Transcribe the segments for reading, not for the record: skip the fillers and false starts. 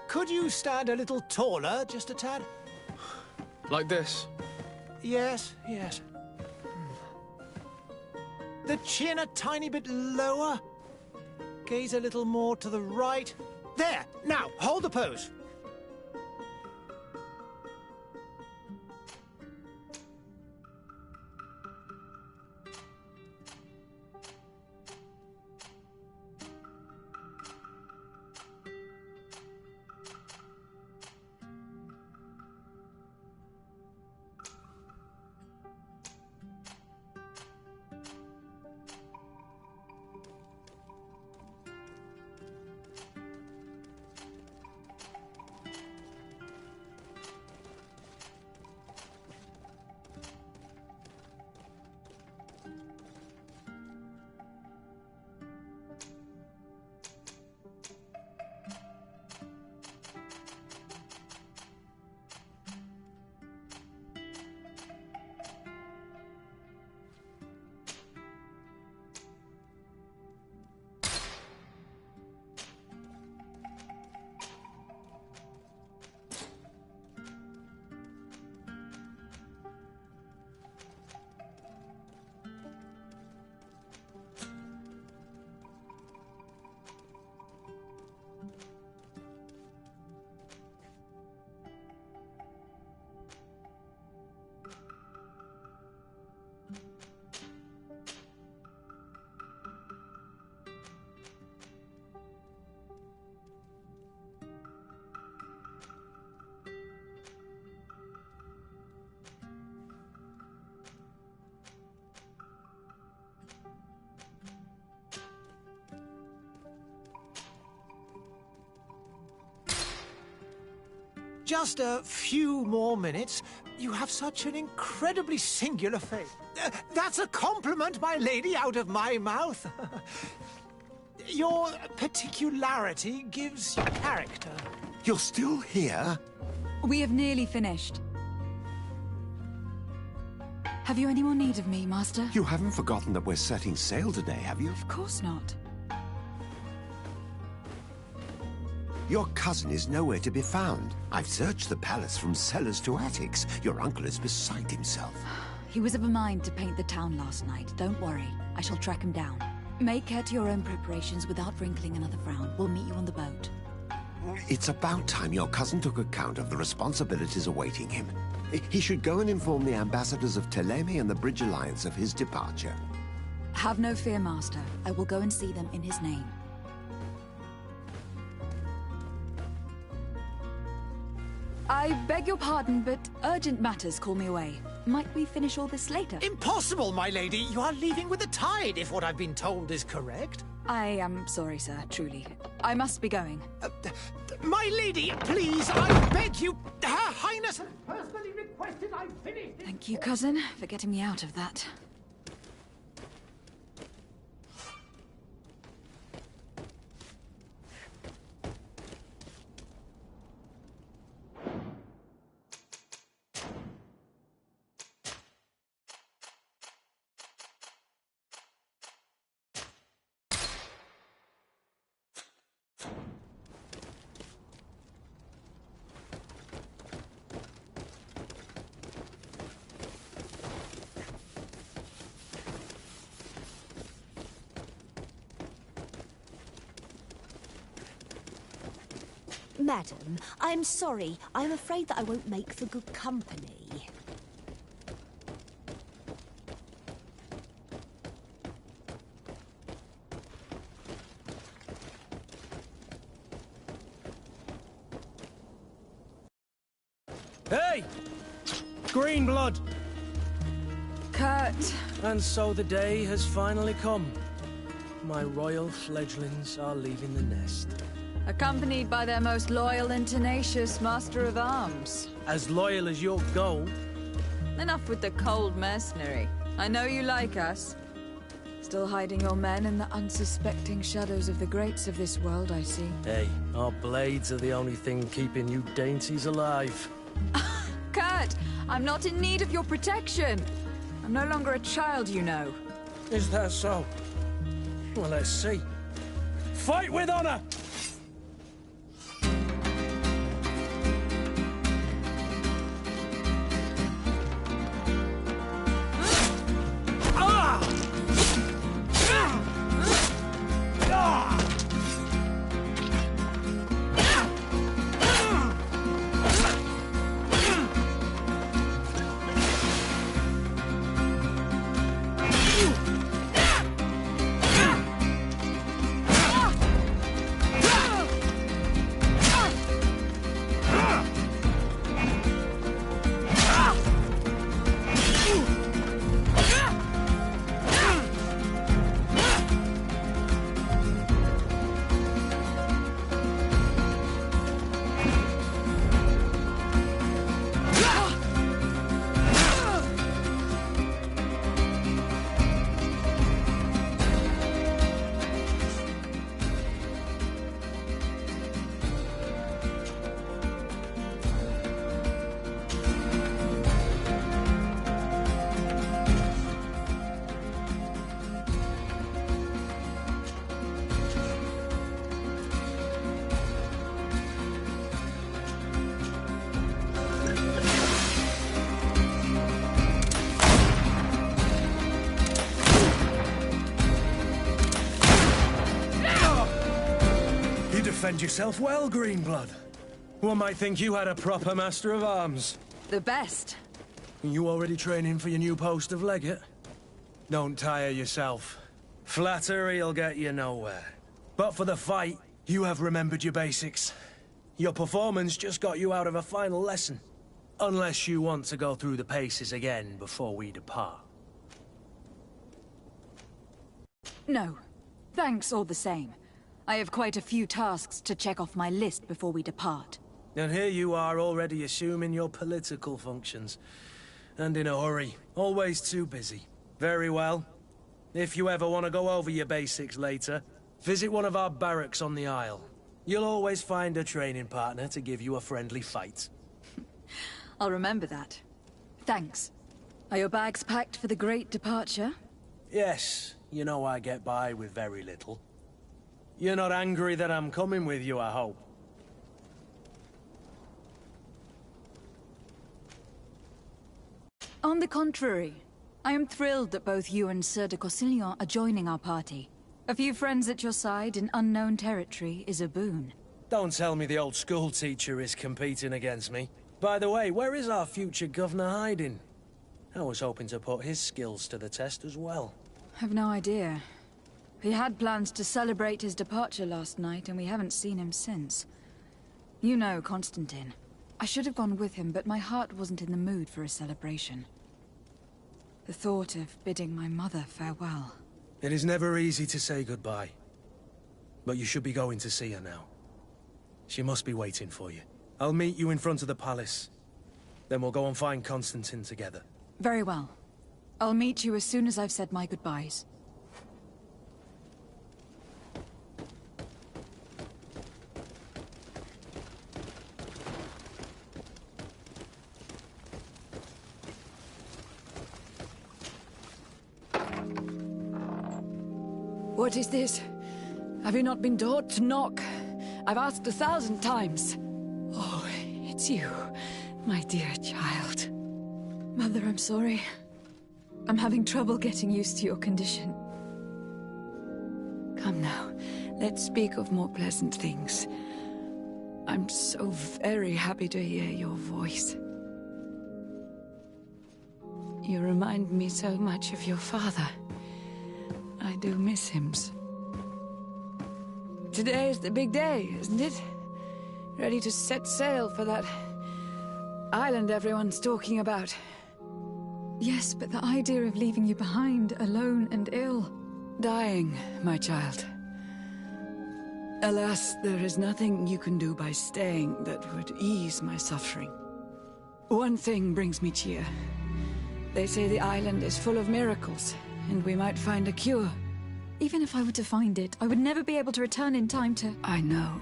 Could you stand a little taller, just a tad? Like this? Yes, yes. The chin a tiny bit lower. Gaze a little more to the right. There! Now, hold the pose. Just a few more minutes. You have such an incredibly singular face. That's a compliment, my lady, out of my mouth. Your particularity gives you character. You're still here? We have nearly finished. Have you any more need of me, Master? You haven't forgotten that we're setting sail today, have you? Of course not. Your cousin is nowhere to be found. I've searched the palace from cellars to attics. Your uncle is beside himself. He was of a mind to paint the town last night. Don't worry. I shall track him down. Make care to your own preparations without wrinkling another frown. We'll meet you on the boat. It's about time your cousin took account of the responsibilities awaiting him. He should go and inform the ambassadors of Telemi and the Bridge Alliance of his departure. Have no fear, Master. I will go and see them in his name. I beg your pardon, but urgent matters call me away. Might we finish all this later? Impossible, my lady. You are leaving with the tide, if what I've been told is correct. I am sorry, sir, truly. I must be going. My lady, please, I beg you. Her Highness has personally requested I finish this. Thank you, cousin, for getting me out of that. Madam, I'm sorry. I'm afraid that I won't make for good company. Hey! Green blood! Kurt! And so the day has finally come. My royal fledglings are leaving the nest. Accompanied by their most loyal and tenacious Master of Arms. As loyal as your gold. Enough with the cold mercenary. I know you like us. Still hiding your men in the unsuspecting shadows of the greats of this world, I see. Hey, our blades are the only thing keeping you dainties alive. Kurt, I'm not in need of your protection. I'm no longer a child, you know. Is that so? Well, let's see. Fight with honor! defend yourself well, Greenblood. One might think you had a proper master of arms. The best. You already training for your new post of legate? Don't tire yourself. Flattery'll get you nowhere. But for the fight, you have remembered your basics. Your performance just got you out of a final lesson. Unless you want to go through the paces again before we depart. No. Thanks all the same. I have quite a few tasks to check off my list before we depart. And here you are already assuming your political functions. And in a hurry. Always too busy. Very well. If you ever want to go over your basics later, visit one of our barracks on the Isle. You'll always find a training partner to give you a friendly fight. I'll remember that. Thanks. Are your bags packed for the great departure? Yes, you know I get by with very little. You're not angry that I'm coming with you, I hope. On the contrary, I am thrilled that both you and Sir de Corsillon are joining our party. A few friends at your side in unknown territory is a boon. Don't tell me the old school teacher is competing against me. By the way, where is our future governor hiding? I was hoping to put his skills to the test as well. I've no idea. He had plans to celebrate his departure last night, and we haven't seen him since. You know Constantine. I should have gone with him, but my heart wasn't in the mood for a celebration. The thought of bidding my mother farewell. It is never easy to say goodbye. But you should be going to see her now. She must be waiting for you. I'll meet you in front of the palace. Then we'll go and find Constantine together. Very well. I'll meet you as soon as I've said my goodbyes. What is this? Have you not been taught to knock? I've asked 1,000 times. Oh, it's you, my dear child. Mother, I'm sorry. I'm having trouble getting used to your condition. Come now, let's speak of more pleasant things. I'm so very happy to hear your voice. You remind me so much of your father. I do miss him. Today is the big day, isn't it? Ready to set sail for that island everyone's talking about. Yes, but the idea of leaving you behind, alone and ill... Dying, my child. Alas, there is nothing you can do by staying that would ease my suffering. One thing brings me cheer. They say the island is full of miracles, and we might find a cure. Even if I were to find it, I would never be able to return in time to... I know.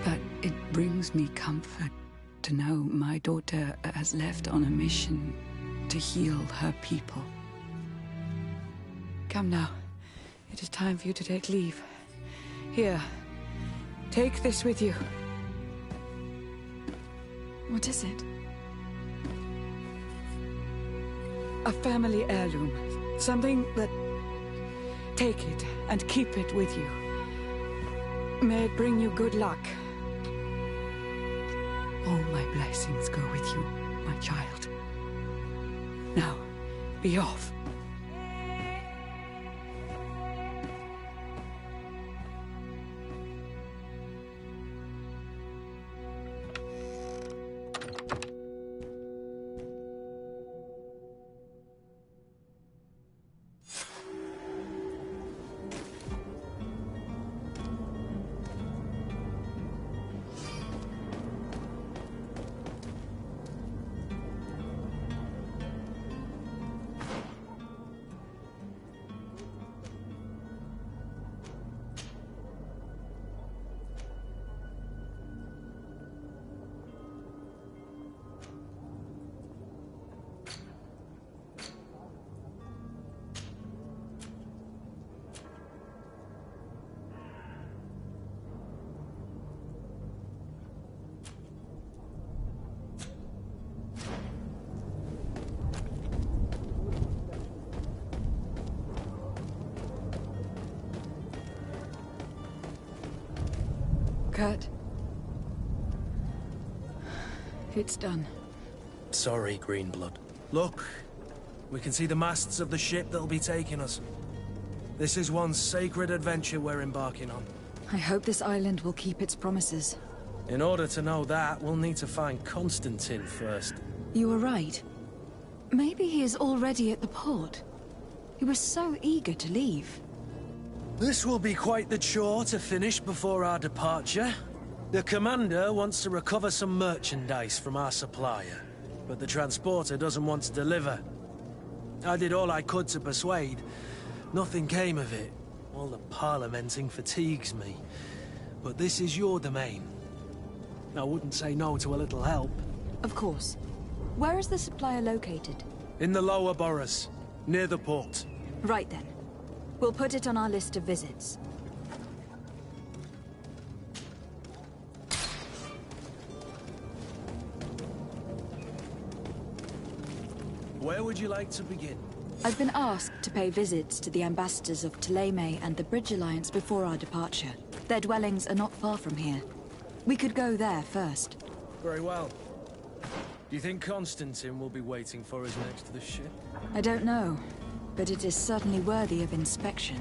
But it brings me comfort to know my daughter has left on a mission to heal her people. Come now. It is time for you to take leave. Here. Take this with you. What is it? A family heirloom. Something that... Take it and keep it with you. May it bring you good luck. All my blessings go with you, my child. Now, be off. Kurt. It's done. Sorry, Greenblood. Look, we can see the masts of the ship that'll be taking us. This is one sacred adventure we're embarking on. I hope this island will keep its promises. In order to know that, we'll need to find Constantine first. You were right. Maybe he is already at the port. He was so eager to leave. This will be quite the chore to finish before our departure. The commander wants to recover some merchandise from our supplier, but the transporter doesn't want to deliver. I did all I could to persuade. Nothing came of it. All the parliamenting fatigues me. But this is your domain. I wouldn't say no to a little help. Of course. Where is the supplier located? In the lower boroughs, near the port. Right then. We'll put it on our list of visits. Where would you like to begin? I've been asked to pay visits to the ambassadors of Ptolemy and the Bridge Alliance before our departure. Their dwellings are not far from here. We could go there first. Very well. Do you think Constantine will be waiting for us next to the ship? I don't know, but it is certainly worthy of inspection.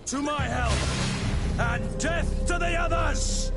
To my help, and death to the others!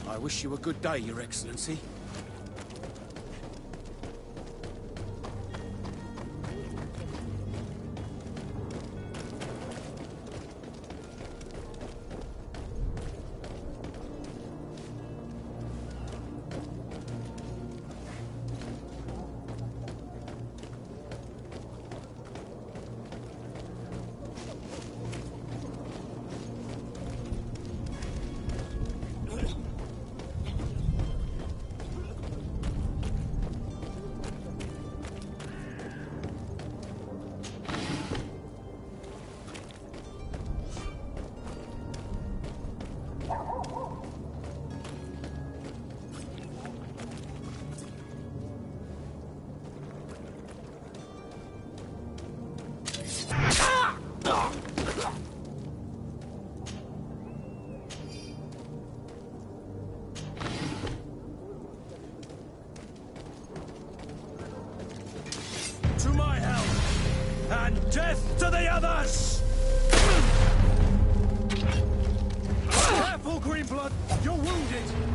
I wish you a good day, Your Excellency. After the others! Careful, Greenblood! You're wounded!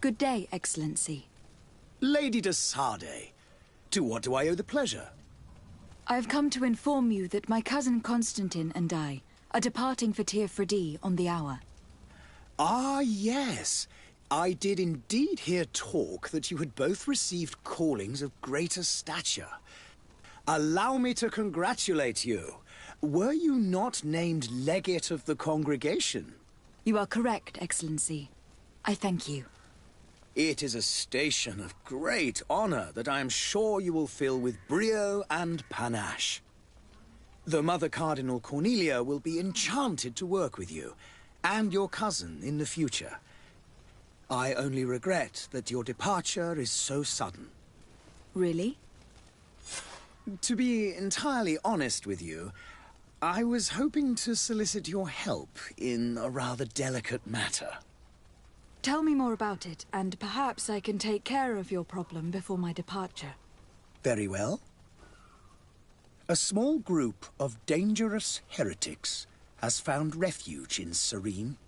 Good day, Excellency. Lady de Sardet, to what do I owe the pleasure? I have come to inform you that my cousin Constantine and I are departing for Tir Freddy on the hour. Ah, yes. I did indeed hear talk that you had both received callings of greater stature. Allow me to congratulate you. Were you not named legate of the congregation? You are correct, Excellency. I thank you. It is a station of great honor that I am sure you will fill with brio and panache. The Mother Cardinal Cornelia will be enchanted to work with you, and your cousin in the future. I only regret that your departure is so sudden. Really? To be entirely honest with you, I was hoping to solicit your help in a rather delicate matter. Tell me more about it, and perhaps I can take care of your problem before my departure. Very well. A small group of dangerous heretics has found refuge in Serene.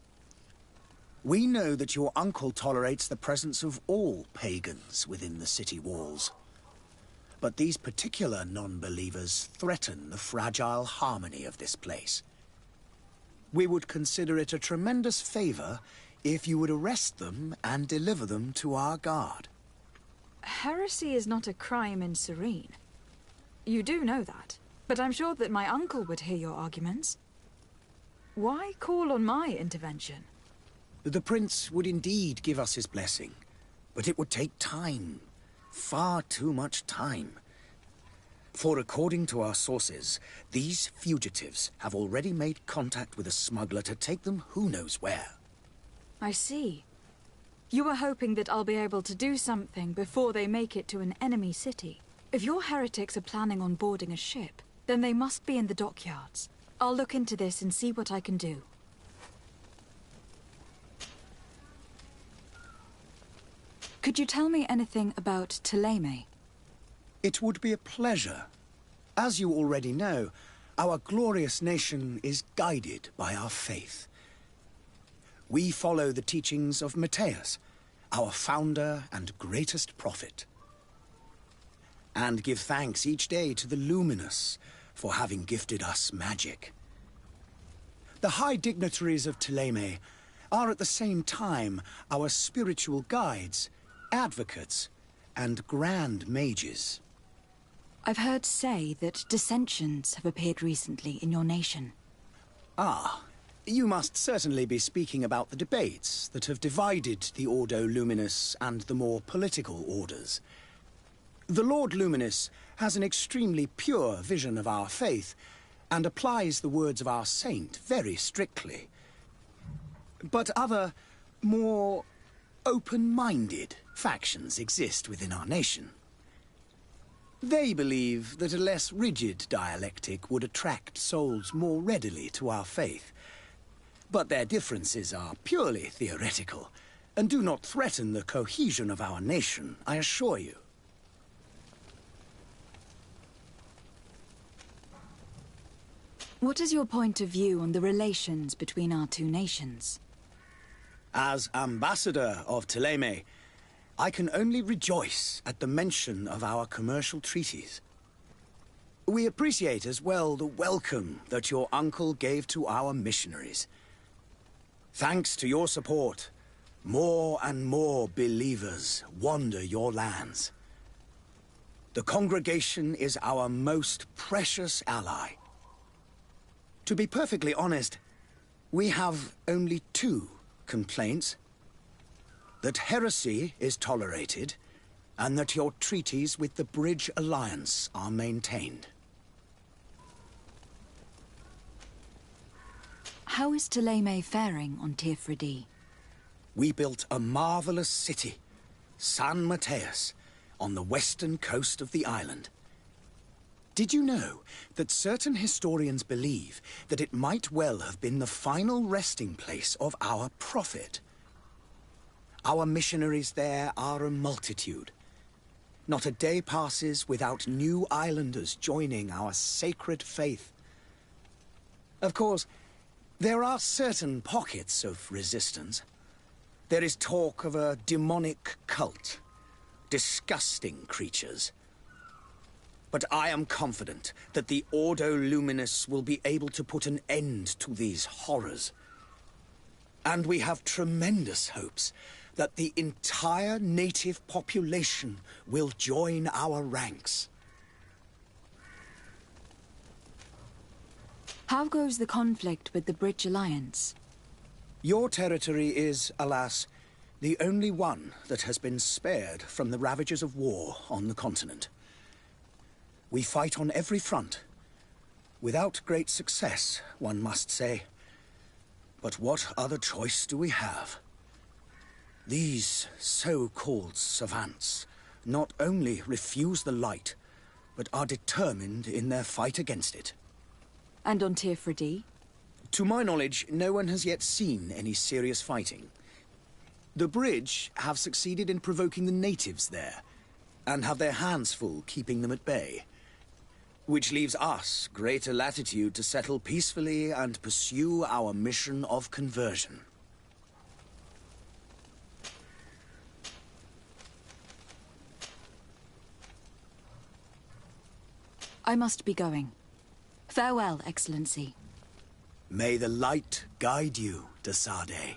We know that your uncle tolerates the presence of all pagans within the city walls. But these particular non-believers threaten the fragile harmony of this place. We would consider it a tremendous favor if you would arrest them and deliver them to our guard. Heresy is not a crime in Serene. You do know that, but I'm sure that my uncle would hear your arguments. Why call on my intervention? The prince would indeed give us his blessing, but it would take time. Far too much time. For according to our sources, these fugitives have already made contact with a smuggler to take them who knows where. I see. You were hoping that I'll be able to do something before they make it to an enemy city. If your heretics are planning on boarding a ship, then they must be in the dockyards. I'll look into this and see what I can do. Could you tell me anything about Thélème? It would be a pleasure. As you already know, our glorious nation is guided by our faith. We follow the teachings of Matthias, our founder and greatest prophet, and give thanks each day to the Luminous for having gifted us magic. The high dignitaries of Thélème are at the same time our spiritual guides, advocates, and grand mages. I've heard say that dissensions have appeared recently in your nation. Ah, you must certainly be speaking about the debates that have divided the Ordo Luminous and the more political orders. The Lord Luminous has an extremely pure vision of our faith and applies the words of our saint very strictly. But other, more open-minded factions exist within our nation. They believe that a less rigid dialectic would attract souls more readily to our faith. But their differences are purely theoretical and do not threaten the cohesion of our nation, I assure you. What is your point of view on the relations between our two nations? As ambassador of Thélème, I can only rejoice at the mention of our commercial treaties. We appreciate as well the welcome that your uncle gave to our missionaries. Thanks to your support, more and more believers wander your lands. The congregation is our most precious ally. To be perfectly honest, we have only two complaints. That heresy is tolerated, and that your treaties with the Bridge Alliance are maintained. How is Thélème faring on Tir-Fridee? We built a marvelous city, San Matthias, on the western coast of the island. Did you know that certain historians believe that it might well have been the final resting place of our prophet? Our missionaries there are a multitude. Not a day passes without new islanders joining our sacred faith. Of course, there are certain pockets of resistance. There is talk of a demonic cult, disgusting creatures. But I am confident that the Ordo Luminous will be able to put an end to these horrors. And we have tremendous hopes that the entire native population will join our ranks. How goes the conflict with the Bridge Alliance? Your territory is, alas, the only one that has been spared from the ravages of war on the continent. We fight on every front. Without great success, one must say. But what other choice do we have? These so-called savants not only refuse the light, but are determined in their fight against it. And on Tir-Fridee? To my knowledge, no one has yet seen any serious fighting. The Bridge have succeeded in provoking the natives there, and have their hands full keeping them at bay. Which leaves us greater latitude to settle peacefully and pursue our mission of conversion. I must be going. Farewell, Excellency. May the light guide you, de Sade.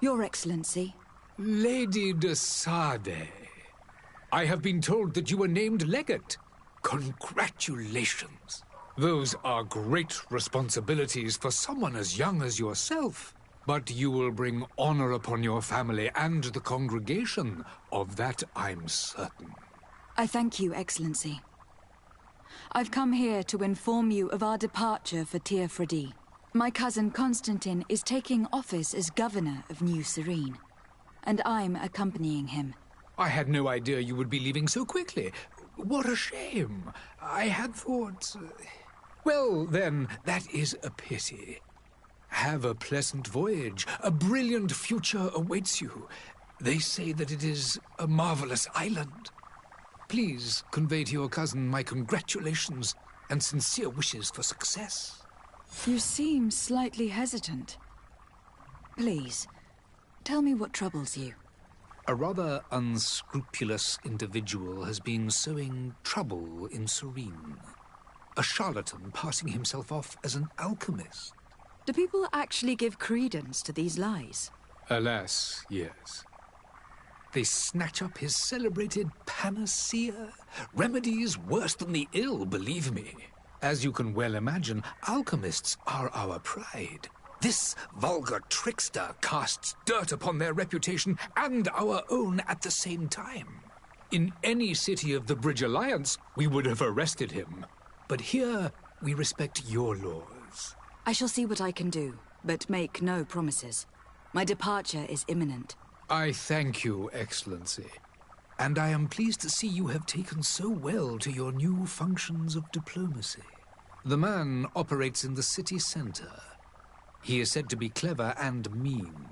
Your Excellency. Lady de Sade, I have been told that you were named legate. Congratulations. Those are great responsibilities for someone as young as yourself. But you will bring honor upon your family and the congregation. Of that, I'm certain. I thank you, Excellency. I've come here to inform you of our departure for Tir Fredi. My cousin Constantine is taking office as governor of New Serene, and I'm accompanying him. I had no idea you would be leaving so quickly. What a shame. I had thought... Well, then, that is a pity. Have a pleasant voyage. A brilliant future awaits you. They say that it is a marvelous island. Please convey to your cousin my congratulations and sincere wishes for success. You seem slightly hesitant. Please, tell me what troubles you. A rather unscrupulous individual has been sowing trouble in Serene. A charlatan passing himself off as an alchemist. Do people actually give credence to these lies? Alas, yes. They snatch up his celebrated panacea. Remedies worse than the ill, believe me. As you can well imagine, alchemists are our pride. This vulgar trickster casts dirt upon their reputation and our own at the same time. In any city of the Bridge Alliance, we would have arrested him. But here, we respect your laws. I shall see what I can do, but make no promises. My departure is imminent. I thank you, Excellency. And I am pleased to see you have taken so well to your new functions of diplomacy. The man operates in the city center. He is said to be clever and mean.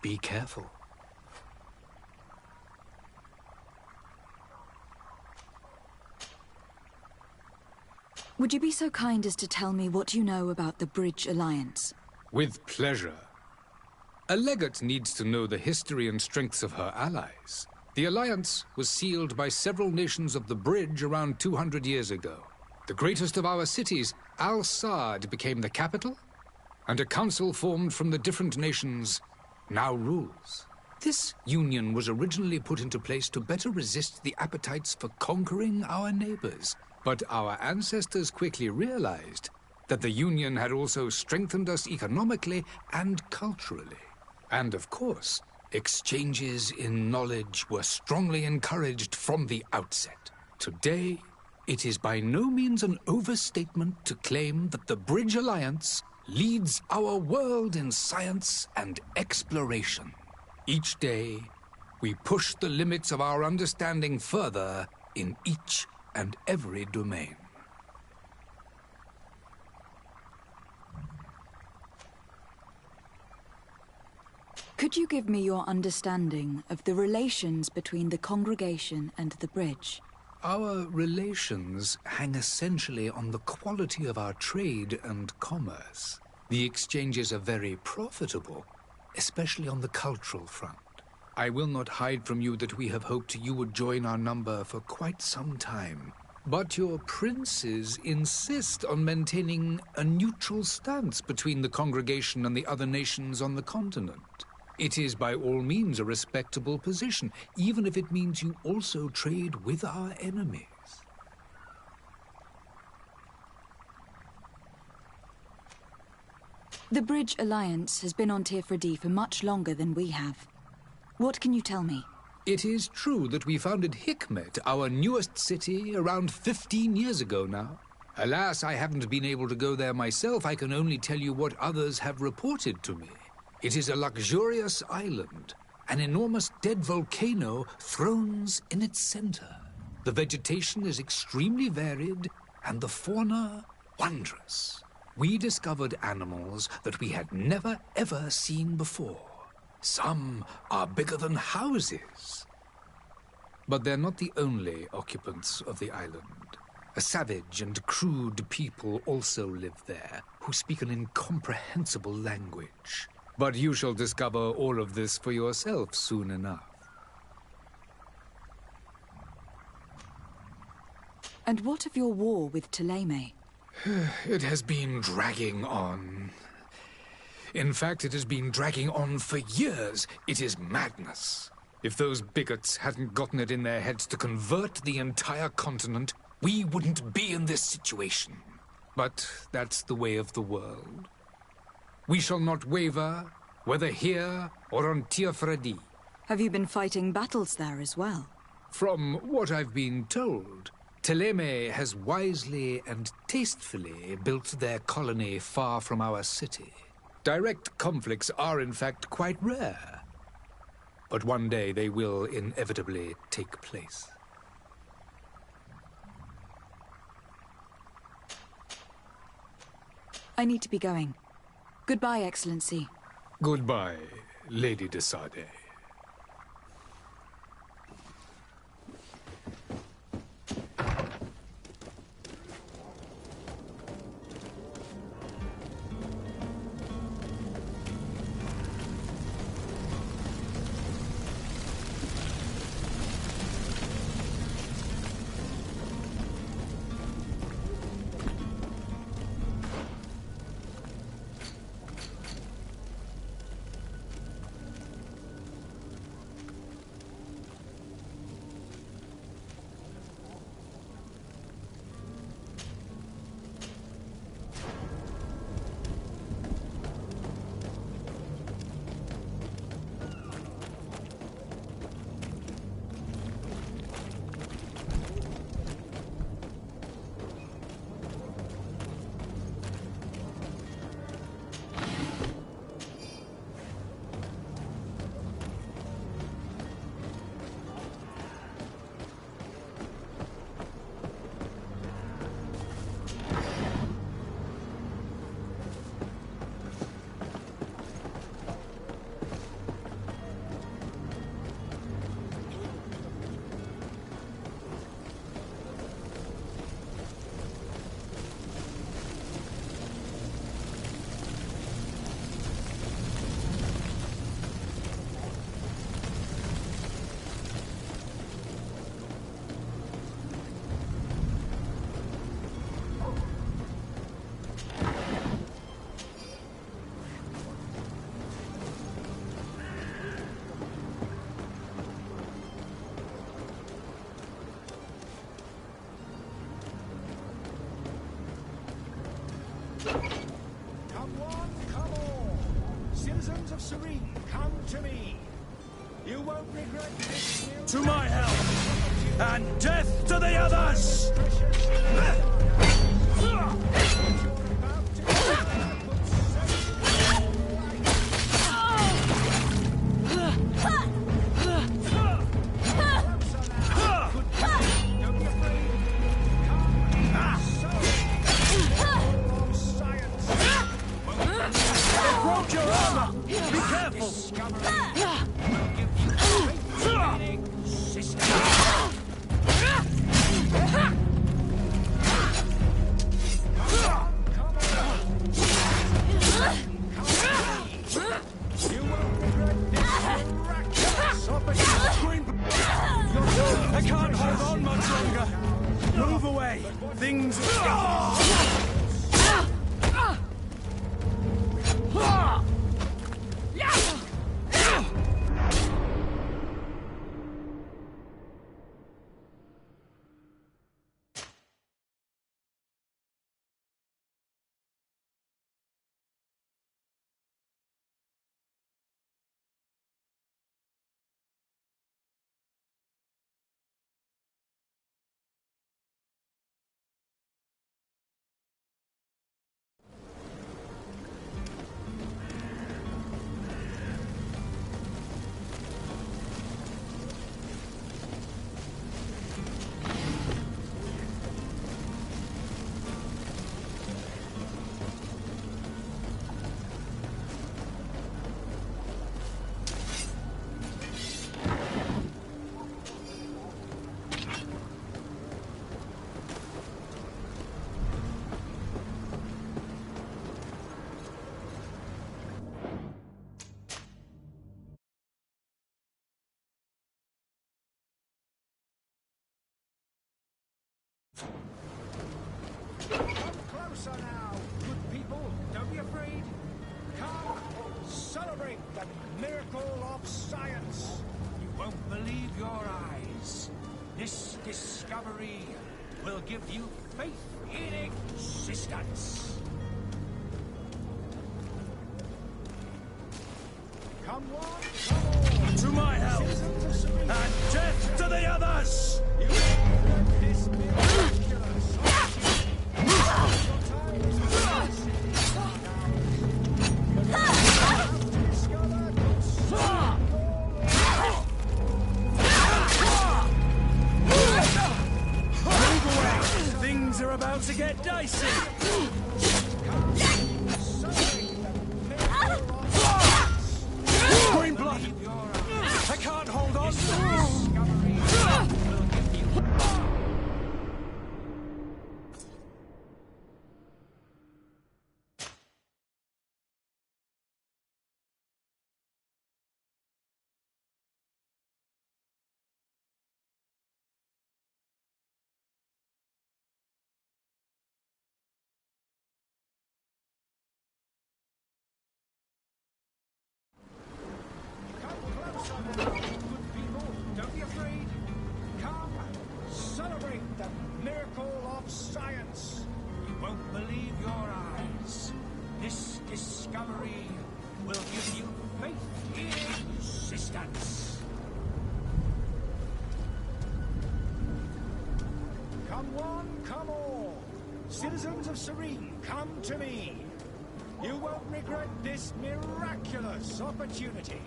Be careful. Would you be so kind as to tell me what you know about the Bridge Alliance? With pleasure. A legate needs to know the history and strengths of her allies. The alliance was sealed by several nations of the Bridge around 200 years ago. The greatest of our cities, Al-Saad, became the capital, and a council formed from the different nations now rules. This union was originally put into place to better resist the appetites for conquering our neighbors. But our ancestors quickly realized that the union had also strengthened us economically and culturally. And of course, exchanges in knowledge were strongly encouraged from the outset. Today, it is by no means an overstatement to claim that the Bridge Alliance leads our world in science and exploration. Each day, we push the limits of our understanding further in each and every domain. Could you give me your understanding of the relations between the congregation and the bridge? Our relations hang essentially on the quality of our trade and commerce. The exchanges are very profitable, especially on the cultural front. I will not hide from you that we have hoped you would join our number for quite some time. But your princes insist on maintaining a neutral stance between the congregation and the other nations on the continent. It is by all means a respectable position, even if it means you also trade with our enemies. The Bridge Alliance has been on Tifredi for much longer than we have. What can you tell me? It is true that we founded Hikmet, our newest city, around 15 years ago now. Alas, I haven't been able to go there myself. I can only tell you what others have reported to me. It is a luxurious island. An enormous dead volcano thrones in its center. The vegetation is extremely varied, and the fauna wondrous. We discovered animals that we had never ever seen before. Some are bigger than houses. But they're not the only occupants of the island. A savage and crude people also live there, who speak an incomprehensible language. But you shall discover all of this for yourself soon enough. And what of your war with Ptolemy? It has been dragging on. In fact, it has been dragging on for years. It is madness. If those bigots hadn't gotten it in their heads to convert the entire continent, we wouldn't be in this situation. But that's the way of the world. We shall not waver, whether here or on Tifredi. Have you been fighting battles there as well? From what I've been told, Teleme has wisely and tastefully built their colony far from our city. Direct conflicts are, in fact, quite rare. But one day they will inevitably take place. I need to be going. Goodbye, Excellency. Goodbye, Lady de Sade. Citizens of Serene, come to me. You won't regret this. To my help! And death to the others! Approach your armor! Be careful! I can't hold on much longer. Move away. Things... Closer now, good people. Don't be afraid. Come, celebrate the miracle of science. You won't believe your eyes. This discovery will give you faith in existence. Come on, come on. To my help! And death to the others! You will regret this. get dicey! Green blood! I can't hold on! Don't be afraid. Come, celebrate the miracle of science. You won't believe your eyes. This discovery will give you faith in existence. Come one, come all. Citizens of Serene, come to me. You won't regret this miraculous opportunity.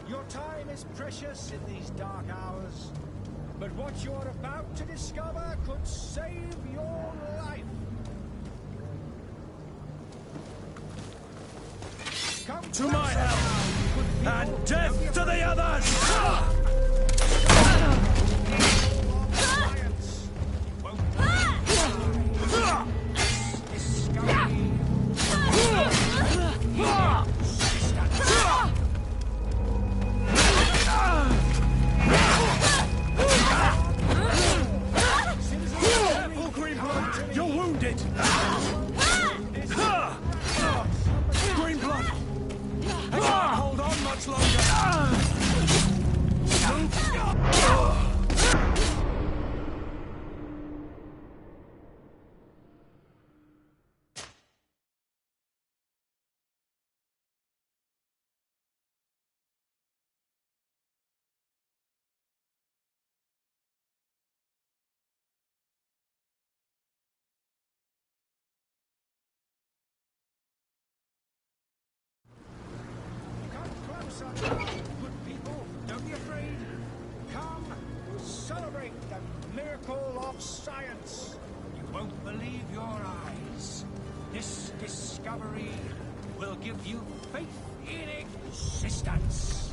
Your time is precious in these dark hours, but what you're about to discover could save your life. Come To my help! And death to the others! You're wounded! Green blood! I can't hold on much longer! Good people, don't be afraid. Come, celebrate the miracle of science. You won't believe your eyes. This discovery will give you faith in existence.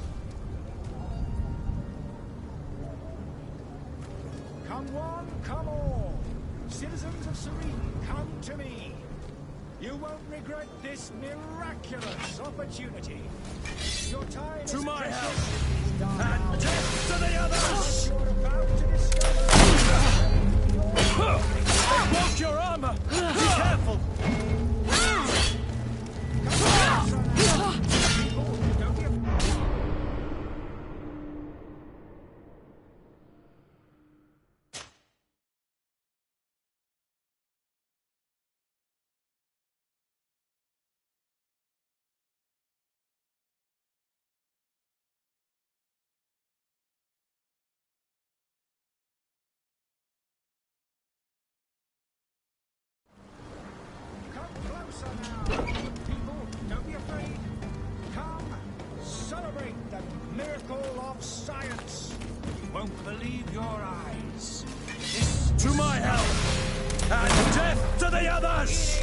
Come one, come all. Citizens of Serene, come to me. You won't regret this miraculous opportunity. Your time is To my precious. help! And death to the others! You're about to discover. They broke your armor! Be careful! Don't be Come closer now, people. Don't be afraid. Come, celebrate the miracle of science. You won't believe your eyes. This To my help! And death to the others!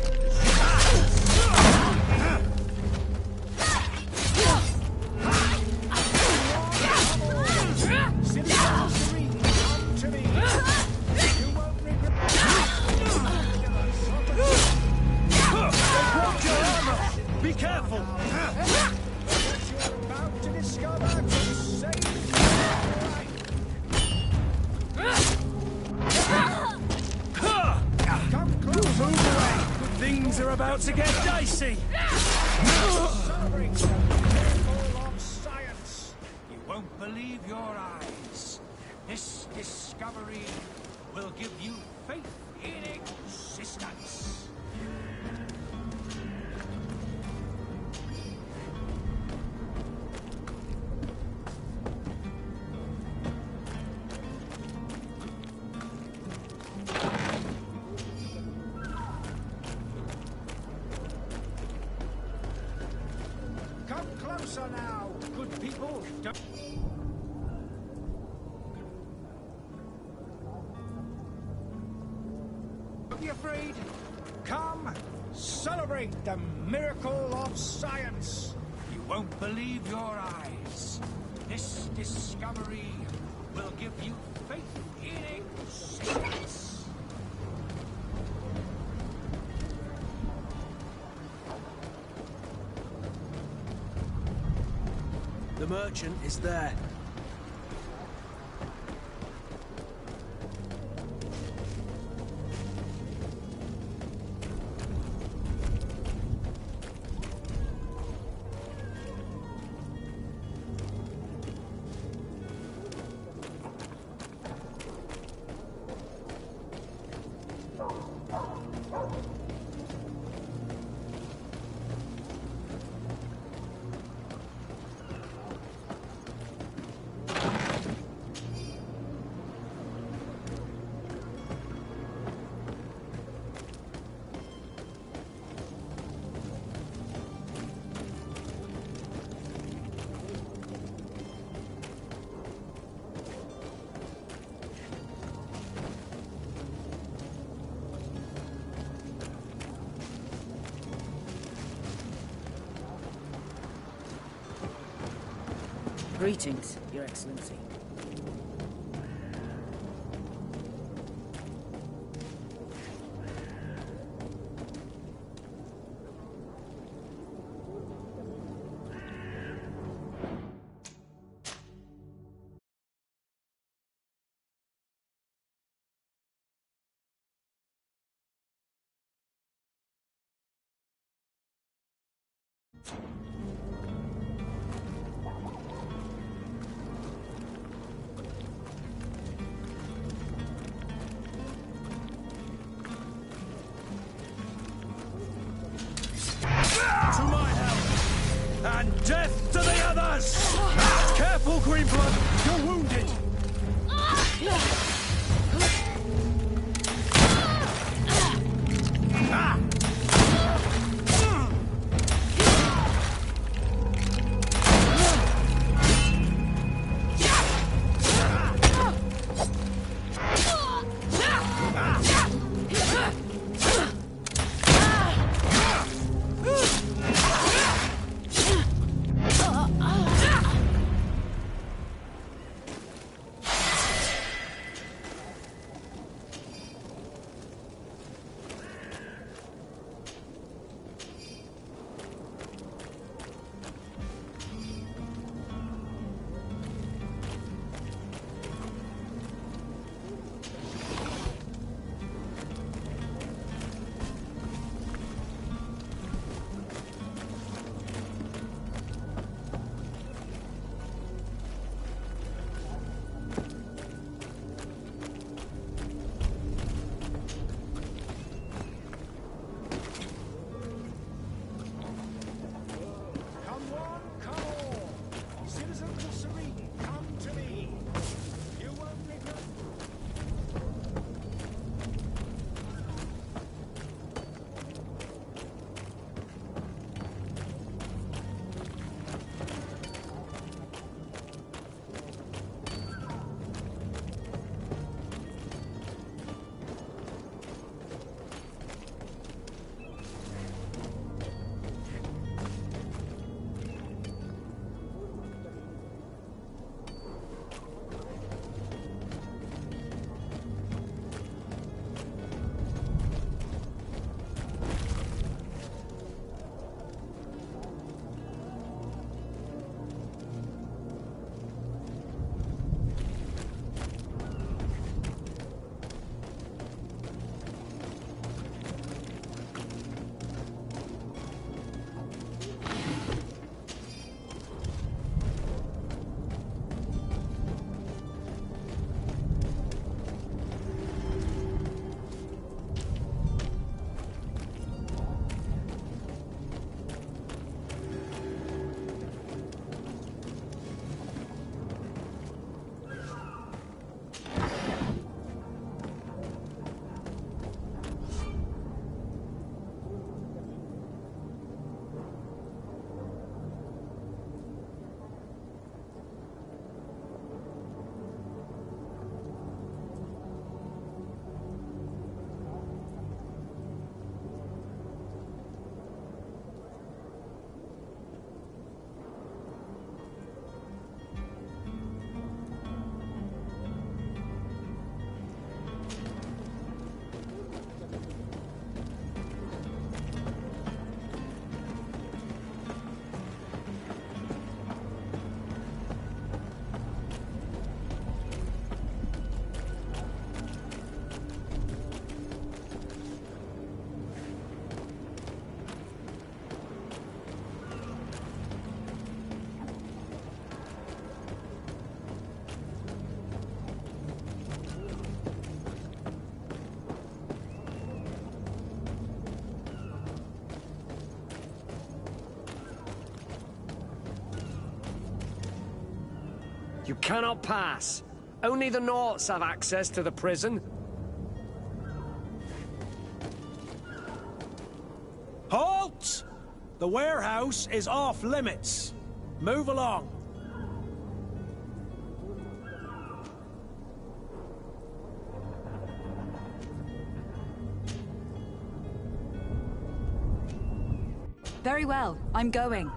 Citizens of Serene, come to me. You won't regret. They broke your armor! Be careful! What you're about to discover could save your life. Come closer. Move away! Things are about to get dicey! Celebrate the miracle of science. You won't believe your eyes. This discovery will give you faith in existence. Come closer now, good people. Don't be afraid. Come, celebrate the miracle of science. You won't believe your eyes. This discovery will give you faith in existence. The merchant is there. Greetings, Your Excellency. To my help! And death to the others! Careful, Greenblood! You're wounded! You cannot pass. Only the Naughts have access to the prison. Halt! The warehouse is off limits. Move along. Very well, I'm going.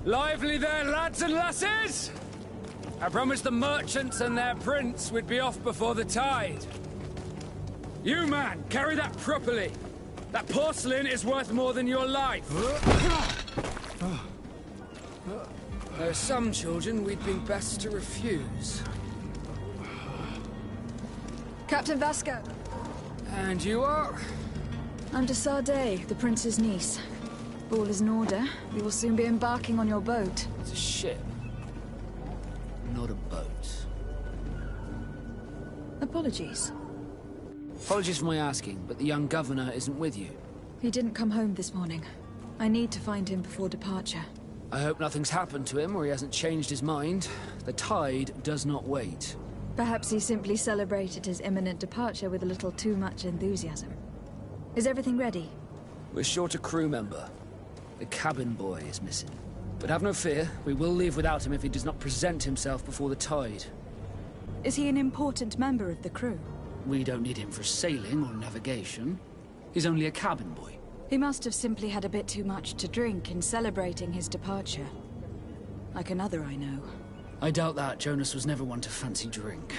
Lively there, lads and lasses! I promised the merchants and their prince we'd be off before the tide. You, man, carry that properly. That porcelain is worth more than your life. There are some children we'd be best to refuse. Captain Vasco. And you are? I'm de Sardet, the prince's niece. All is in order. We will soon be embarking on your boat. It's a ship. Not a boat. Apologies. Apologies for my asking, but the young governor isn't with you. He didn't come home this morning. I need to find him before departure. I hope nothing's happened to him or he hasn't changed his mind. The tide does not wait. Perhaps he simply celebrated his imminent departure with a little too much enthusiasm. Is everything ready? We're short a crew member. The cabin boy is missing. But have no fear, we will leave without him if he does not present himself before the tide. Is he an important member of the crew? We don't need him for sailing or navigation. He's only a cabin boy. He must have simply had a bit too much to drink in celebrating his departure. Like another I know. I doubt that. Jonas was never one to fancy drink.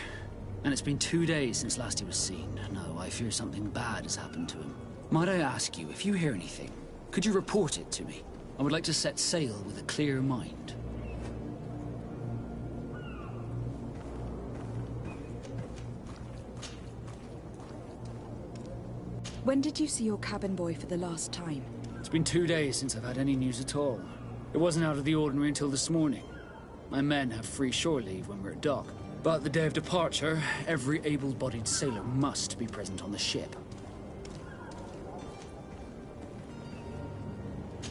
And it's been 2 days since last he was seen. No, I fear something bad has happened to him. Might I ask you, if you hear anything, could you report it to me? I would like to set sail with a clear mind. When did you see your cabin boy for the last time? It's been 2 days since I've had any news at all. It wasn't out of the ordinary until this morning. My men have free shore leave when we're at dock. But the day of departure, every able-bodied sailor must be present on the ship.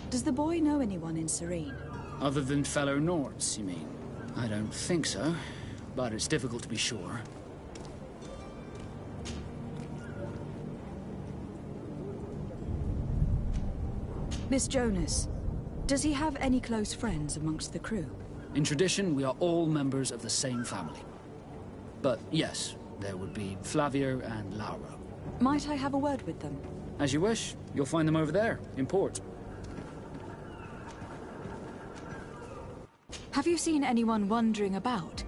Does the boy know anyone in Serene? Other than fellow Nords, you mean? I don't think so, but it's difficult to be sure. Miss Jonas, does he have any close friends amongst the crew? In tradition, we are all members of the same family. But yes, there would be Flavia and Laura. Might I have a word with them? As you wish. You'll find them over there, in port. Have you seen anyone wandering about?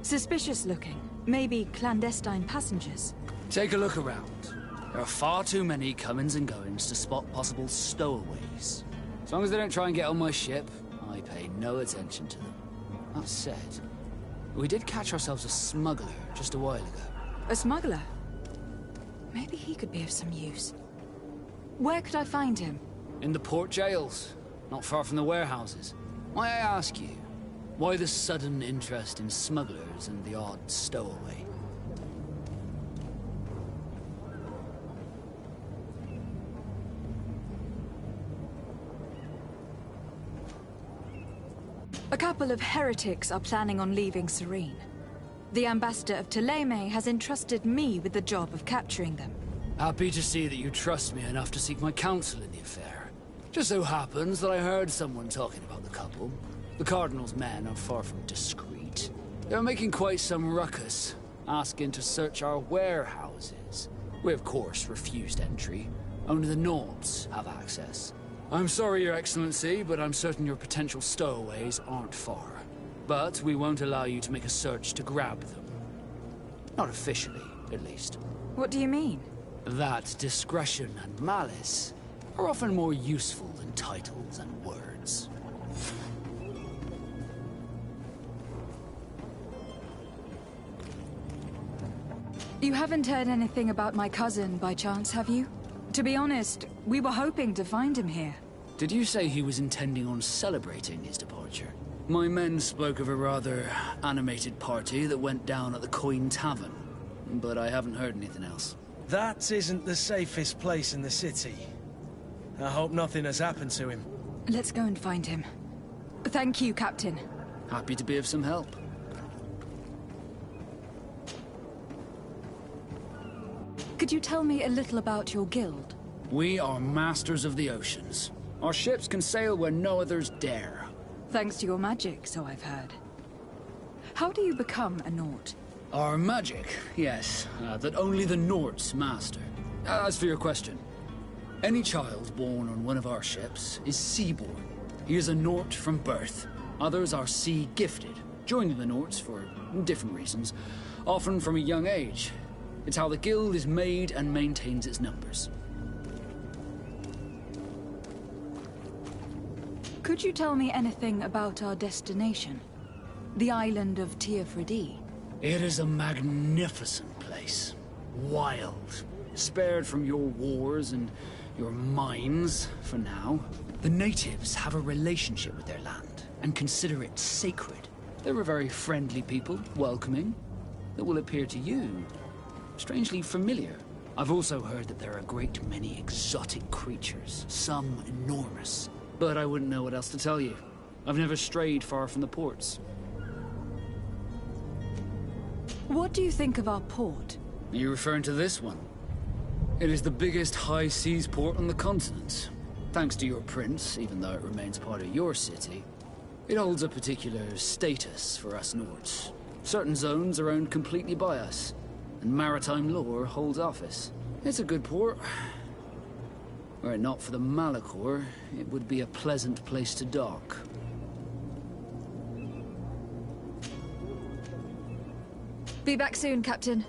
Suspicious looking. Maybe clandestine passengers. Take a look around. There are far too many comings and goings to spot possible stowaways. As long as they don't try and get on my ship, I pay no attention to them. That said, we did catch ourselves a smuggler just a while ago. A smuggler? Maybe he could be of some use. Where could I find him? In the port jails, not far from the warehouses. May I ask you, why the sudden interest in smugglers and the odd stowaway? A couple of heretics are planning on leaving Serene. The ambassador of Ptolemy has entrusted me with the job of capturing them. Happy to see that you trust me enough to seek my counsel in the affair. Just so happens that I heard someone talking about the couple. The Cardinal's men are far from discreet. They're making quite some ruckus, asking to search our warehouses. We, of course, refused entry. Only the Nords have access. I'm sorry, Your Excellency, but I'm certain your potential stowaways aren't far. But we won't allow you to make a search to grab them. Not officially, at least. What do you mean? That discretion and malice are often more useful than titles and words. You haven't heard anything about my cousin, by chance, have you? To be honest, we were hoping to find him here. Did you say he was intending on celebrating his departure? My men spoke of a rather animated party that went down at the Coin Tavern, but I haven't heard anything else. That isn't the safest place in the city. I hope nothing has happened to him. Let's go and find him. Thank you, Captain. Happy to be of some help. Could you tell me a little about your guild? We are masters of the oceans. Our ships can sail where no others dare. Thanks to your magic, so I've heard. How do you become a Nord? Our magic, yes, that only the Nords master. As for your question, any child born on one of our ships is seaborn. He is a Nort from birth. Others are sea-gifted, joining the Norts for different reasons, often from a young age. It's how the guild is made and maintains its numbers. Could you tell me anything about our destination? The island of Teofredi? It is a magnificent place. Wild. Spared from your wars and your mines, for now. The natives have a relationship with their land, and consider it sacred. They're a very friendly people, welcoming, that will appear to you strangely familiar. I've also heard that there are a great many exotic creatures, some enormous. But I wouldn't know what else to tell you. I've never strayed far from the ports. What do you think of our port? Are you referring to this one? It is the biggest high seas port on the continent. Thanks to your prince, even though it remains part of your city. It holds a particular status for us Nords. Certain zones are owned completely by us, and maritime law holds office. It's a good port. Were it not for the Malachor, it would be a pleasant place to dock. Be back soon, Captain.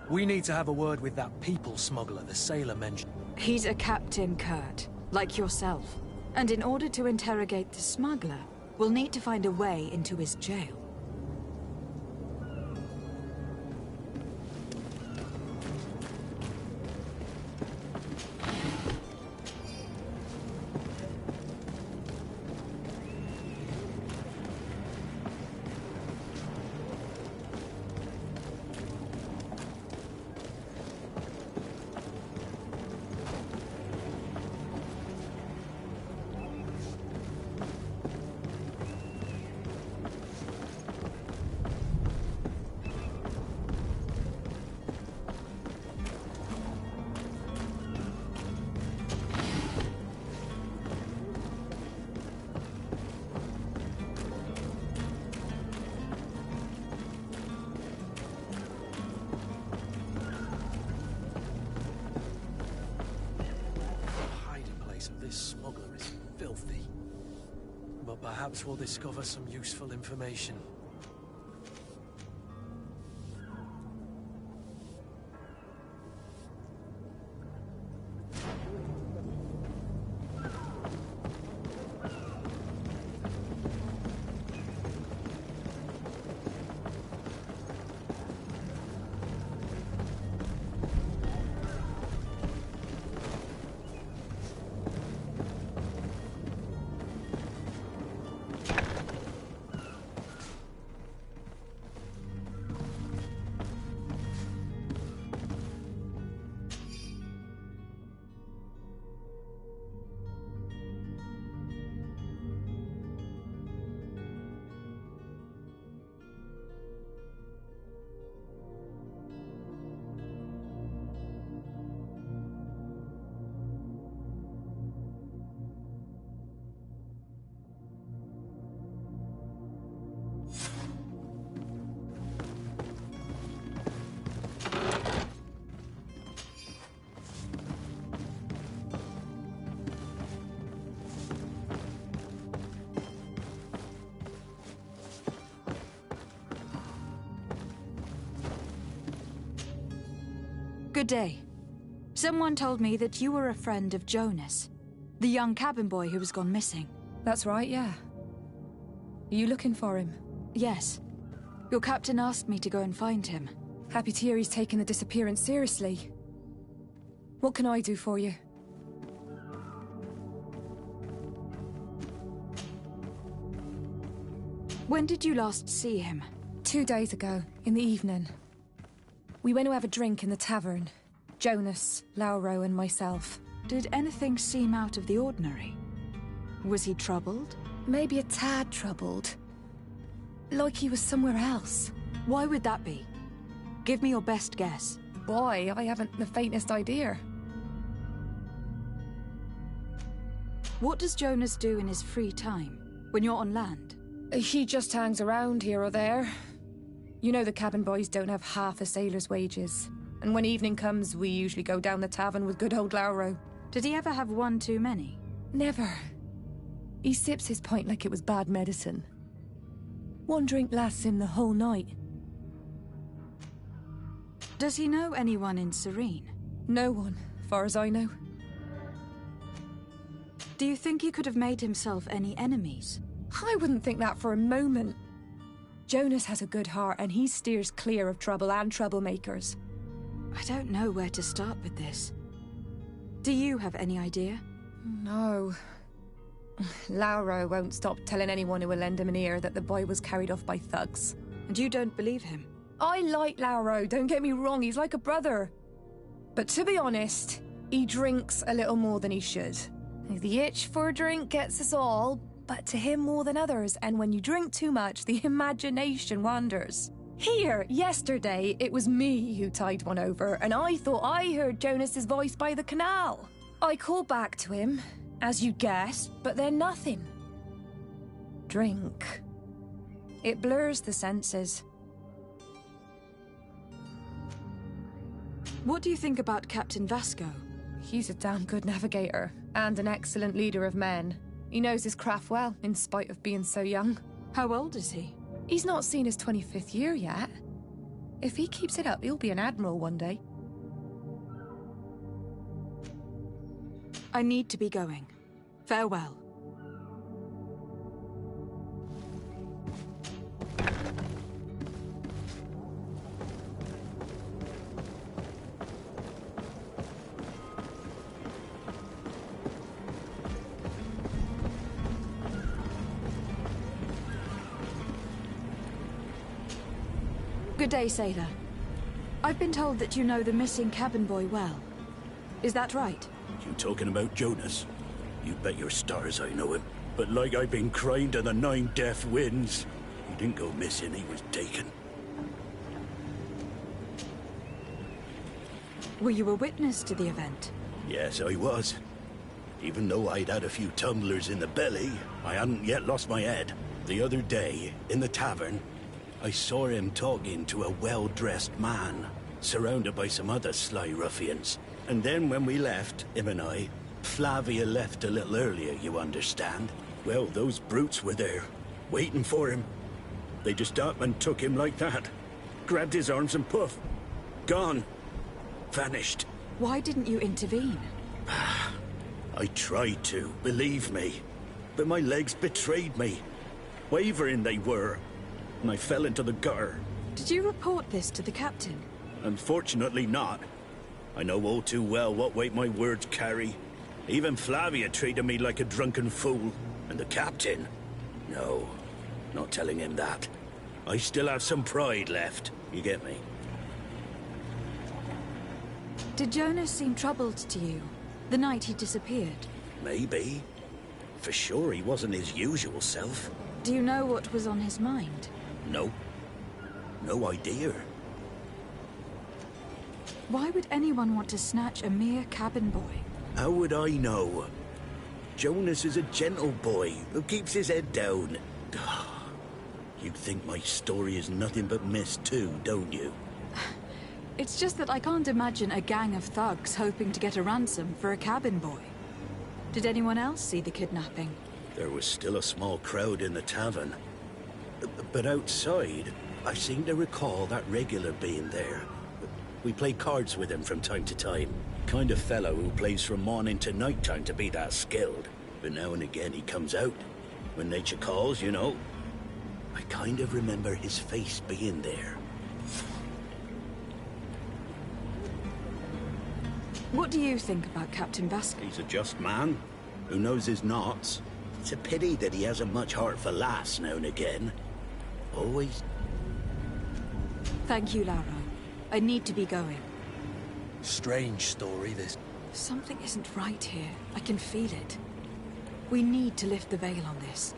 We need to have a word with that people smuggler the sailor mentioned. He's a captain, Kurt, like yourself. And in order to interrogate the smuggler, we'll need to find a way into his jail. Perhaps we'll discover some useful information. Good day. Someone told me that you were a friend of Jonas, the young cabin boy who was gone missing. That's right, yeah. Are you looking for him? Yes. Your captain asked me to go and find him. Happy to hear he's taken the disappearance seriously. What can I do for you? When did you last see him? 2 days ago, in the evening. We went to have a drink in the tavern. Jonas, Lauro, and myself. Did anything seem out of the ordinary? Was he troubled? Maybe a tad troubled. Like he was somewhere else. Why would that be? Give me your best guess. Why? I haven't the faintest idea. What does Jonas do in his free time, when you're on land? He just hangs around here or there. You know the cabin boys don't have half a sailor's wages. And when evening comes, we usually go down the tavern with good old Lauro. Did he ever have one too many? Never. He sips his pint like it was bad medicine. One drink lasts him the whole night. Does he know anyone in Serene? No one, far as I know. Do you think he could have made himself any enemies? I wouldn't think that for a moment. Jonas has a good heart and he steers clear of trouble and troublemakers. I don't know where to start with this. Do you have any idea? No. Lauro won't stop telling anyone who will lend him an ear that the boy was carried off by thugs. And you don't believe him? I like Lauro, don't get me wrong, he's like a brother. But to be honest, he drinks a little more than he should. The itch for a drink gets us all, but to him more than others, and when you drink too much, the imagination wanders. Here, yesterday, it was me who tied one over, and I thought I heard Jonas's voice by the canal. I called back to him, as you guessed, but then nothing. Drink. It blurs the senses. What do you think about Captain Vasco? He's a damn good navigator, and an excellent leader of men. He knows his craft well, in spite of being so young. How old is he? He's not seen his 25th year yet. If he keeps it up, he'll be an admiral one day. I need to be going. Farewell. Good day, sailor. I've been told that you know the missing cabin boy well. Is that right? You talking about Jonas? You bet your stars I know him. But like I've been crying to the 9 death winds, he didn't go missing, he was taken. Were you a witness to the event? Yes, I was. Even though I'd had a few tumblers in the belly, I hadn't yet lost my head. The other day, in the tavern, I saw him talking to a well-dressed man, surrounded by some other sly ruffians. And then when we left, him and I, Flavia left a little earlier, you understand? Well, those brutes were there, waiting for him. They just up and took him like that. Grabbed his arms and poof. Gone. Vanished. Why didn't you intervene? I tried to, believe me. But my legs betrayed me. Wavering they were. And I fell into the gutter. Did you report this to the captain? Unfortunately not. I know all too well what weight my words carry. Even Flavia treated me like a drunken fool. And the captain? No, not telling him that. I still have some pride left, you get me? Did Jonas seem troubled to you, the night he disappeared? Maybe. For sure he wasn't his usual self. Do you know what was on his mind? No. No idea. Why would anyone want to snatch a mere cabin boy? How would I know? Jonas is a gentle boy who keeps his head down. You think my story is nothing but mist too, don't you? It's just that I can't imagine a gang of thugs hoping to get a ransom for a cabin boy. Did anyone else see the kidnapping? There was still a small crowd in the tavern. But outside, I seem to recall that regular being there. We play cards with him from time to time. Kind of fellow who plays from morning to night time to be that skilled. But now and again he comes out. When nature calls, you know. I kind of remember his face being there. What do you think about Captain Vasco? He's a just man who knows his knots. It's a pity that he hasn't much heart for laughs now and again. Always. Thank you, Lauro. I need to be going. Strange story, this. Something isn't right here. I can feel it. We need to lift the veil on this.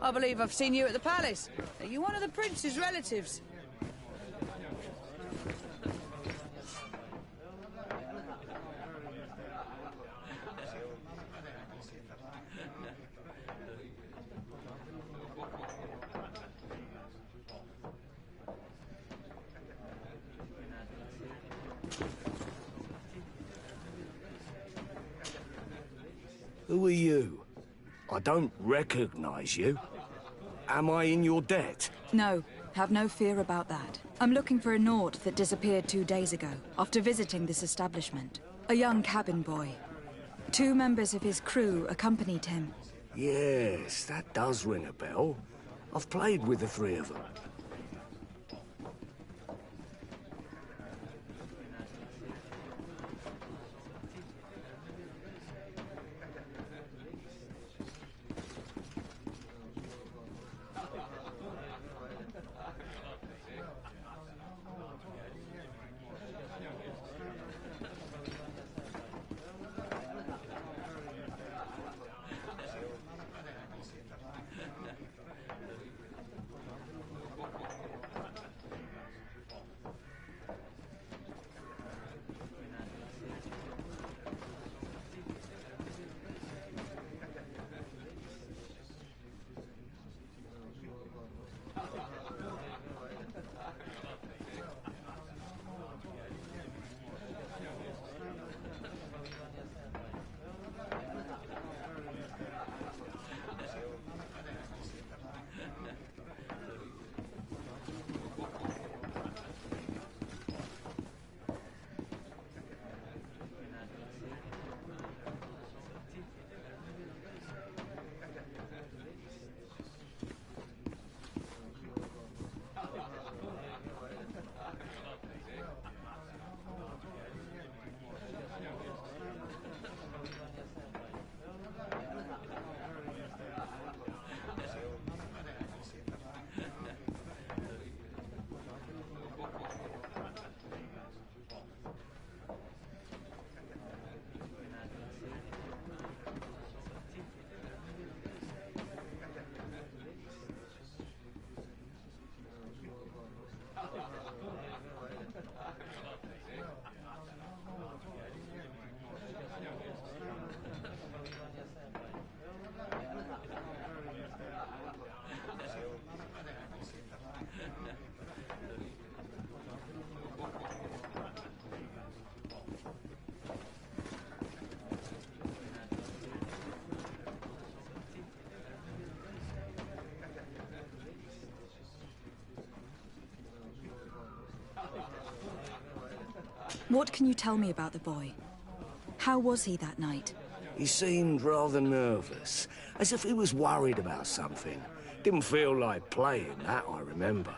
I believe I've seen you at the palace. Are you one of the prince's relatives? Who are you? I don't recognize you. Am I in your debt? No, have no fear about that. I'm looking for a Naut that disappeared 2 days ago, after visiting this establishment. A young cabin boy. 2 members of his crew accompanied him. Yes, that does ring a bell. I've played with the 3 of them. What can you tell me about the boy? How was he that night? He seemed rather nervous, as if he was worried about something. Didn't feel like playing, that I remember.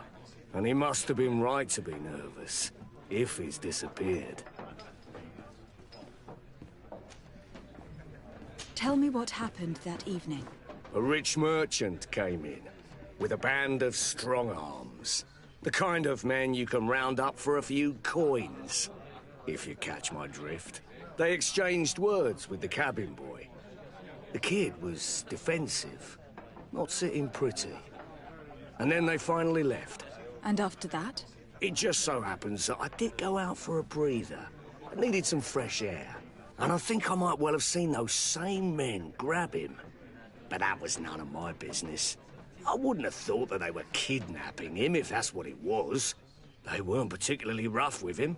And he must have been right to be nervous, if he's disappeared. Tell me what happened that evening. A rich merchant came in, with a band of strong arms. The kind of men you can round up for a few coins, if you catch my drift. They exchanged words with the cabin boy. The kid was defensive, not sitting pretty. And then they finally left. And after that? It just so happens that I did go out for a breather. I needed some fresh air. And I think I might well have seen those same men grab him. But that was none of my business. I wouldn't have thought that they were kidnapping him, if that's what it was. They weren't particularly rough with him.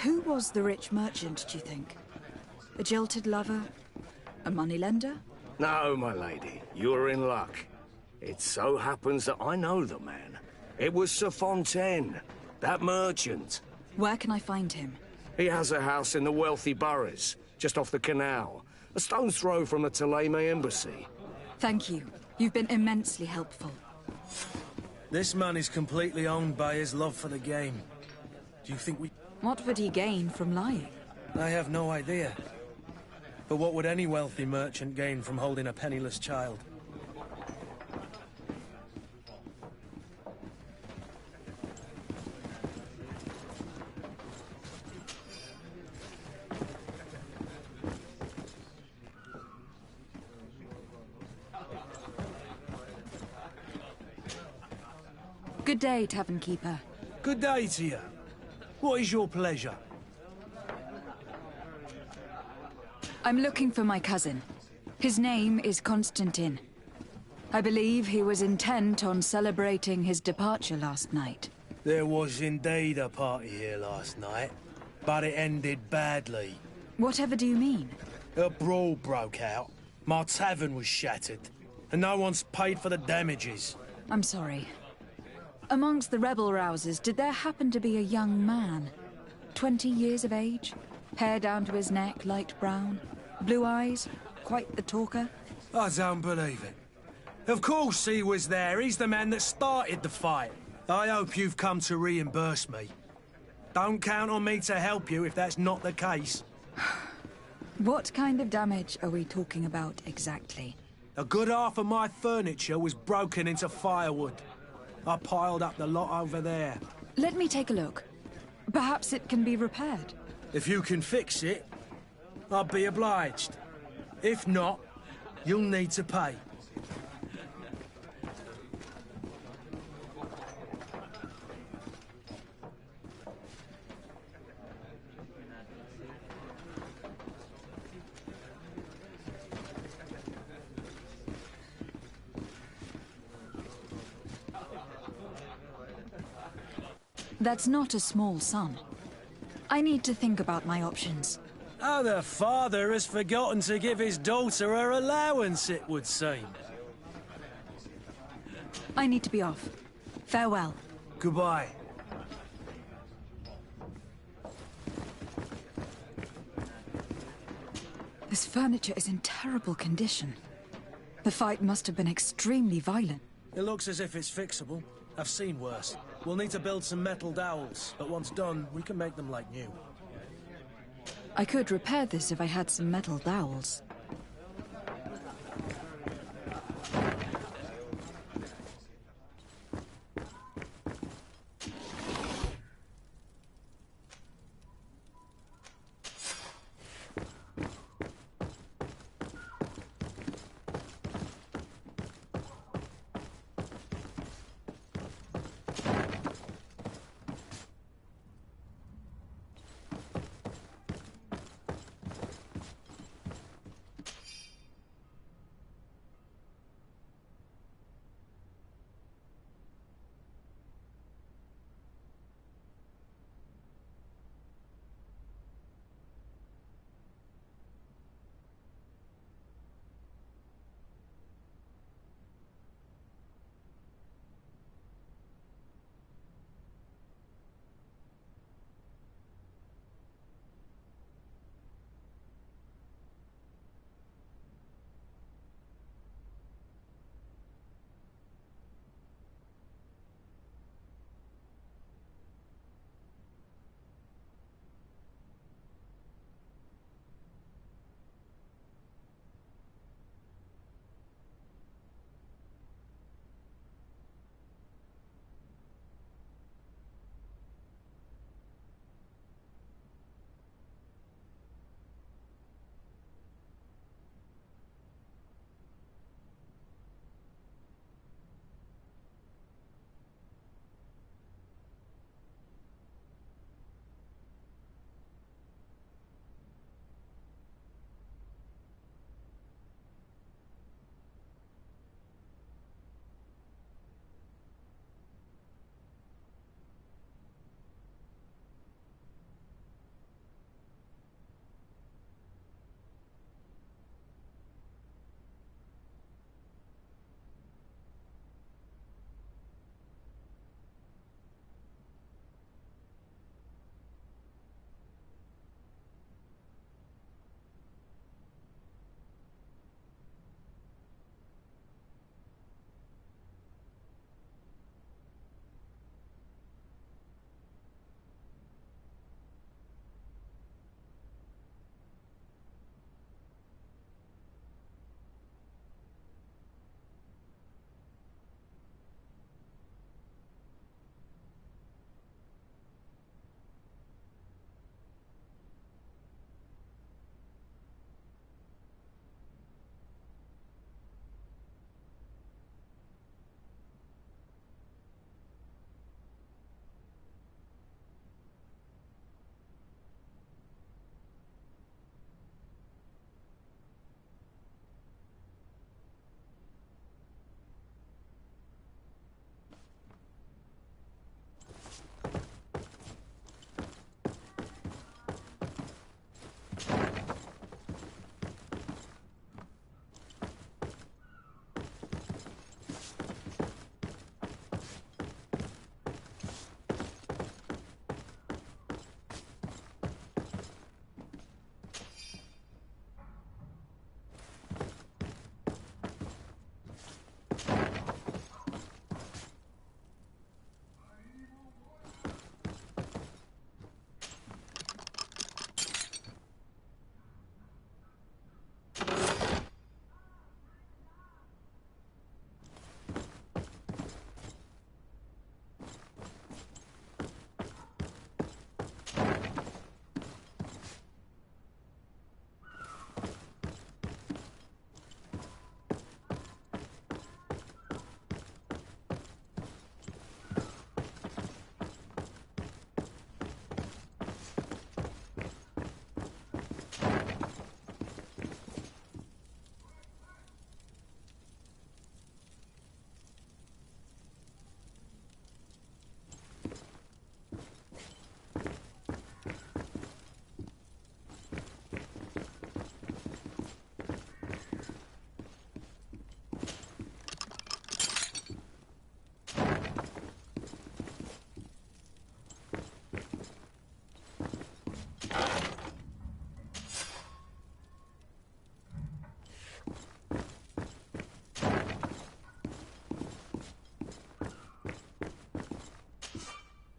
Who was the rich merchant, do you think? A jilted lover? A moneylender? No, my lady, you're in luck. It so happens that I know the man. It was Sir Fontaine, that merchant. Where can I find him? He has a house in the wealthy boroughs, just off the canal. A stone's throw from the Thélème embassy. Thank you. You've been immensely helpful. This man is completely owned by his love for the game. Do you think we... What would he gain from lying? I have no idea. But what would any wealthy merchant gain from holding a penniless child? Good day, Tavern Keeper. Good day to you. What is your pleasure? I'm looking for my cousin. His name is Constantine. I believe he was intent on celebrating his departure last night. There was indeed a party here last night, but it ended badly. Whatever do you mean? A brawl broke out. My tavern was shattered, and no one's paid for the damages. I'm sorry. Amongst the rebel rousers, did there happen to be a young man? 20 years of age? Hair down to his neck, light brown? Blue eyes? Quite the talker? I don't believe it. Of course he was there. He's the man that started the fight. I hope you've come to reimburse me. Don't count on me to help you if that's not the case. What kind of damage are we talking about exactly? A good half of my furniture was broken into firewood. I piled up the lot over there. Let me take a look. Perhaps it can be repaired. If you can fix it, I'll be obliged. If not, you'll need to pay. That's not a small sum. I need to think about my options. Oh, the father has forgotten to give his daughter her allowance, it would seem. I need to be off. Farewell. Goodbye. This furniture is in terrible condition. The fight must have been extremely violent. It looks as if it's fixable. I've seen worse. We'll need to build some metal dowels, but once done, we can make them like new. I could repair this if I had some metal dowels.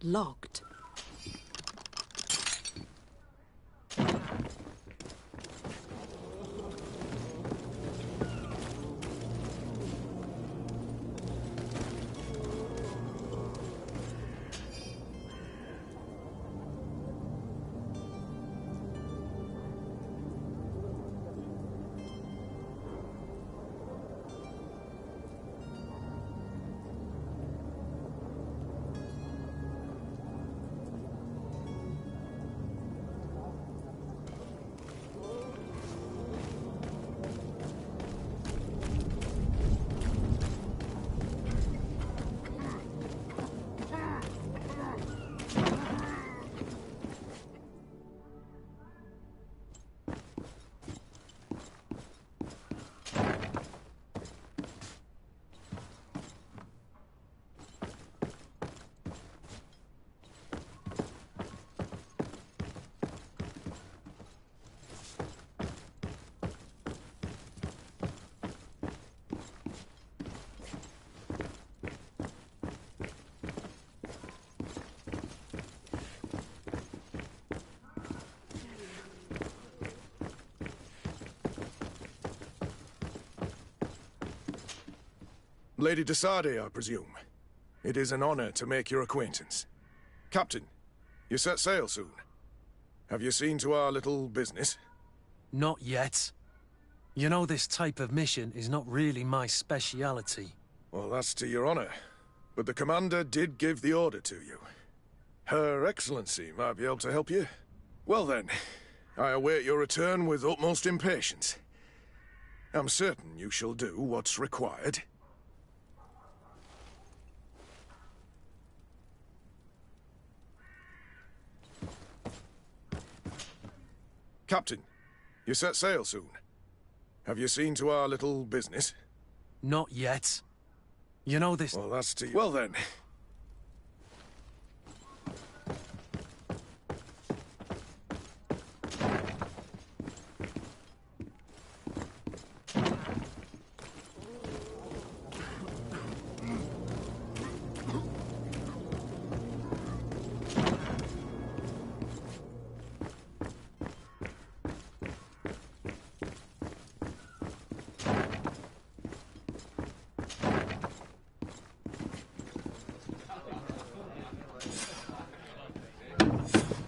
locked. Lady de Sardet, I presume. It is an honor to make your acquaintance. Captain, you set sail soon. Have you seen to our little business? Not yet. You know, this type of mission is not really my speciality. Well, that's to your honor. But the commander did give the order to you. Her Excellency might be able to help you. Well then, I await your return with utmost impatience. I'm certain you shall do what's required. Captain, you set sail soon. Have you seen to our little business? Not yet. You know this... Well, that's to... Well then.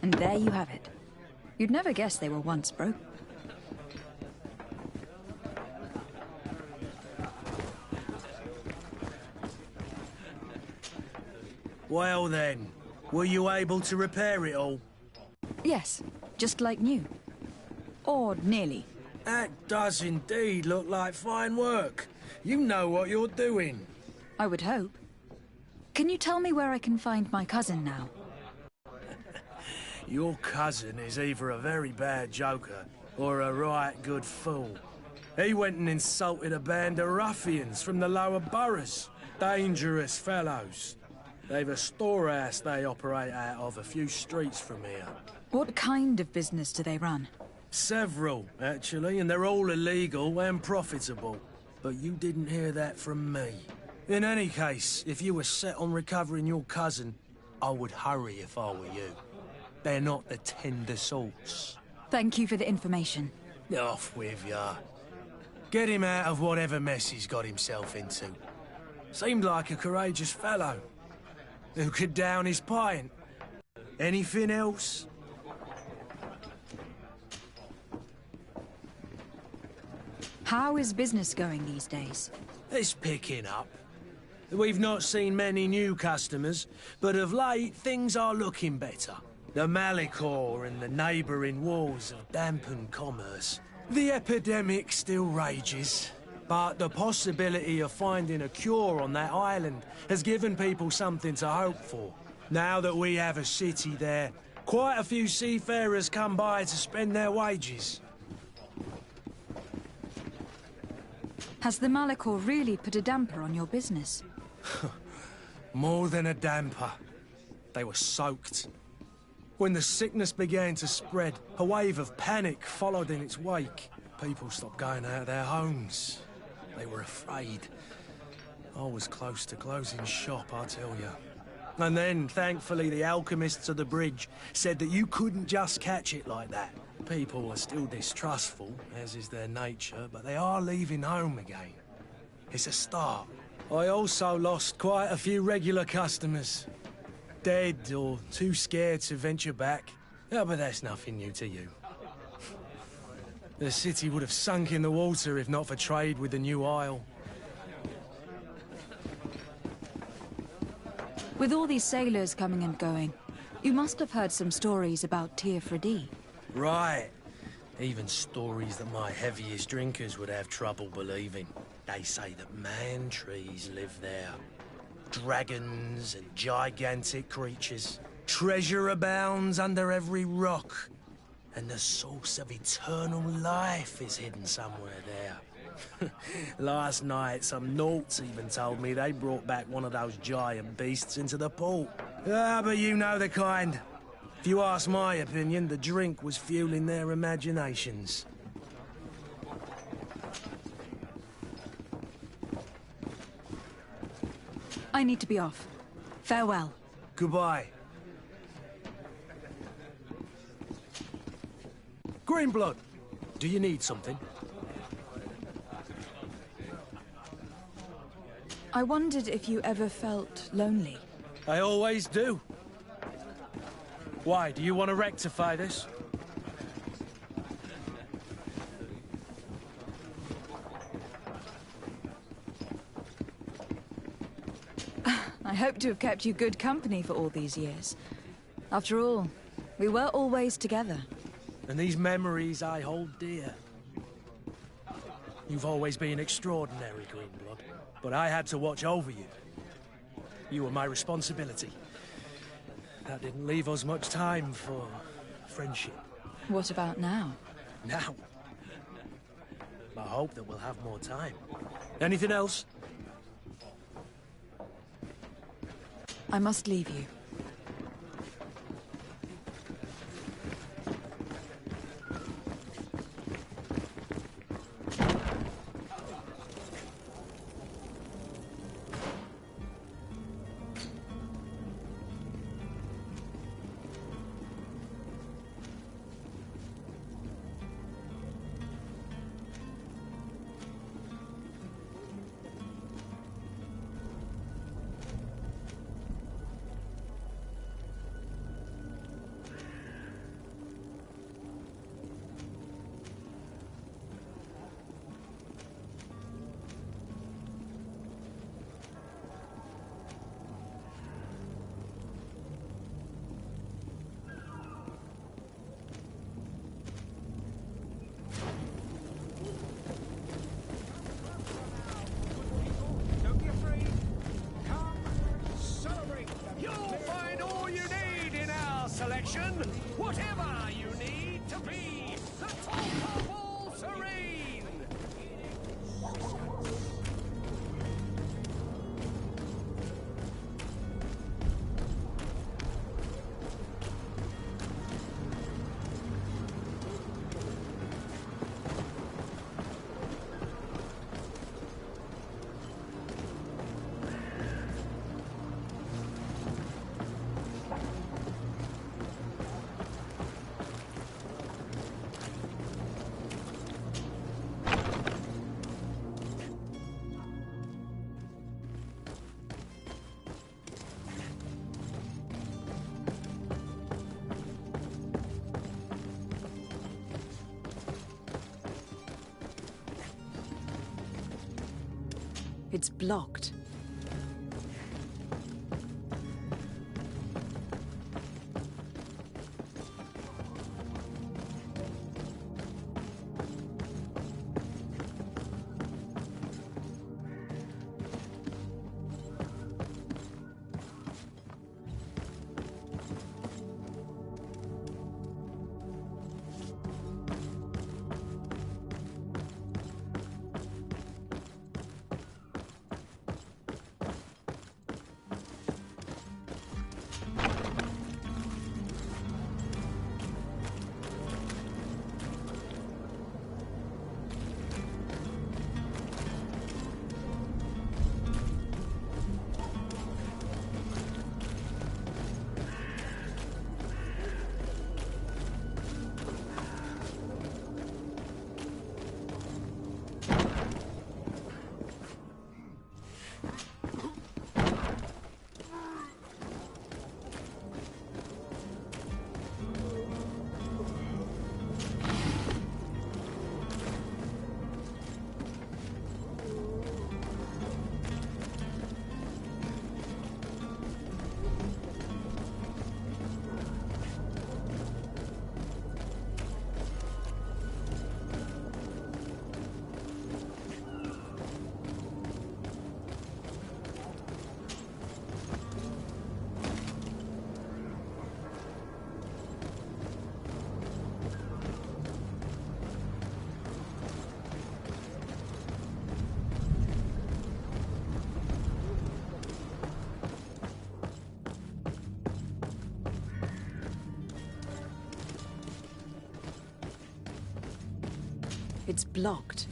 And there you have it. You'd never guess they were once broke. Well then, were you able to repair it all? Yes, just like new. Or nearly. That does indeed look like fine work. You know what you're doing. I would hope. Can you tell me where I can find my cousin now? Your cousin is either a very bad joker or a right good fool. He went and insulted a band of ruffians from the lower boroughs. Dangerous fellows. They've a storehouse they operate out of a few streets from here. What kind of business do they run? Several, actually, and they're all illegal and profitable. But you didn't hear that from me. In any case, if you were set on recovering your cousin, I would hurry if I were you. They're not the tender sorts. Thank you for the information. Off with ya. Get him out of whatever mess he's got himself into. Seemed like a courageous fellow. Who could down his pint. Anything else? How is business going these days? It's picking up. We've not seen many new customers, but of late things are looking better. The Malicor and the neighbouring wars have dampened commerce. The epidemic still rages, but the possibility of finding a cure on that island has given people something to hope for. Now that we have a city there, quite a few seafarers come by to spend their wages. Has the Malicor really put a damper on your business? More than a damper. They were soaked. When the sickness began to spread, a wave of panic followed in its wake. People stopped going out of their homes. They were afraid. I was close to closing shop, I tell you. And then, thankfully, the alchemists of the bridge said that you couldn't just catch it like that. People are still distrustful, as is their nature, but they are leaving home again. It's a start. I also lost quite a few regular customers. Dead or too scared to venture back. Yeah, but that's nothing new to you. The city would have sunk in the water if not for trade with the New Isle. With all these sailors coming and going, you must have heard some stories about Tir Freddy. Right. Even stories that my heaviest drinkers would have trouble believing. They say that man-trees live there. Dragons and gigantic creatures. Treasure abounds under every rock. And the source of eternal life is hidden somewhere there. Last night, some Nauts even told me they brought back one of those giant beasts into the port. Ah, but you know the kind. If you ask my opinion, the drink was fueling their imaginations. I need to be off. Farewell. Goodbye. Greenblood, do you need something? I wondered if you ever felt lonely. I always do. Why, do you want to rectify this? I hope to have kept you good company for all these years. After all, we were always together. And these memories I hold dear. You've always been extraordinary, Greenblood, but I had to watch over you. You were my responsibility. That didn't leave us much time for friendship. What about now? Now? I hope that we'll have more time. Anything else? I must leave you. Whatever you need to be the top of all terrain! It's blocked. It's blocked.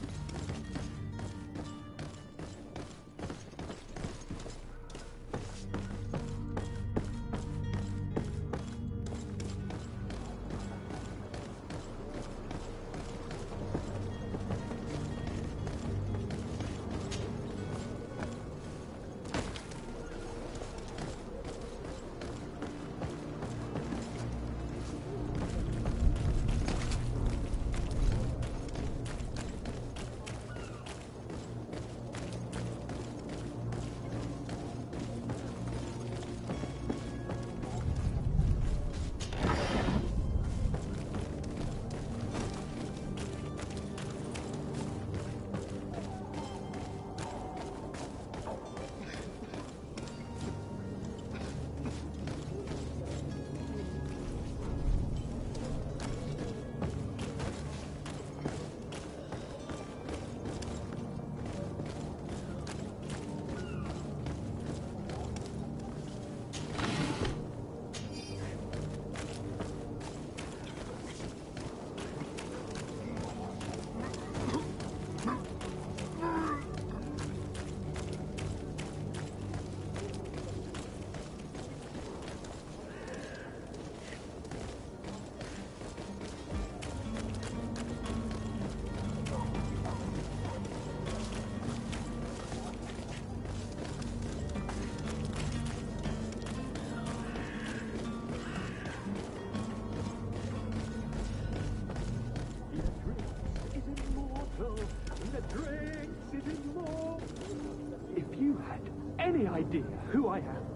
If you had any idea who I am...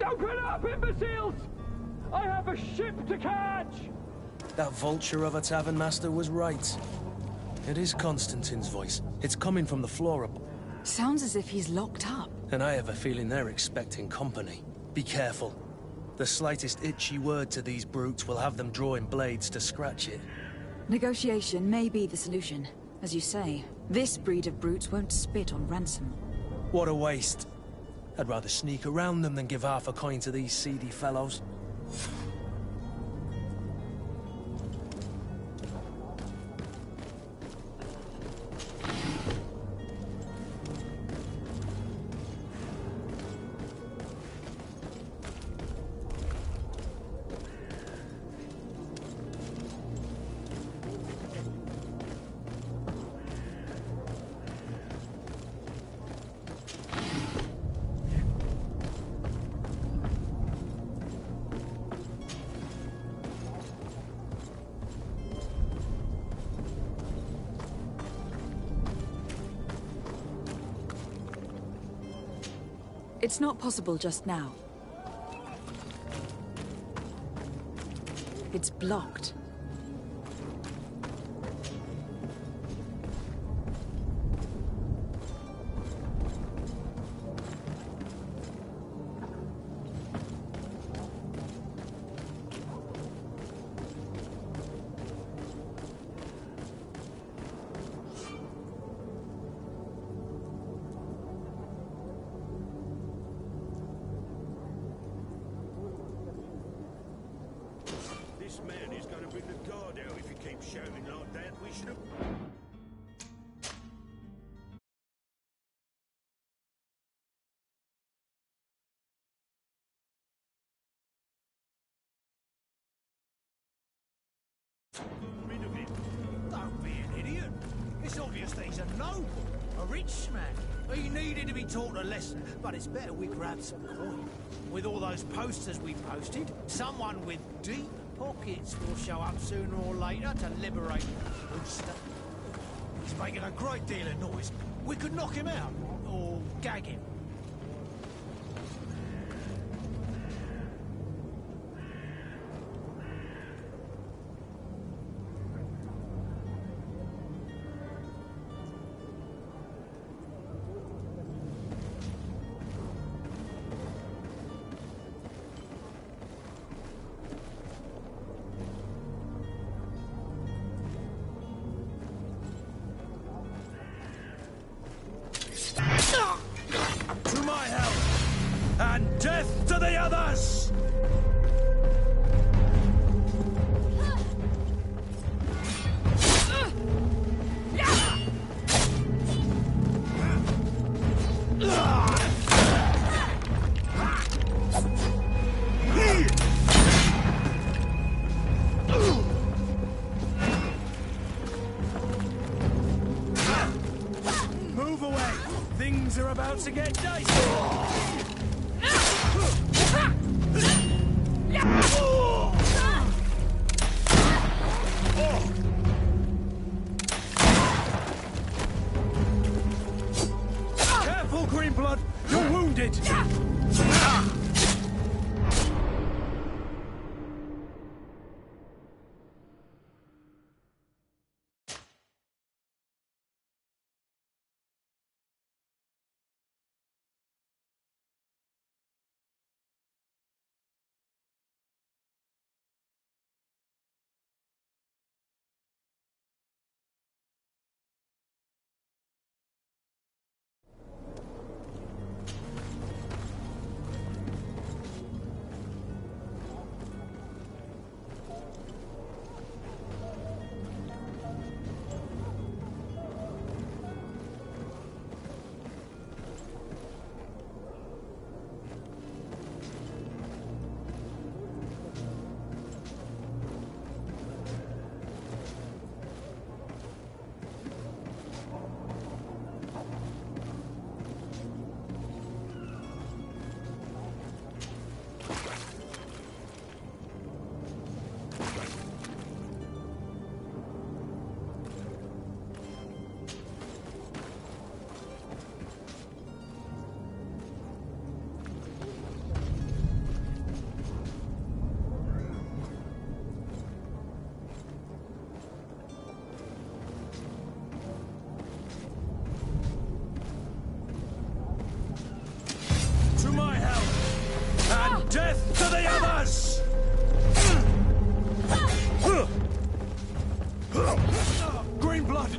Open up, imbeciles! I have a ship to catch! That vulture of a tavern master was right. It is Constantine's voice. It's coming from the floor up. Sounds as if he's locked up. And I have a feeling they're expecting company. Be careful. The slightest itchy word to these brutes will have them drawing blades to scratch it. Negotiation may be the solution. As you say, this breed of brutes won't spit on ransom. What a waste. I'd rather sneak around them than give half a coin to these seedy fellows. It's not possible just now. It's blocked. This man is gonna bring the guard out if he keeps shouting like that. We should have... Rid of him. Don't be an idiot. It's obvious that he's a noble, a rich man. He needed to be taught a lesson, but it's better we grab some coin. With all those posters we posted, someone with deep pockets will show up sooner or later to liberate the rooster. He's making a great deal of noise. We could knock him out, or gag him. To my help! And death to the others! about to get dicey. Careful, Greenblood! You're wounded! Death to the others! Greenblood!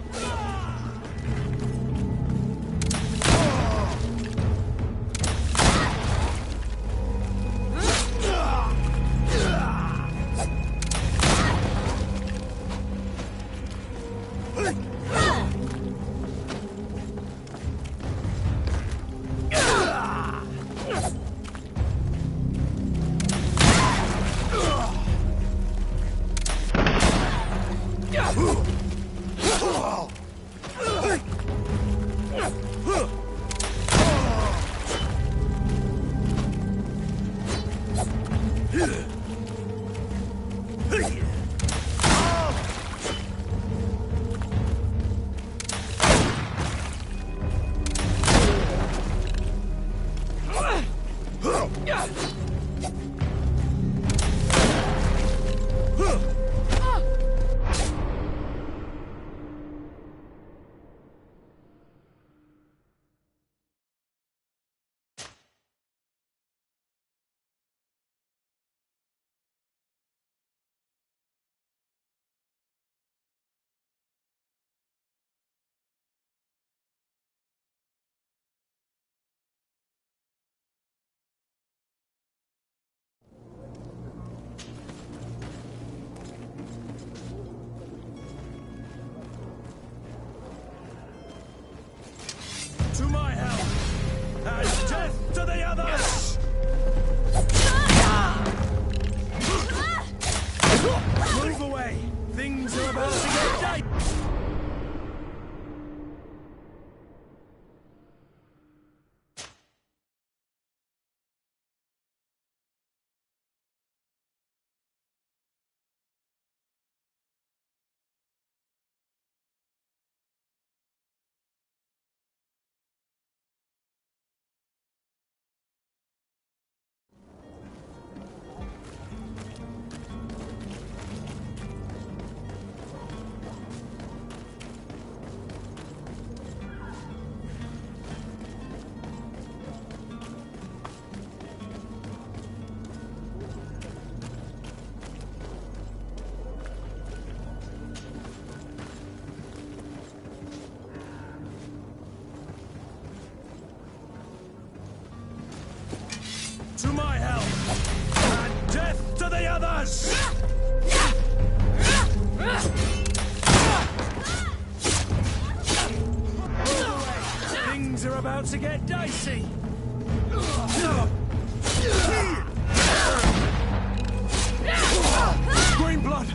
To my help! And death to the others! Move away! Things are about to get dicey! To my help! And death to the others! Things are about to get dicey! Greenblood!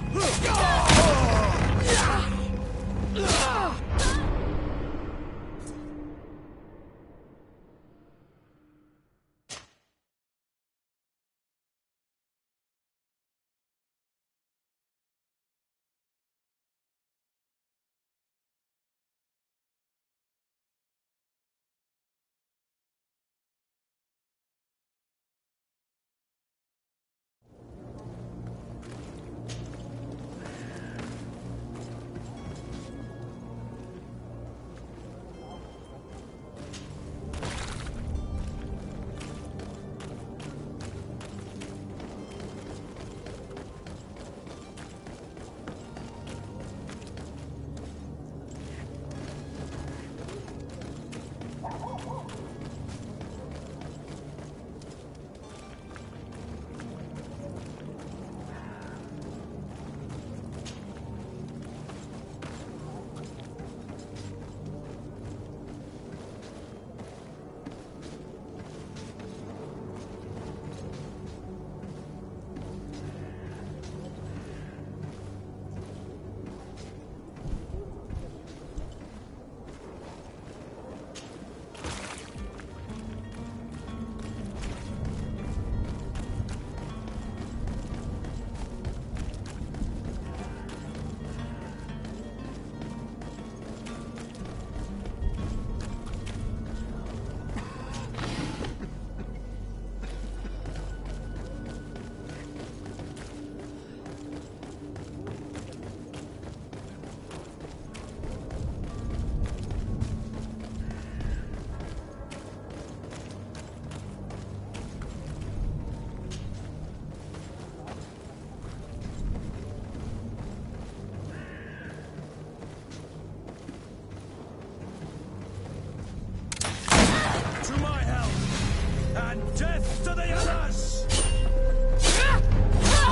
Death to the others!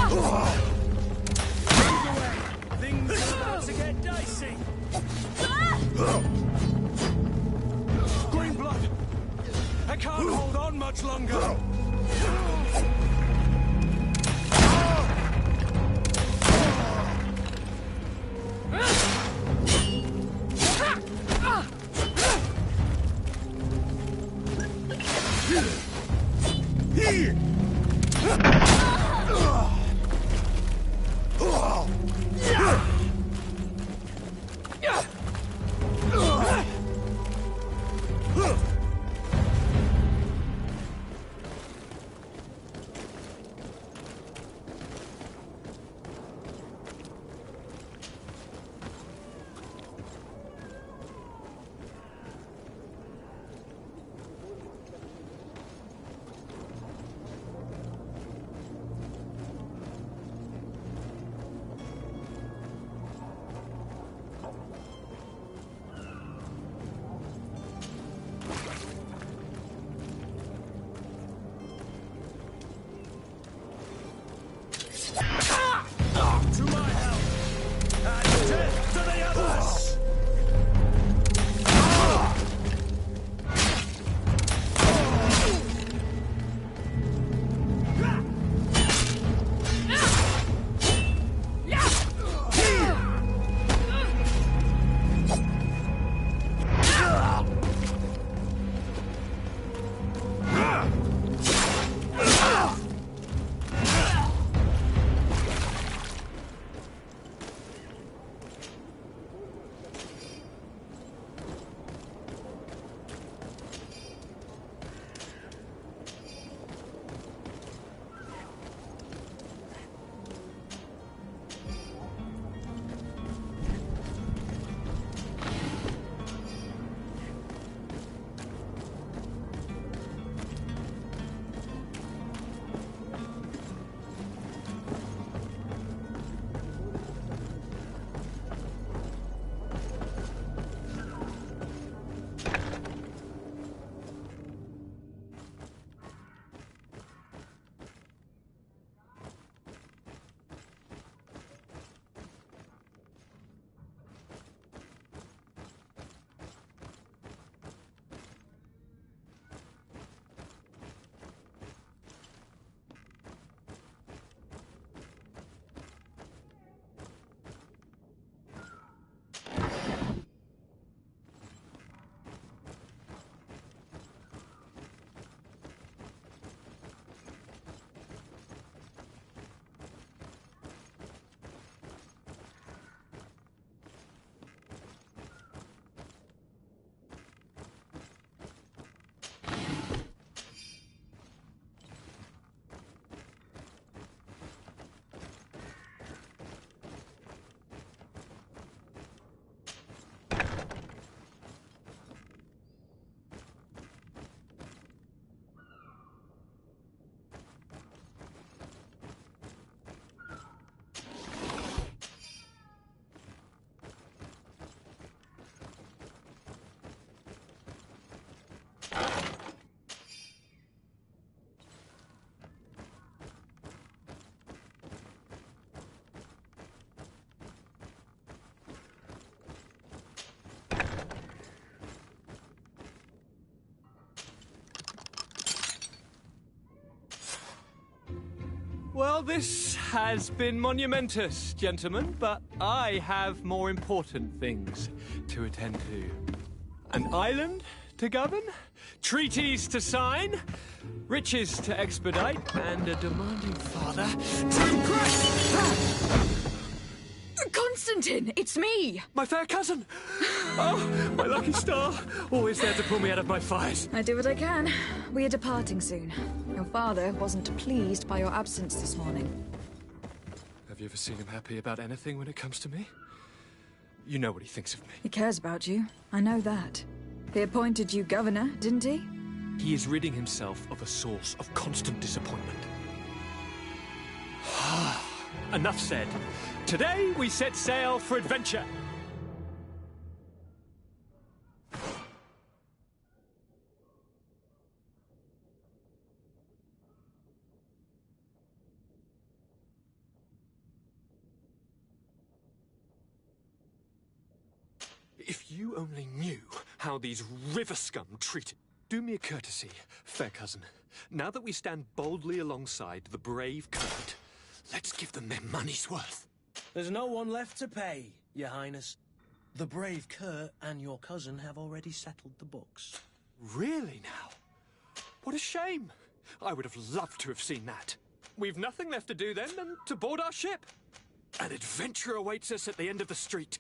Move away! Things are about to get dicey! Green blood! I can't hold on much longer! To my help! And death to the others! Well, this has been monumentous, gentlemen, but I have more important things to attend to. An island to govern, treaties to sign, riches to expedite, and a demanding father to impress. Constantine, it's me! My fair cousin! Oh, my lucky star. Always there to pull me out of my fight. I do what I can. We are departing soon. Your father wasn't pleased by your absence this morning. Have you ever seen him happy about anything when it comes to me? You know what he thinks of me. He cares about you. I know that. He appointed you governor, didn't he? He is ridding himself of a source of constant disappointment. Enough said. Today we set sail for adventure. you only knew how these river scum treated... Do me a courtesy, fair cousin. Now that we stand boldly alongside the brave Kurt, let's give them their money's worth. There's no one left to pay, Your Highness. The brave Kurt and your cousin have already settled the books. Really now? What a shame. I would have loved to have seen that. We've nothing left to do then than to board our ship. An adventure awaits us at the end of the street.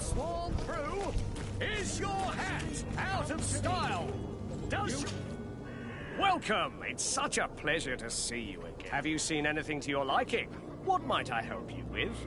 sworn through? Is your hat out of style? Does Welcome! It's such a pleasure to see you again. Have you seen anything to your liking? What might I help you with?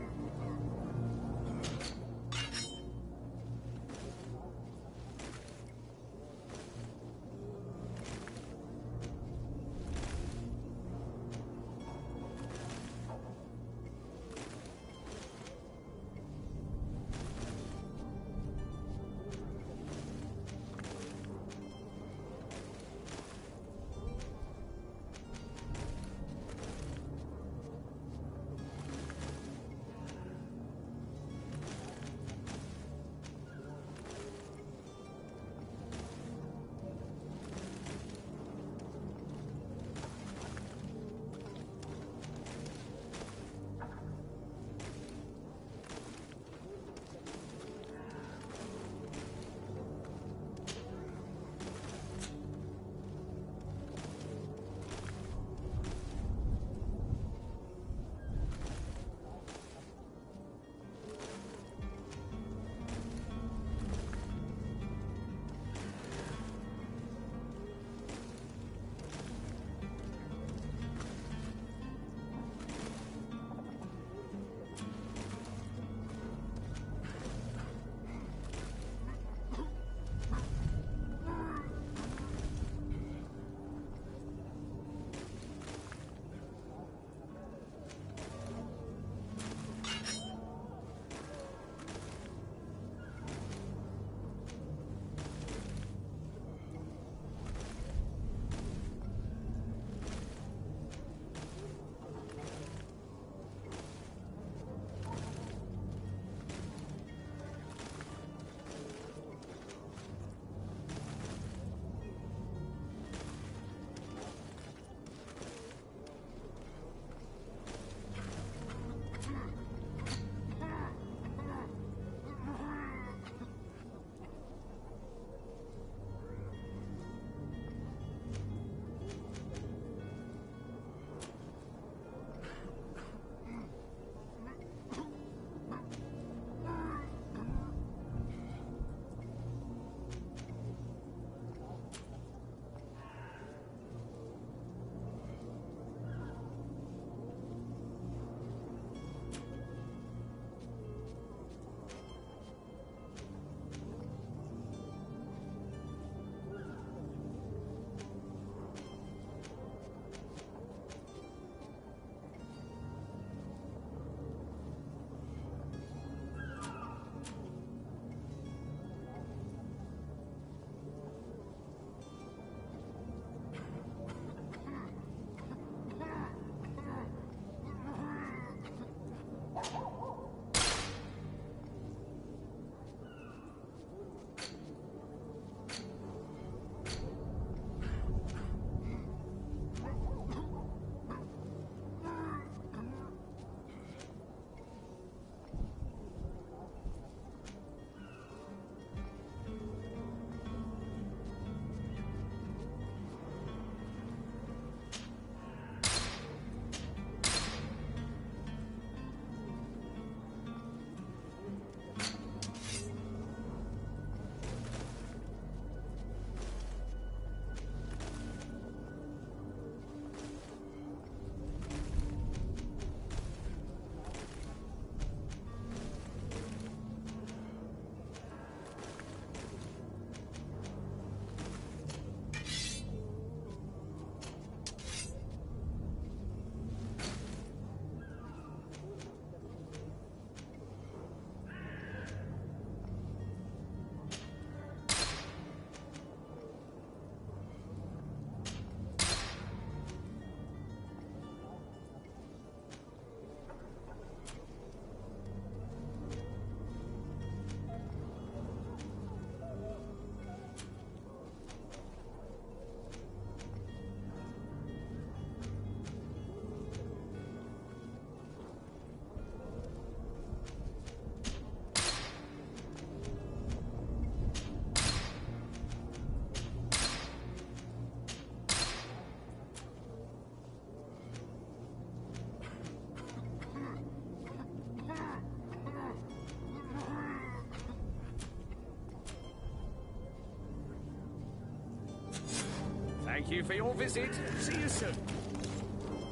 Thank you for your visit. See you soon.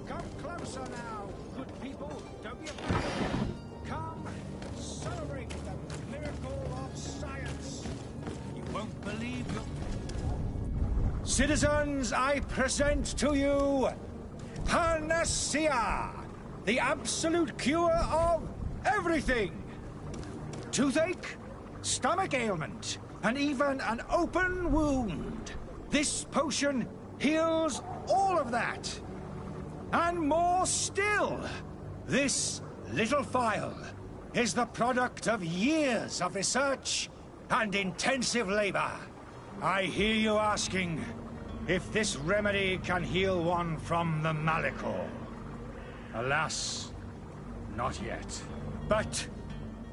Come closer now, good people. Don't be afraid. Come, celebrate the miracle of science. You won't believe your... Citizens, I present to you Panacea, the absolute cure of everything. Toothache, stomach ailment, and even an open wound. This potion heals all of that. And more still. This little phial is the product of years of research and intensive labor. I hear you asking if this remedy can heal one from the Malachor. Alas, not yet. But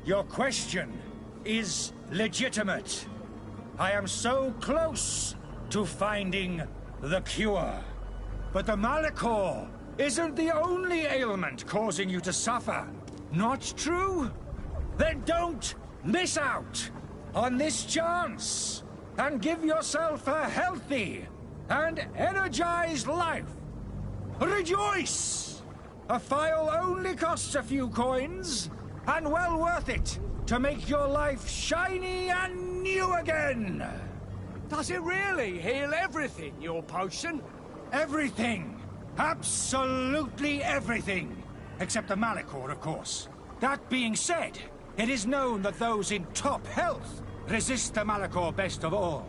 your question is legitimate. I am so close to finding the cure. But the Malachor isn't the only ailment causing you to suffer. Not true? Then don't miss out on this chance and give yourself a healthy and energized life. Rejoice! A phial only costs a few coins, and well worth it to make your life shiny and new again. Does it really heal everything, your potion? Everything. Absolutely everything. Except the Malachor, of course. That being said, it is known that those in top health resist the Malachor best of all.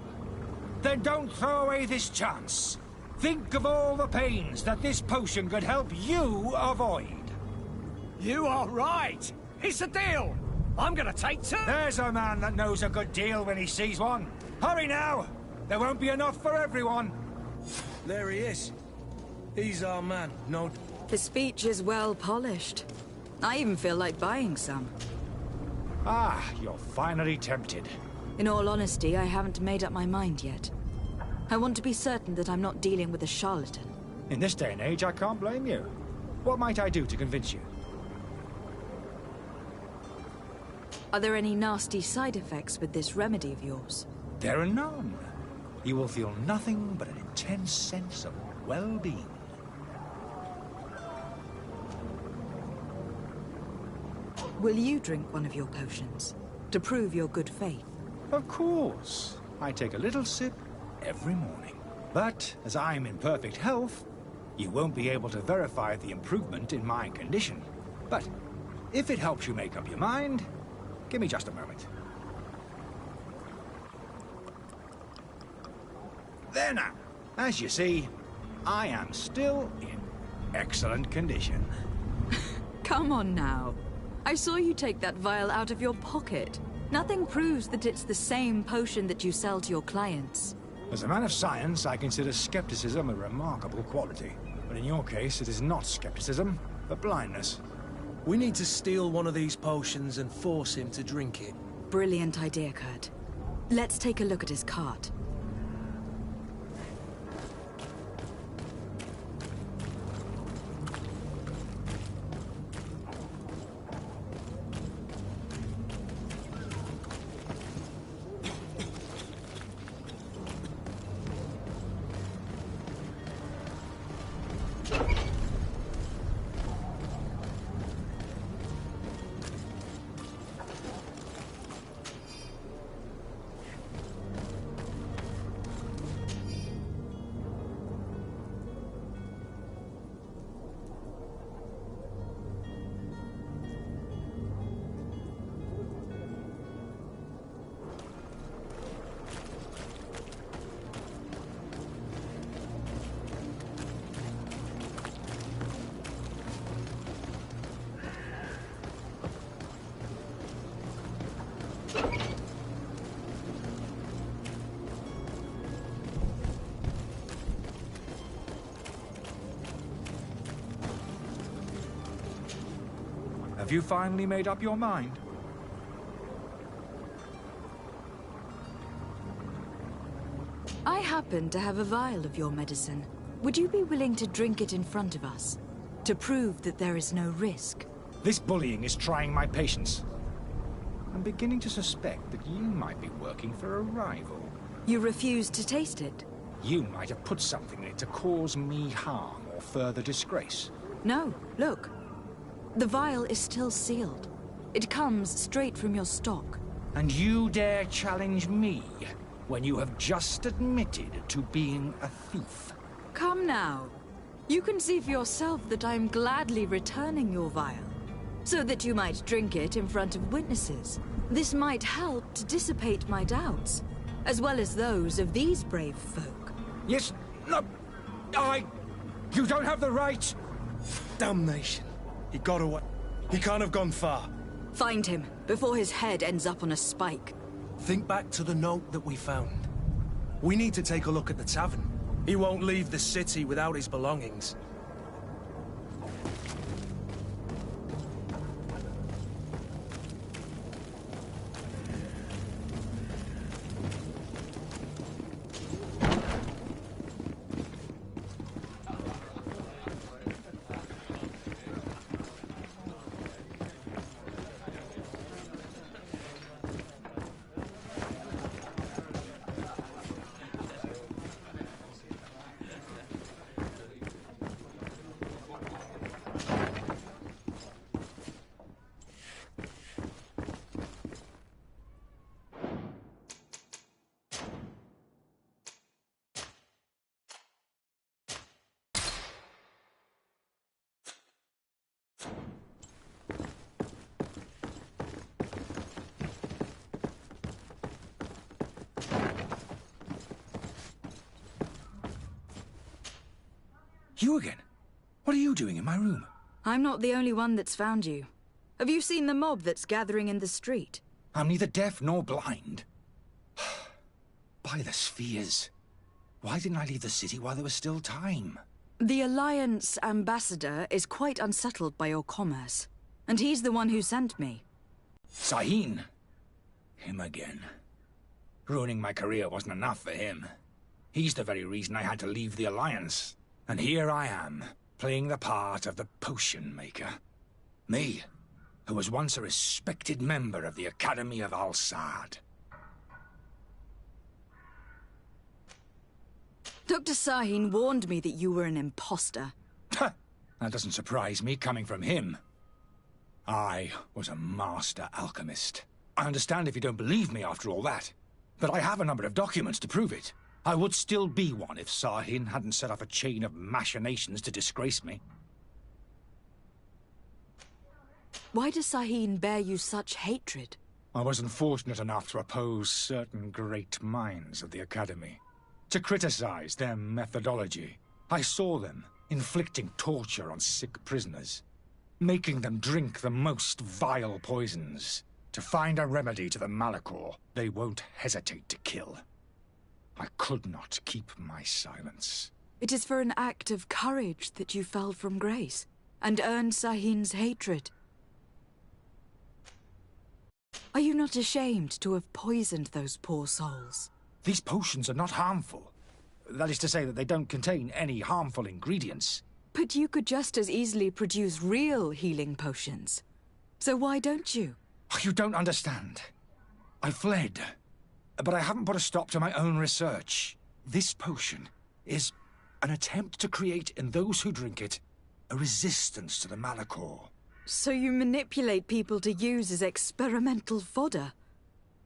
Then don't throw away this chance. Think of all the pains that this potion could help you avoid. You are right. It's a deal. I'm gonna take two. There's a man that knows a good deal when he sees one. Hurry now. There won't be enough for everyone. There he is. He's our man, no... The speech is well polished. I even feel like buying some. Ah, you're finally tempted. In all honesty, I haven't made up my mind yet. I want to be certain that I'm not dealing with a charlatan. In this day and age, I can't blame you. What might I do to convince you? Are there any nasty side effects with this remedy of yours? There are none. You will feel nothing but an intense sense of well-being. Will you drink one of your potions to prove your good faith? Of course. I take a little sip every morning. But as I'm in perfect health, you won't be able to verify the improvement in my condition. But if it helps you make up your mind, give me just a moment. There now. As you see, I am still in excellent condition. Come on now. I saw you take that vial out of your pocket. Nothing proves that it's the same potion that you sell to your clients. As a man of science, I consider skepticism a remarkable quality. But in your case, it is not skepticism, but blindness. We need to steal one of these potions and force him to drink it. Brilliant idea, Kurt. Let's take a look at his cart. Have you finally made up your mind? I happen to have a vial of your medicine. Would you be willing to drink it in front of us? To prove that there is no risk? This bullying is trying my patience. I'm beginning to suspect that you might be working for a rival. You refuse to taste it? You might have put something in it to cause me harm or further disgrace. No, look. The vial is still sealed. It comes straight from your stock. And you dare challenge me when you have just admitted to being a thief? Come now. You can see for yourself that I'm gladly returning your vial, so that you might drink it in front of witnesses. This might help to dissipate my doubts, as well as those of these brave folk. Yes, no, You don't have the right! Damnation. He got away. He can't have gone far. Find him, before his head ends up on a spike. Think back to the note that we found. We need to take a look at the tavern. He won't leave the city without his belongings. You again? What are you doing in my room? I'm not the only one that's found you. Have you seen the mob that's gathering in the street? I'm neither deaf nor blind. By the spheres. Why didn't I leave the city while there was still time? The Alliance ambassador is quite unsettled by your commerce, and he's the one who sent me. Sahin. Him again. Ruining my career wasn't enough for him. He's the very reason I had to leave the Alliance. And here I am, playing the part of the potion maker. Me, who was once a respected member of the Academy of Al-Saad. Dr. Sahin warned me that you were an imposter. That doesn't surprise me, coming from him. I was a master alchemist. I understand if you don't believe me after all that, but I have a number of documents to prove it. I would still be one if Sahin hadn't set off a chain of machinations to disgrace me. Why does Sahin bear you such hatred? I wasn't fortunate enough to oppose certain great minds of the Academy, to criticize their methodology. I saw them inflicting torture on sick prisoners, making them drink the most vile poisons. To find a remedy to the Malachor, they won't hesitate to kill. I could not keep my silence. It is for an act of courage that you fell from grace, and earned Sahin's hatred. Are you not ashamed to have poisoned those poor souls? These potions are not harmful. That is to say that they don't contain any harmful ingredients. But you could just as easily produce real healing potions. So why don't you? You don't understand. I fled. But I haven't put a stop to my own research. This potion is an attempt to create in those who drink it a resistance to the Malachor. So you manipulate people to use as experimental fodder?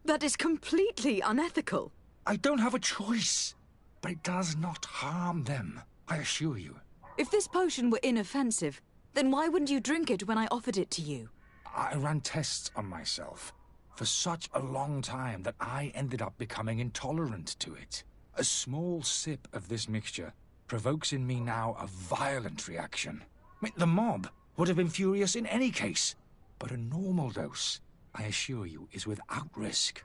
That is completely unethical. I don't have a choice, but it does not harm them, I assure you. If this potion were inoffensive, then why wouldn't you drink it when I offered it to you? I ran tests on myself for such a long time that I ended up becoming intolerant to it. A small sip of this mixture provokes in me now a violent reaction. I mean, the mob would have been furious in any case, but a normal dose, I assure you, is without risk.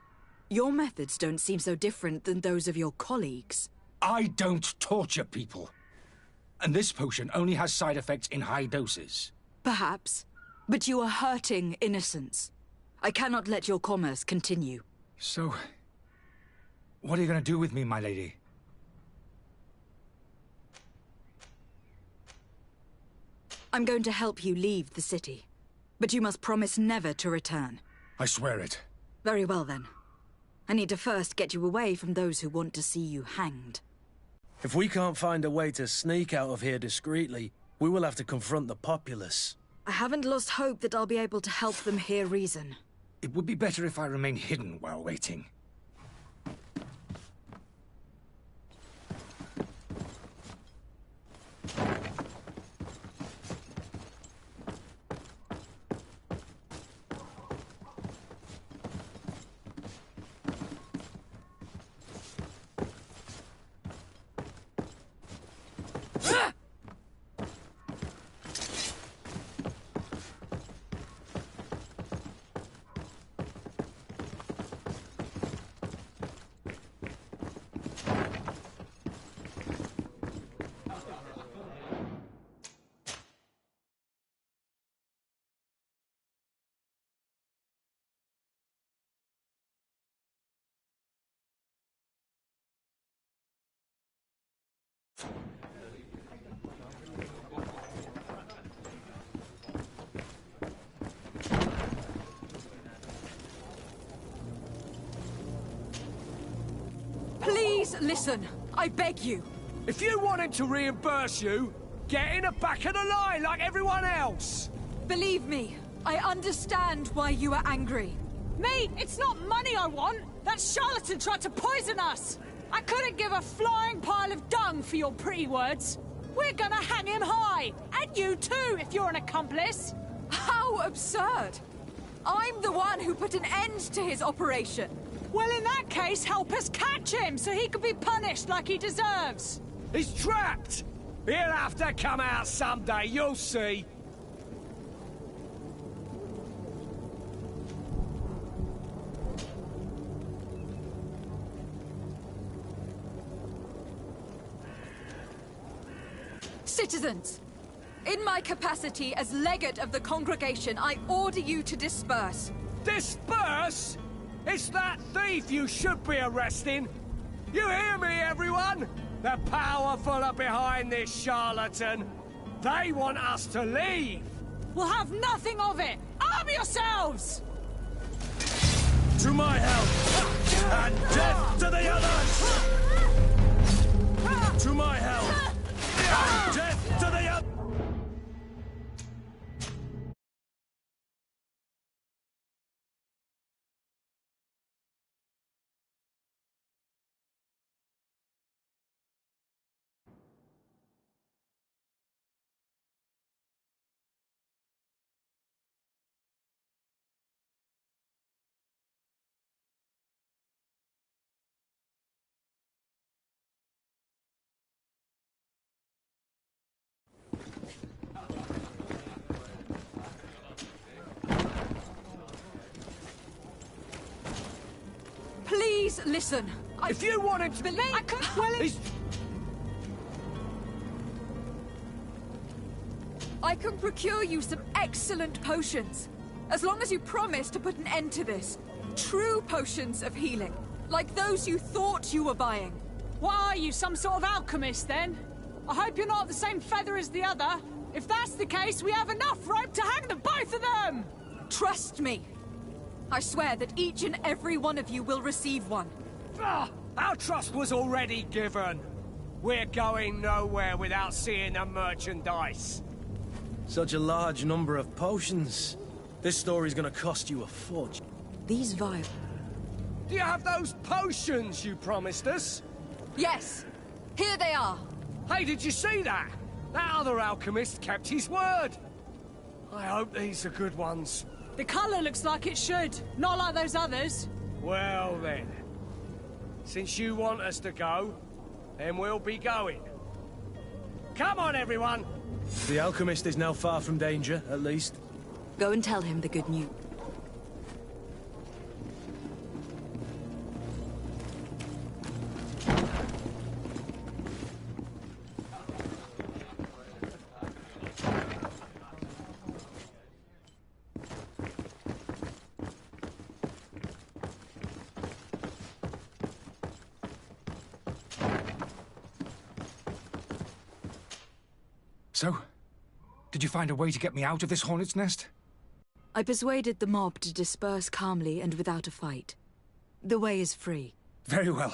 Your methods don't seem so different than those of your colleagues. I don't torture people. And this potion only has side effects in high doses. Perhaps, but you are hurting innocents. I cannot let your commerce continue. So, what are you going to do with me, my lady? I'm going to help you leave the city. But you must promise never to return. I swear it. Very well, then. I need to first get you away from those who want to see you hanged. If we can't find a way to sneak out of here discreetly, we will have to confront the populace. I haven't lost hope that I'll be able to help them hear reason. It would be better if I remain hidden while waiting. Please listen, I beg you. If you want him to reimburse you, get in the back of the line like everyone else. Believe me, I understand why you are angry. Me? It's not money I want. That charlatan tried to poison us. I couldn't give a flying pile of dung for your pretty words. We're gonna hang him high. And you too, if you're an accomplice. How absurd! I'm the one who put an end to his operation. Well, in that case, help us catch him so he can be punished like he deserves. He's trapped. He'll have to come out someday, you'll see. Citizens, in my capacity as legate of the congregation, I order you to disperse. Disperse? It's that thief you should be arresting. You hear me, everyone? The powerful are behind this charlatan. They want us to leave. We'll have nothing of it. Arm yourselves! To my help! And death to the others! To my help! And death to the others! Please listen. If you want him to believe, I can't. Well, I can procure you some excellent potions. As long as you promise to put an end to this. True potions of healing. Like those you thought you were buying. What are you, some sort of alchemist, then? I hope you're not the same feather as the other. If that's the case, we have enough rope to hang the both of them! Trust me. I swear that each and every one of you will receive one. Our trust was already given. We're going nowhere without seeing the merchandise. Such a large number of potions. This story's gonna cost you a fortune. These vials. Do you have those potions you promised us? Yes. Here they are. Hey, did you see that? That other alchemist kept his word. I hope these are good ones. The colour looks like it should. Not like those others. Well then. Since you want us to go, then we'll be going. Come on, everyone! The alchemist is now far from danger, at least. Go and tell him the good news. So, did you find a way to get me out of this hornet's nest? I persuaded the mob to disperse calmly and without a fight. The way is free. Very well.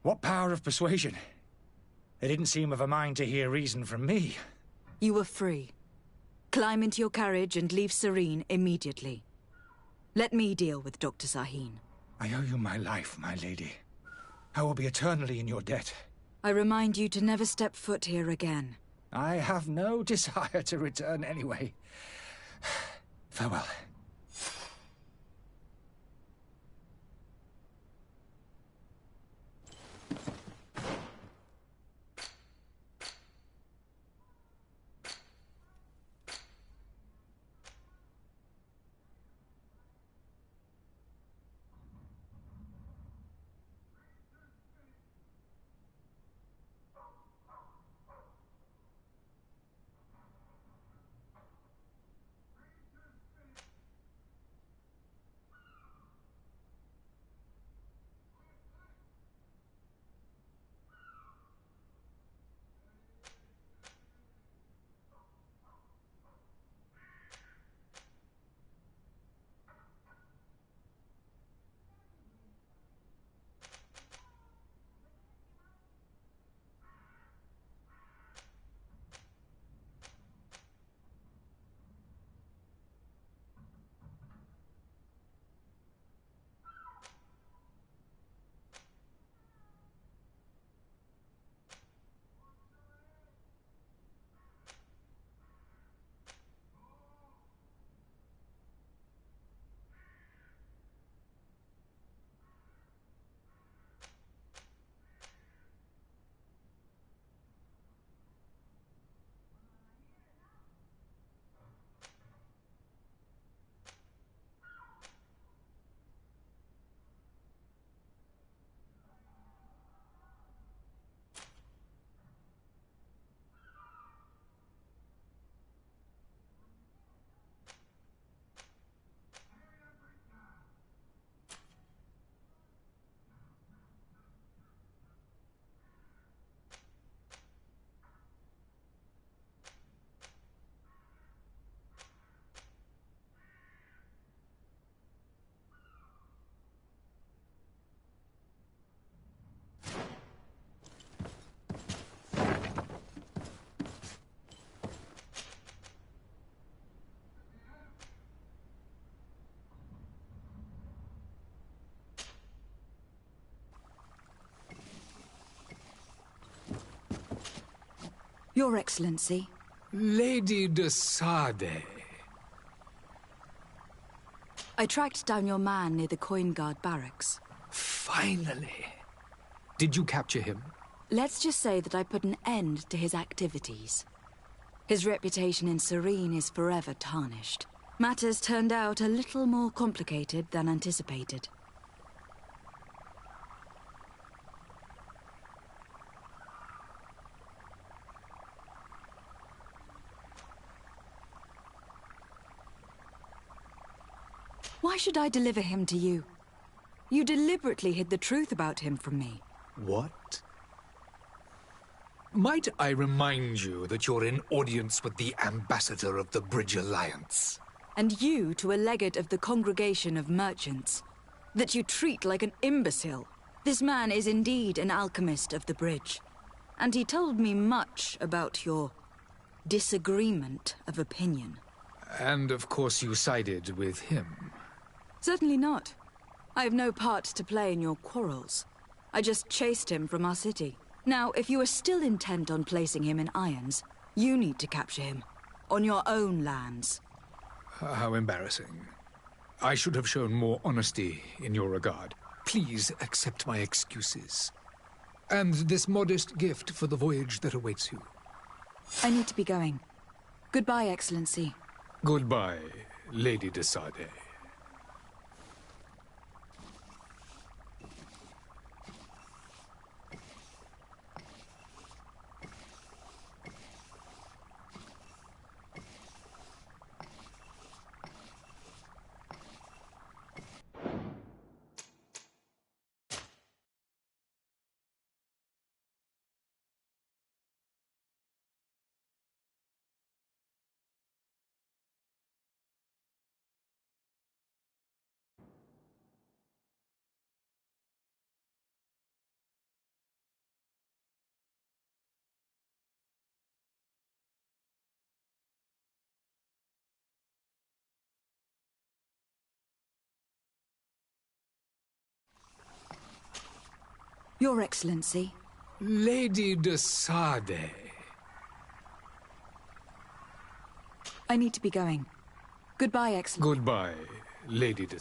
What power of persuasion? They didn't seem of a mind to hear reason from me. You were free. Climb into your carriage and leave Serene immediately. Let me deal with Dr. Sahin. I owe you my life, my lady. I will be eternally in your debt. I remind you to never step foot here again. I have no desire to return anyway. Farewell. Your Excellency. Lady de Sade. I tracked down your man near the Coin Guard barracks. Finally. Did you capture him? Let's just say that I put an end to his activities. His reputation in Serene is forever tarnished. Matters turned out a little more complicated than anticipated. Why should I deliver him to you? You deliberately hid the truth about him from me. What? Might I remind you that you're in audience with the ambassador of the Bridge Alliance? And you to a legate of the Congregation of Merchants. That you treat like an imbecile. This man is indeed an alchemist of the bridge. And he told me much about your disagreement of opinion. And of course you sided with him. Certainly not. I have no part to play in your quarrels. I just chased him from our city. Now, if you are still intent on placing him in irons, you need to capture him. On your own lands. How embarrassing. I should have shown more honesty in your regard. Please accept my excuses. And this modest gift for the voyage that awaits you. I need to be going. Goodbye, Excellency. Goodbye, Lady de Sade. Your Excellency. Lady de Sade. I need to be going. Goodbye, Excellency. Goodbye, Lady de...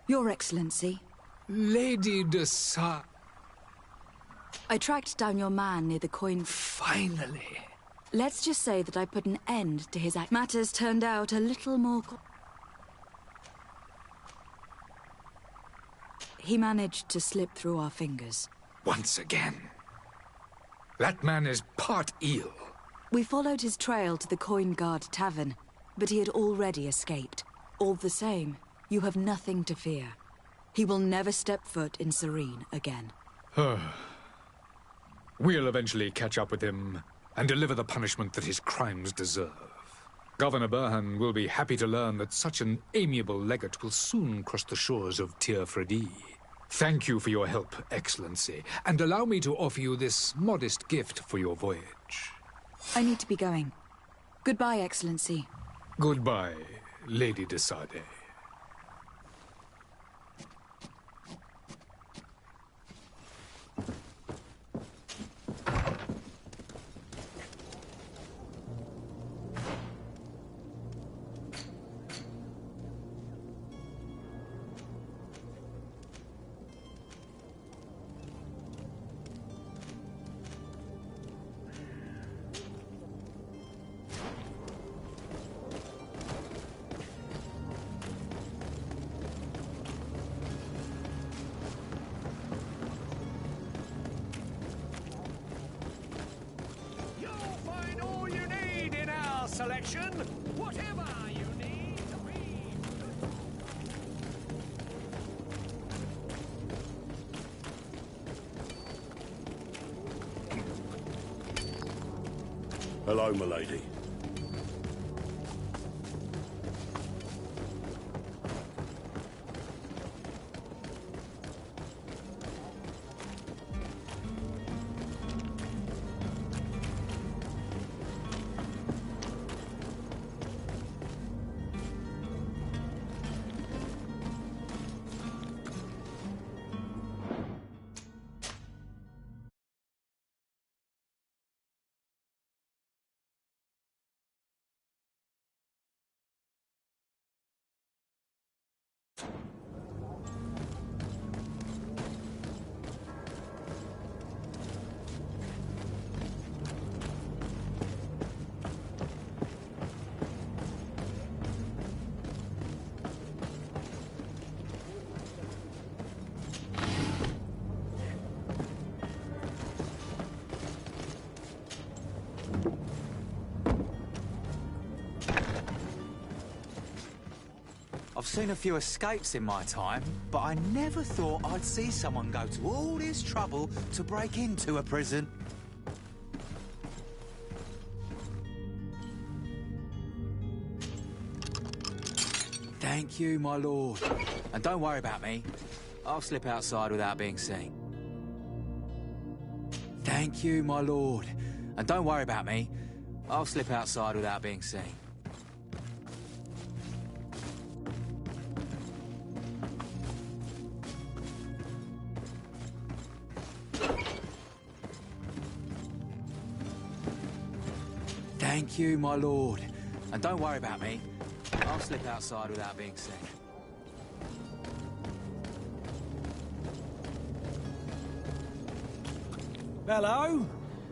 Your Excellency. Lady de Sa... I tracked down your man near the coin... Finally. Let's just say that I put an end to his act. Matters turned out a little more... He managed to slip through our fingers. Once again. That man is part eel. We followed his trail to the Coin Guard Tavern, but he had already escaped. All the same, you have nothing to fear. He will never step foot in Serene again. We'll eventually catch up with him and deliver the punishment that his crimes deserve. Governor Burhan will be happy to learn that such an amiable legate will soon cross the shores of Tir Fredi. Thank you for your help, Excellency, and allow me to offer you this modest gift for your voyage. I need to be going. Goodbye, Excellency. Goodbye, Lady de Sade. Selection, whatever you need to read. Hello, milady. I've seen a few escapes in my time, but I never thought I'd see someone go to all this trouble to break into a prison. Thank you, my lord. And don't worry about me. I'll slip outside without being seen. Thank you, my lord. And don't worry about me. I'll slip outside without being seen. Thank you, my lord. And don't worry about me. I'll slip outside without being seen. Hello?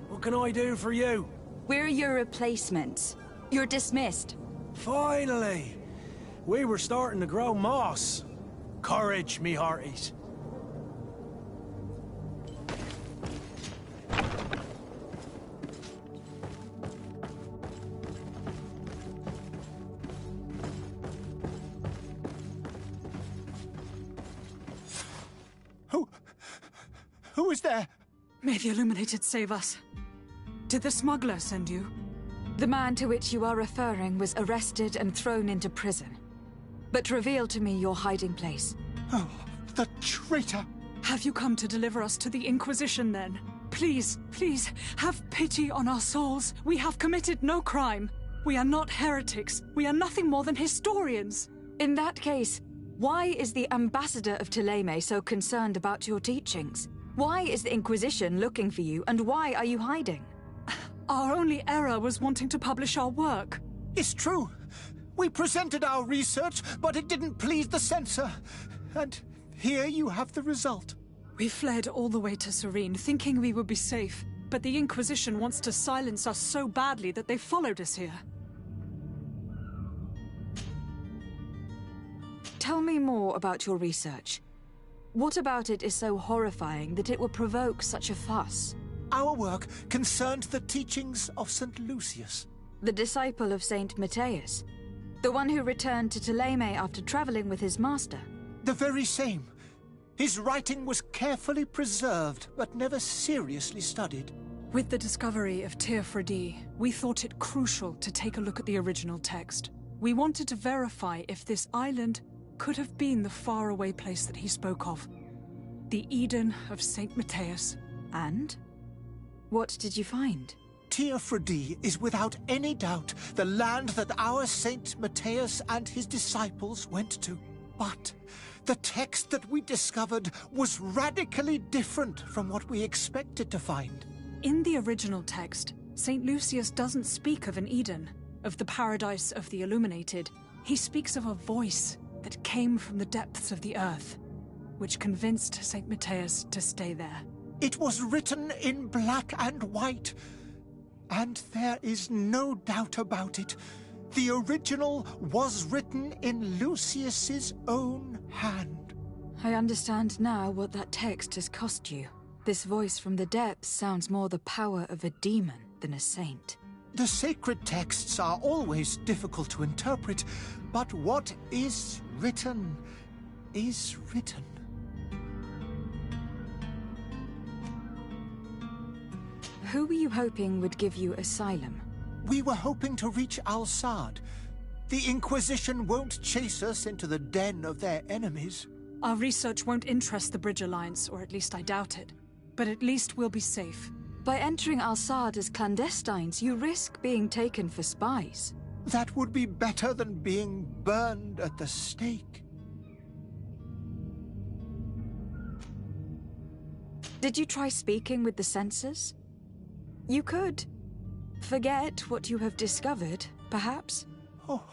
What can I do for you? We're your replacements. You're dismissed. Finally! We were starting to grow moss. Courage, me hearties. Who is there? May the Illuminated save us. Did the smuggler send you? The man to which you are referring was arrested and thrown into prison. But reveal to me your hiding place. Oh, the traitor! Have you come to deliver us to the Inquisition, then? Please, please, have pity on our souls. We have committed no crime. We are not heretics. We are nothing more than historians. In that case, why is the ambassador of Thélème so concerned about your teachings? Why is the Inquisition looking for you, and why are you hiding? Our only error was wanting to publish our work. It's true. We presented our research, but it didn't please the censor. And here you have the result. We fled all the way to Serene, thinking we would be safe. But the Inquisition wants to silence us so badly that they followed us here. Tell me more about your research. What about it is so horrifying that it would provoke such a fuss? Our work concerned the teachings of St. Lucius. The disciple of St. Matthias? The one who returned to Thélème after traveling with his master? The very same. His writing was carefully preserved, but never seriously studied. With the discovery of Teofredi, we thought it crucial to take a look at the original text. We wanted to verify if this island could have been the faraway place that he spoke of. The Eden of St. Matthias. And? What did you find? Teofredi is without any doubt the land that our Saint Matthias and his disciples went to. But the text that we discovered was radically different from what we expected to find. In the original text, St. Lucius doesn't speak of an Eden, of the paradise of the Illuminated. He speaks of a voice that came from the depths of the earth, which convinced St. Matthias to stay there. It was written in black and white, and there is no doubt about it. The original was written in Lucius's own hand. I understand now what that text has cost you. This voice from the depths sounds more the power of a demon than a saint. The sacred texts are always difficult to interpret, but what is written is written. Who were you hoping would give you asylum? We were hoping to reach Al-Sad. The Inquisition won't chase us into the den of their enemies. Our research won't interest the Bridge Alliance, or at least I doubt it. But at least we'll be safe. By entering Al-Sad as clandestines, you risk being taken for spies. That would be better than being burned at the stake. Did you try speaking with the censors? You could. Forget what you have discovered, perhaps? Oh,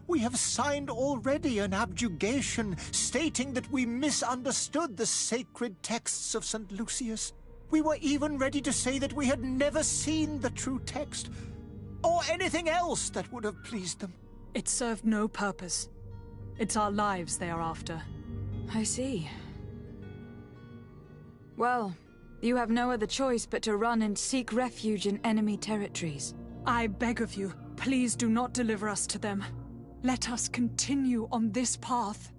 we have signed already an abjugation stating that we misunderstood the sacred texts of St. Lucius. We were even ready to say that we had never seen the true text, or anything else that would have pleased them. It served no purpose. It's our lives they are after. I see. Well, you have no other choice but to run and seek refuge in enemy territories. I beg of you, please do not deliver us to them. Let us continue on this path.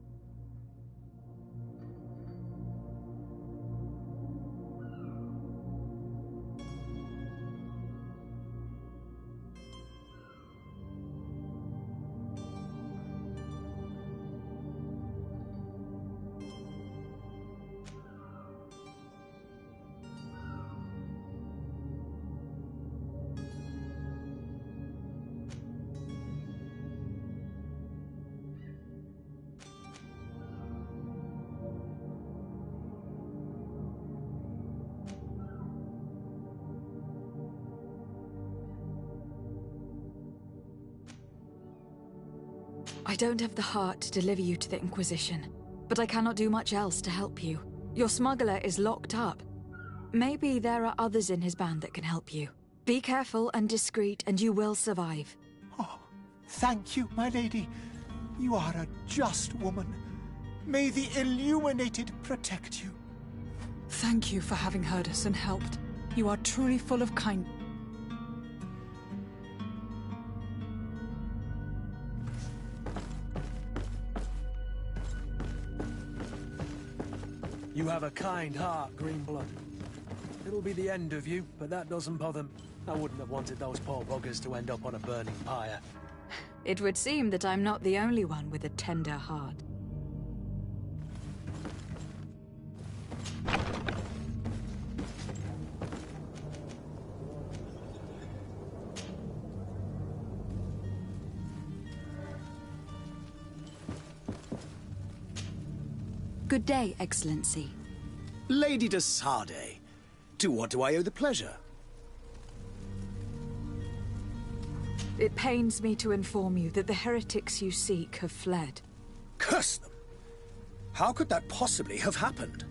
I don't have the heart to deliver you to the Inquisition, but I cannot do much else to help you. Your smuggler is locked up. Maybe there are others in his band that can help you. Be careful and discreet, and you will survive. Oh, thank you, my lady. You are a just woman. May the Illuminated protect you. Thank you for having heard us and helped. You are truly full of kindness. You have a kind heart, Greenblood. it'll be the end of you, but that doesn't bother me. I wouldn't have wanted those poor buggers to end up on a burning pyre. It would seem that I'm not the only one with a tender heart. Good day, Excellency. Lady de Sardet, to what do I owe the pleasure? It pains me to inform you that the heretics you seek have fled. Curse them! How could that possibly have happened?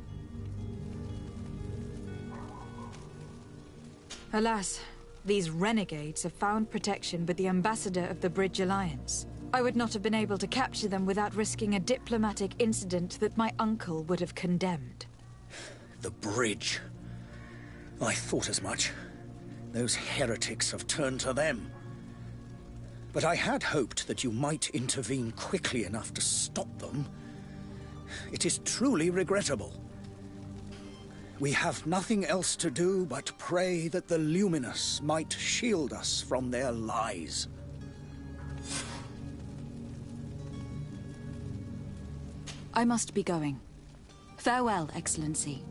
Alas, these renegades have found protection with the ambassador of the Bridge Alliance. I would not have been able to capture them without risking a diplomatic incident that my uncle would have condemned. The bridge. I thought as much. Those heretics have turned to them. But I had hoped that you might intervene quickly enough to stop them. It is truly regrettable. We have nothing else to do but pray that the Luminous might shield us from their lies. I must be going. Farewell, Excellency.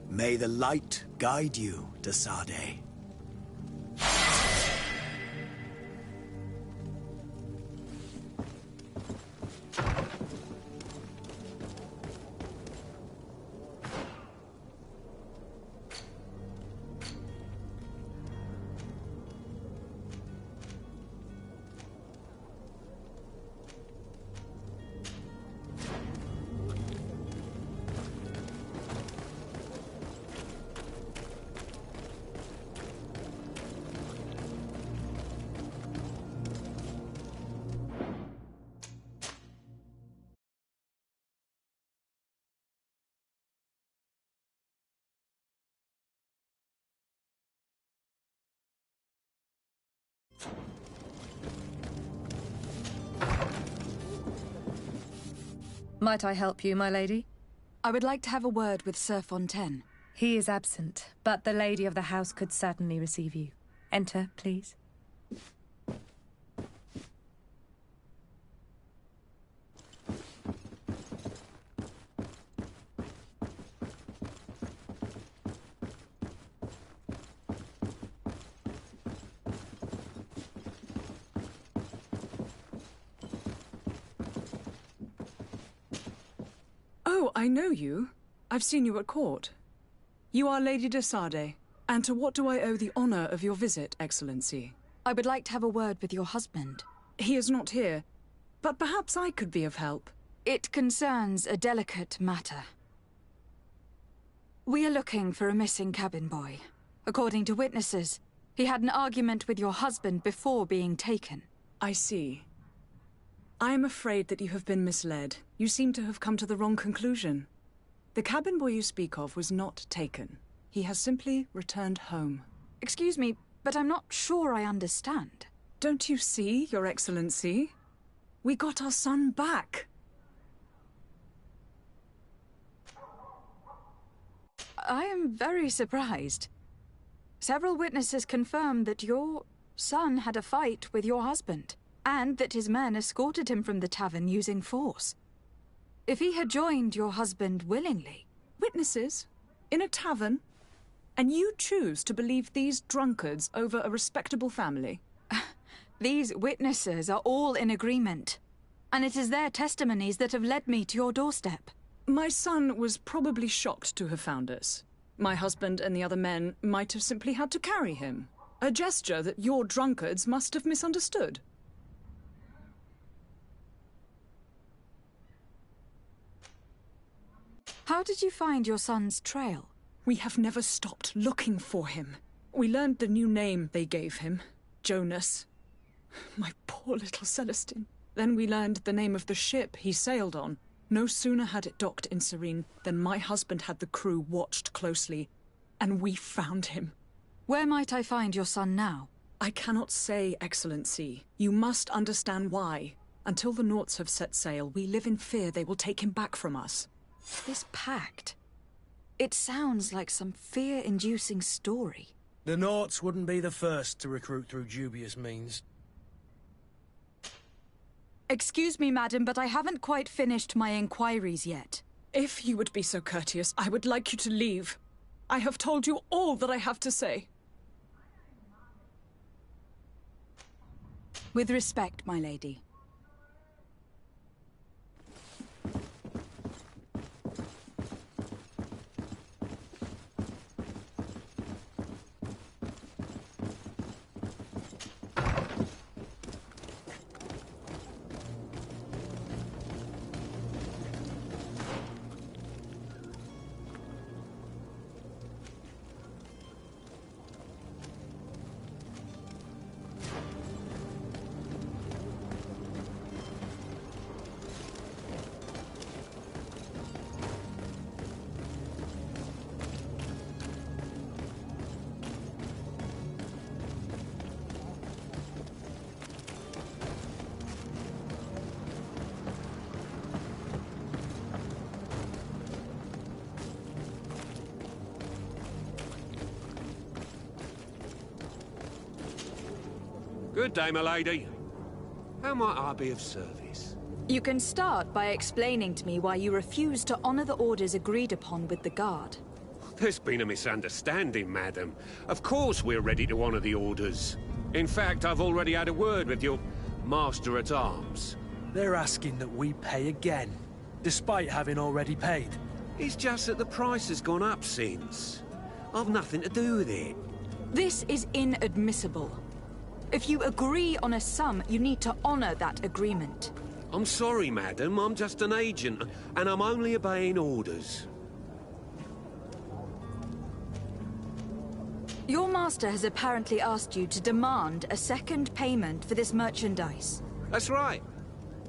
May the light guide you, de Sardet. Might I help you, my lady? I would like to have a word with Sir Fontaine. He is absent, but the lady of the house could certainly receive you. Enter, please. Oh, I know you. I've seen you at court. You are Lady de Sardet. And to what do I owe the honor of your visit, Excellency? I would like to have a word with your husband. He is not here, but perhaps I could be of help. It concerns a delicate matter. We are looking for a missing cabin boy. According to witnesses, he had an argument with your husband before being taken. I see. I am afraid that you have been misled. You seem to have come to the wrong conclusion. The cabin boy you speak of was not taken. He has simply returned home. Excuse me, but I'm not sure I understand. Don't you see, Your Excellency? We got our son back. I am very surprised. Several witnesses confirmed that your son had a fight with your husband, and that his men escorted him from the tavern using force. If he had joined your husband willingly... Witnesses? In a tavern? And you choose to believe these drunkards over a respectable family? These witnesses are all in agreement, and it is their testimonies that have led me to your doorstep. My son was probably shocked to have found us. My husband and the other men might have simply had to carry him. A gesture that your drunkards must have misunderstood. How did you find your son's trail? We have never stopped looking for him. We learned the new name they gave him, Jonas. My poor little Celestine. Then we learned the name of the ship he sailed on. No sooner had it docked in Serene than my husband had the crew watched closely, and we found him. Where might I find your son now? I cannot say, Excellency. You must understand why. Until the Naughts have set sail, we live in fear they will take him back from us. This pact... It sounds like some fear-inducing story. The Naughts wouldn't be the first to recruit through dubious means. Excuse me, madam, but I haven't quite finished my inquiries yet. If you would be so courteous, I would like you to leave. I have told you all that I have to say. With respect, my lady. Good day, my lady. How might I be of service? You can start by explaining to me why you refuse to honor the orders agreed upon with the guard. There's been a misunderstanding, madam. Of course we're ready to honor the orders. In fact, I've already had a word with your master-at-arms. They're asking that we pay again, despite having already paid. It's just that the price has gone up since. I've nothing to do with it. This is inadmissible. If you agree on a sum, you need to honor that agreement. I'm sorry, madam. I'm just an agent, and I'm only obeying orders. Your master has apparently asked you to demand a second payment for this merchandise. That's right.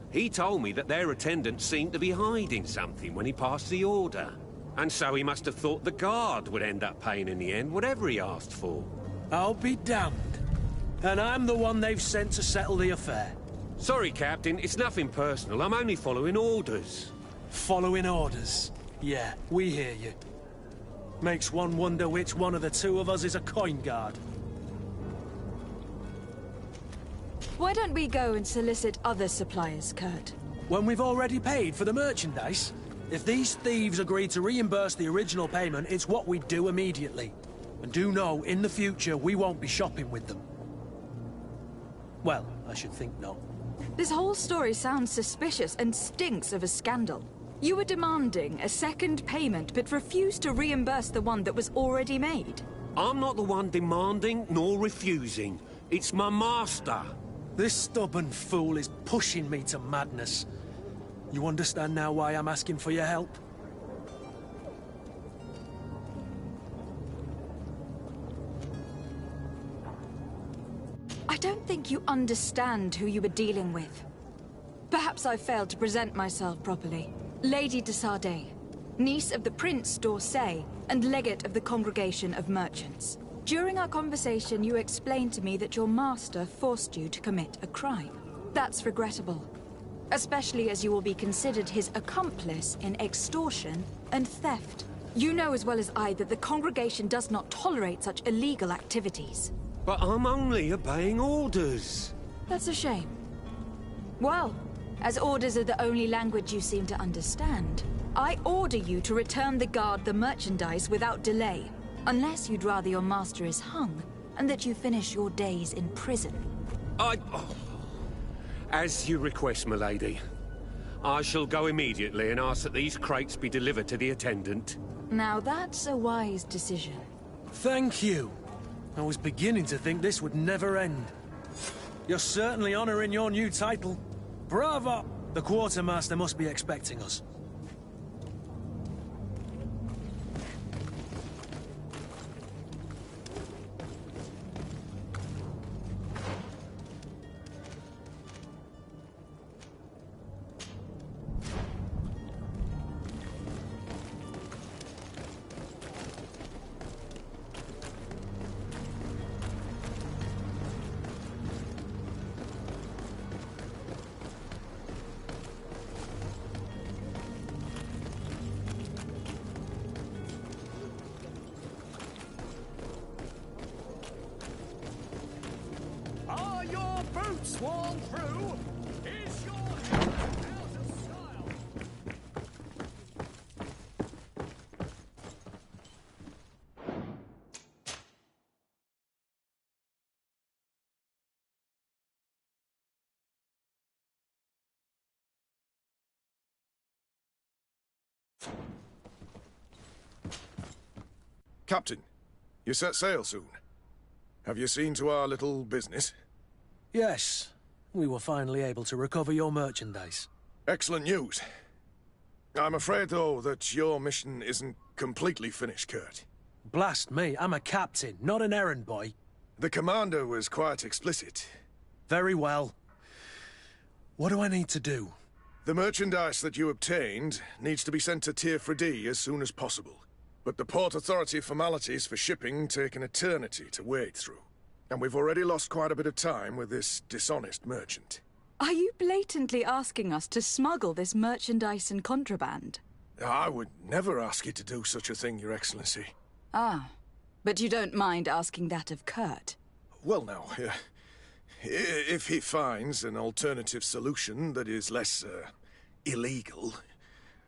He told me that their attendant seemed to be hiding something when he passed the order. And so he must have thought the guard would end up paying in the end, whatever he asked for. I'll be damned. And I'm the one they've sent to settle the affair. Sorry, Captain. It's nothing personal. I'm only following orders. Following orders? Yeah, we hear you. Makes one wonder which one of the two of us is a coin guard. Why don't we go and solicit other suppliers, Kurt? When we've already paid for the merchandise? If these thieves agree to reimburse the original payment, it's what we do immediately. And do know, in the future, we won't be shopping with them. Well, I should think not. This whole story sounds suspicious and stinks of a scandal. You were demanding a second payment, but refused to reimburse the one that was already made. I'm not the one demanding nor refusing. It's my master. This stubborn fool is pushing me to madness. You understand now why I'm asking for your help? I don't think you understand who you were dealing with. Perhaps I failed to present myself properly. Lady de Sardet, niece of the Prince d'Orsay and legate of the Congregation of Merchants. During our conversation, you explained to me that your master forced you to commit a crime. That's regrettable, especially as you will be considered his accomplice in extortion and theft. You know as well as I that the Congregation does not tolerate such illegal activities. But I'm only obeying orders. That's a shame. Well, as orders are the only language you seem to understand, I order you to return the guard the merchandise without delay, unless you'd rather your master is hung, and that you finish your days in prison. As you request, my lady. I shall go immediately and ask that these crates be delivered to the attendant. Now that's a wise decision. Thank you. I was beginning to think this would never end. You're certainly honoring your new title. Bravo! The quartermaster must be expecting us. brute swarm through, is your head out of style? Captain, you set sail soon. Have you seen to our little business? Yes. We were finally able to recover your merchandise. Excellent news. I'm afraid, though, that your mission isn't completely finished, Kurt. Blast me, I'm a captain, not an errand boy. The commander was quite explicit. Very well. What do I need to do? The merchandise that you obtained needs to be sent to Tier 3D as soon as possible. But the Port Authority formalities for shipping take an eternity to wade through. And we've already lost quite a bit of time with this dishonest merchant. Are you blatantly asking us to smuggle this merchandise and contraband? I would never ask you to do such a thing, Your Excellency. Ah, but you don't mind asking that of Kurt? Well, now, if he finds an alternative solution that is less, illegal,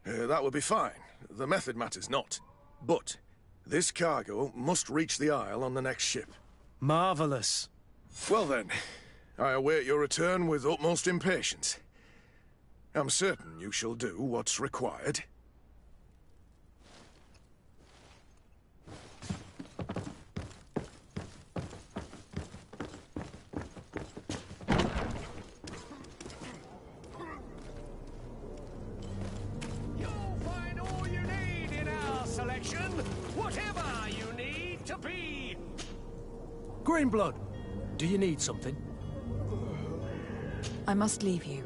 that would be fine. The method matters not. But this cargo must reach the Isle on the next ship. Marvelous. Well then, I await your return with utmost impatience. I'm certain you shall do what's required. Whatever you need to be. Greenblood, do you need something? I must leave you.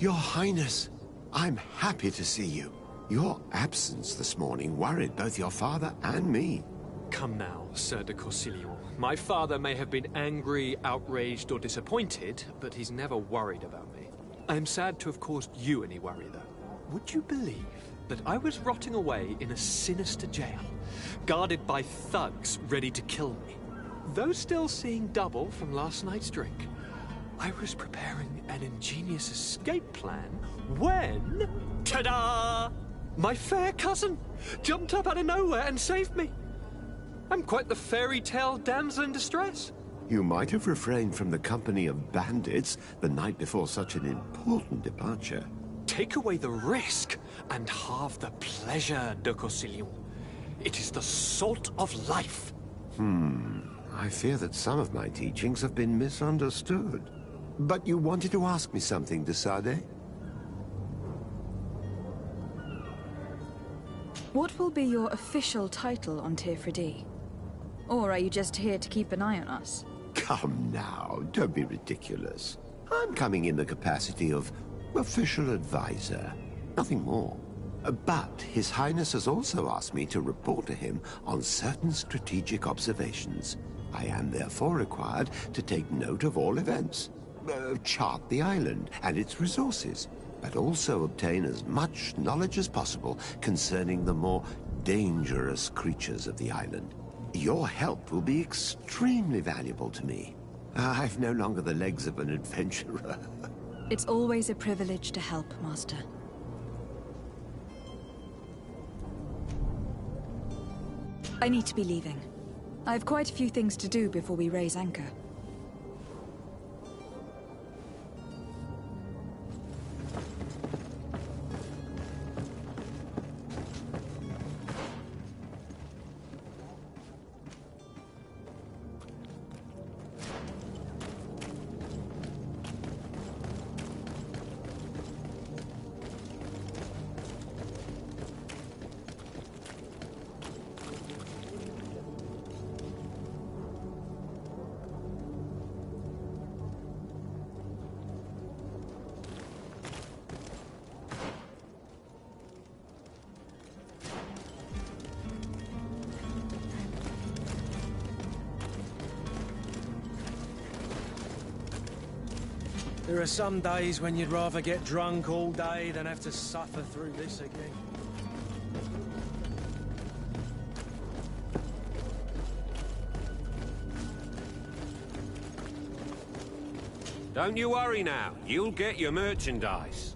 Your Highness, I'm happy to see you. Your absence this morning worried both your father and me. Come now, Sir de Corsilion. My father may have been angry, outraged, or disappointed, but he's never worried about me. I am sad to have caused you any worry, though. Would you believe that I was rotting away in a sinister jail, guarded by thugs ready to kill me? Though still seeing double from last night's drink, I was preparing an ingenious escape plan when... ta-da! My fair cousin jumped up out of nowhere and saved me. I'm quite the fairy tale damsel in distress. You might have refrained from the company of bandits the night before such an important departure. Take away the risk and halve the pleasure, de Corsilion. It is the salt of life. I fear that some of my teachings have been misunderstood. But you wanted to ask me something, de Sade? What will be your official title on Tier 3D? Or are you just here to keep an eye on us? Come now, don't be ridiculous. I'm coming in the capacity of official advisor, nothing more. But His Highness has also asked me to report to him on certain strategic observations. I am therefore required to take note of all events, chart the island and its resources, but also obtain as much knowledge as possible concerning the more dangerous creatures of the island. Your help will be extremely valuable to me. I've no longer the legs of an adventurer. It's always a privilege to help, Master. I need to be leaving. I have quite a few things to do before we raise anchor. There are some days when you'd rather get drunk all day than have to suffer through this again. Don't you worry now. You'll get your merchandise.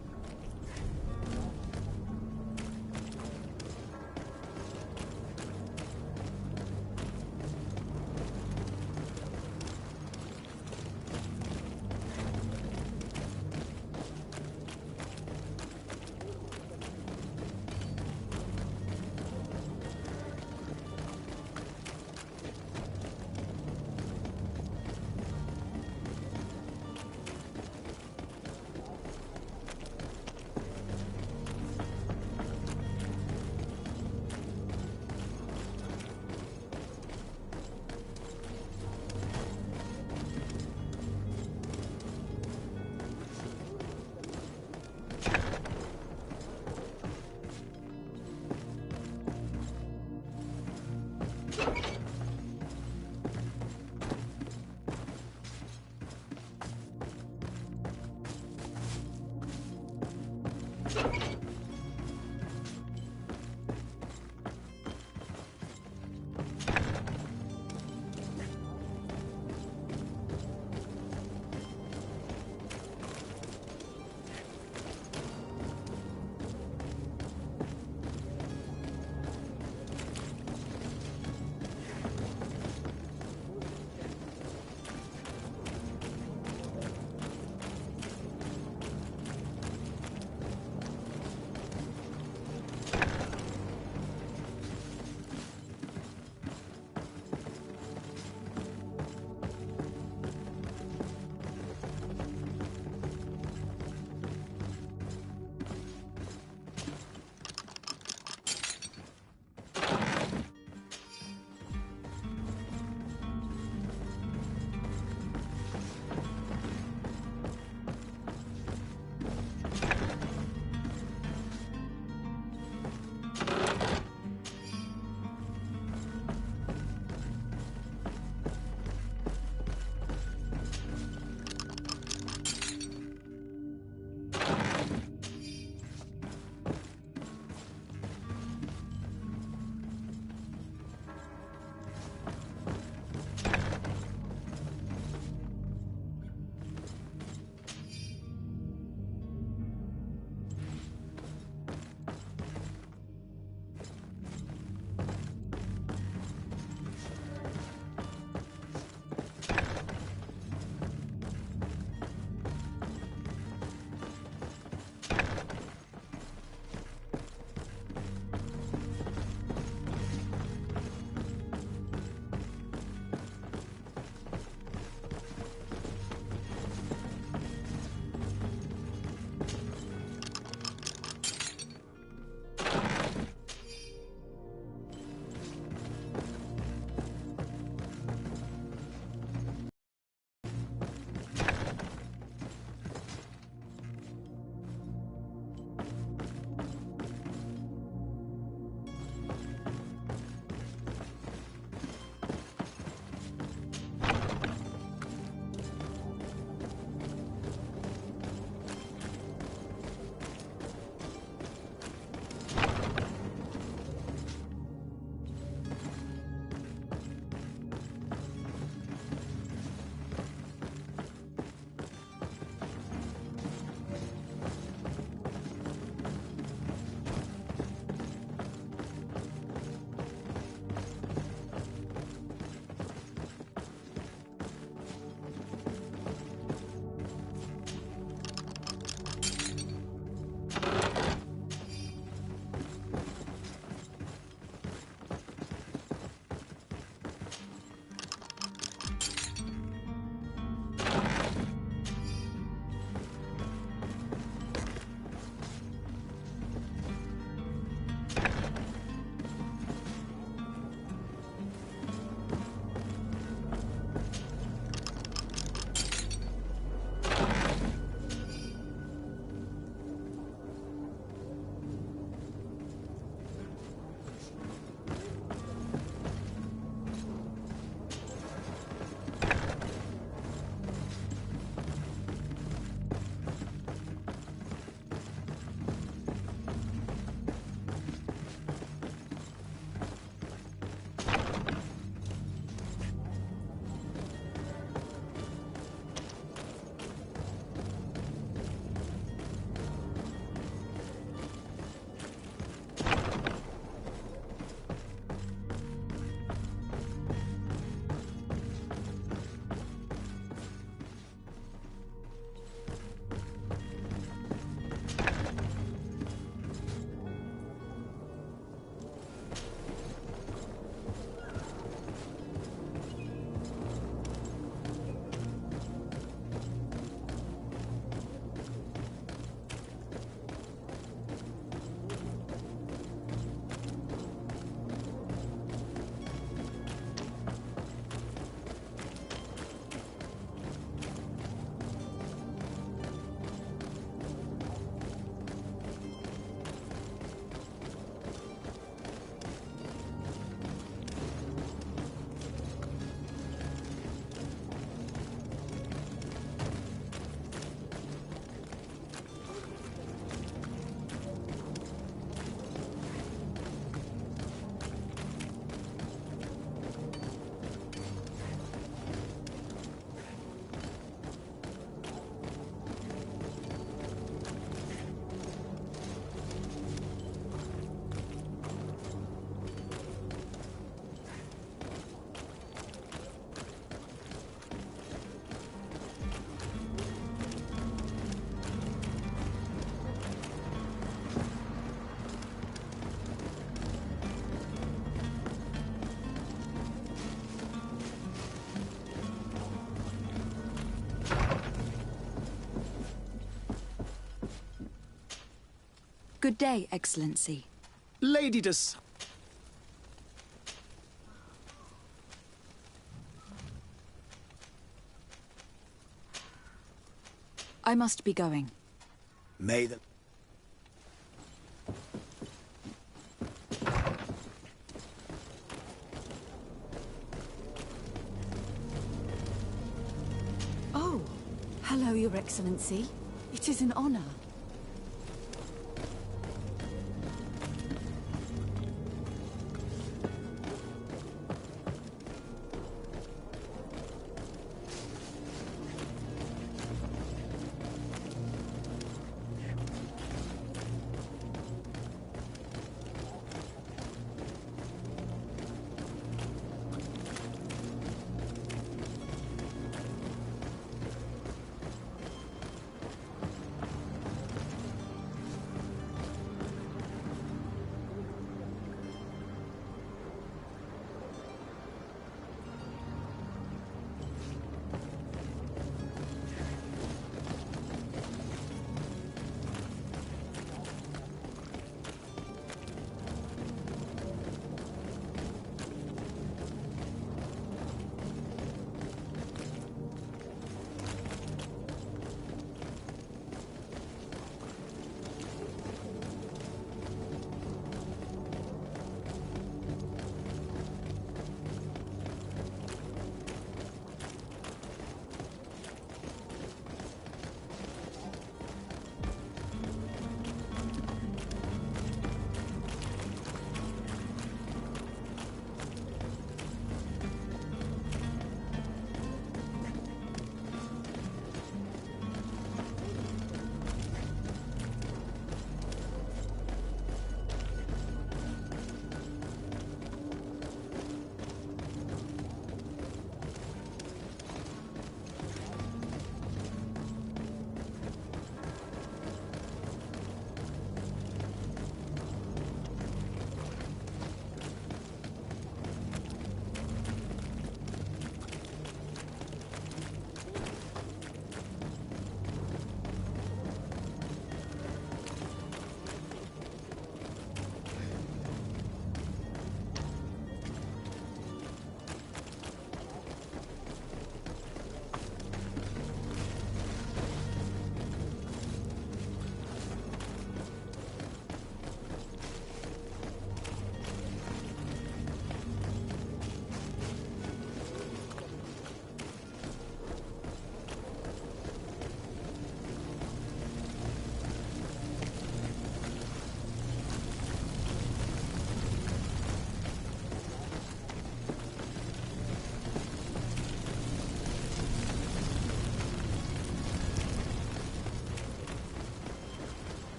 Good day, Excellency. Lady Des... I must be going. May the... Oh, hello, Your Excellency. It is an honor.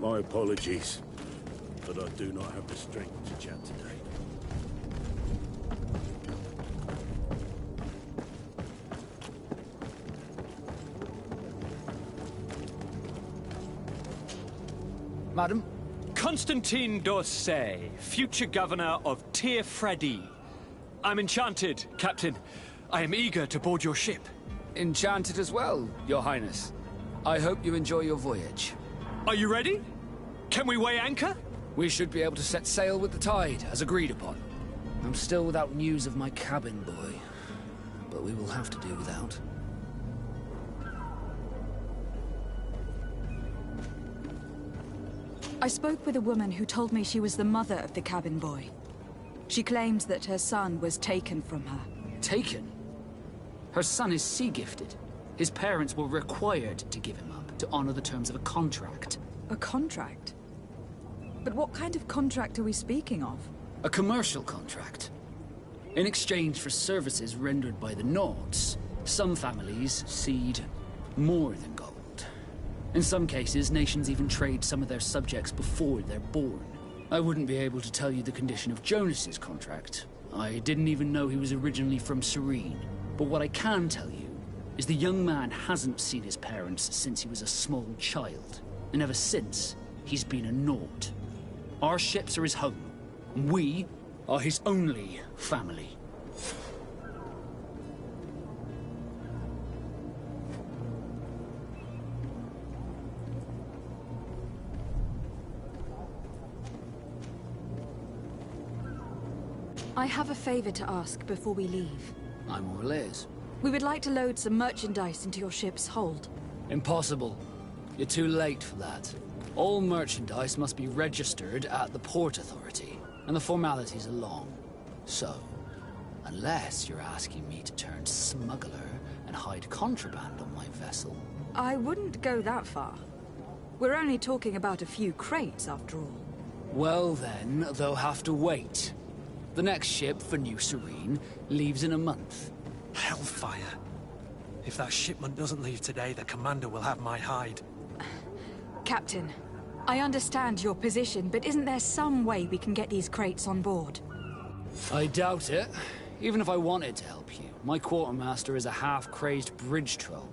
My apologies, but I do not have the strength to chat today. Madam? Constantine d'Orsay, future governor of Tir-Fredi. I'm enchanted, Captain. I am eager to board your ship. Enchanted as well, Your Highness. I hope you enjoy your voyage. Are you ready? Can we weigh anchor? We should be able to set sail with the tide, as agreed upon. I'm still without news of my cabin boy, but we will have to do without. I spoke with a woman who told me she was the mother of the cabin boy. She claims that her son was taken from her. Taken? Her son is sea-gifted. His parents were required to give him up to honor the terms of a contract. A contract? But what kind of contract are we speaking of? A commercial contract. In exchange for services rendered by the Nords, some families cede more than gold. In some cases, nations even trade some of their subjects before they're born. I wouldn't be able to tell you the condition of Jonas's contract. I didn't even know he was originally from Serene. But what I can tell you is the young man hasn't seen his parents since he was a small child. And ever since, he's been a naught. Our ships are his home. And we are his only family. I have a favor to ask before we leave. I'm all ears. We would like to load some merchandise into your ship's hold. Impossible. You're too late for that. All merchandise must be registered at the Port Authority, and the formalities are long. So, unless you're asking me to turn smuggler and hide contraband on my vessel... I wouldn't go that far. We're only talking about a few crates, after all. Well then, they'll have to wait. The next ship for New Serene leaves in a month. Hellfire. If that shipment doesn't leave today, the commander will have my hide. Captain, I understand your position, but isn't there some way we can get these crates on board? I doubt it. Even if I wanted to help you, my quartermaster is a half-crazed bridge troll.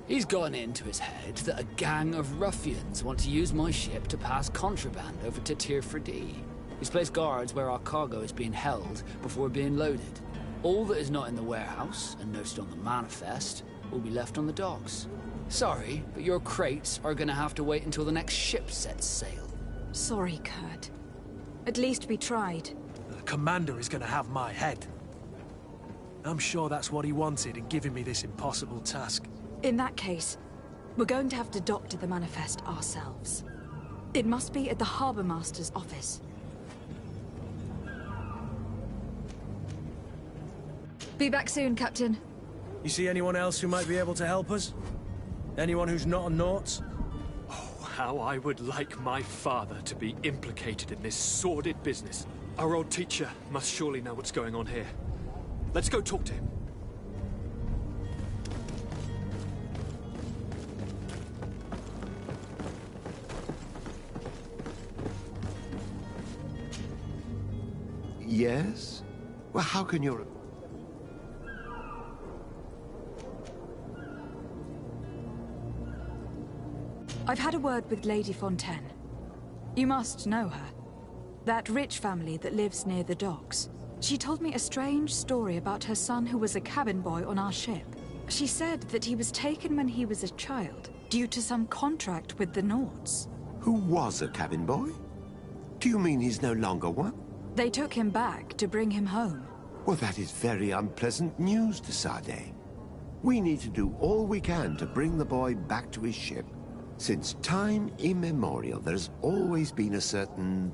He's gotten into his head that a gang of ruffians want to use my ship to pass contraband over to Tier 4D. He's placed guards where our cargo is being held before being loaded. All that is not in the warehouse, and noted on the manifest, will be left on the docks. Sorry, but your crates are gonna have to wait until the next ship sets sail. Sorry, Kurt. At least we tried. The commander is gonna have my head. I'm sure that's what he wanted in giving me this impossible task. In that case, we're going to have to doctor the manifest ourselves. It must be at the Harbour Master's office. Be back soon, Captain. You see anyone else who might be able to help us? Anyone who's not a Naut? Oh, how I would like my father to be implicated in this sordid business. Our old teacher must surely know what's going on here. Let's go talk to him. Yes? Well, how can you... I've had a word with Lady Fontaine. You must know her. That rich family that lives near the docks. She told me a strange story about her son who was a cabin boy on our ship. She said that he was taken when he was a child, due to some contract with the Nauts. Who was a cabin boy? Do you mean he's no longer one? They took him back to bring him home. Well, that is very unpleasant news, de Sade. We need to do all we can to bring the boy back to his ship. Since time immemorial, there's always been a certain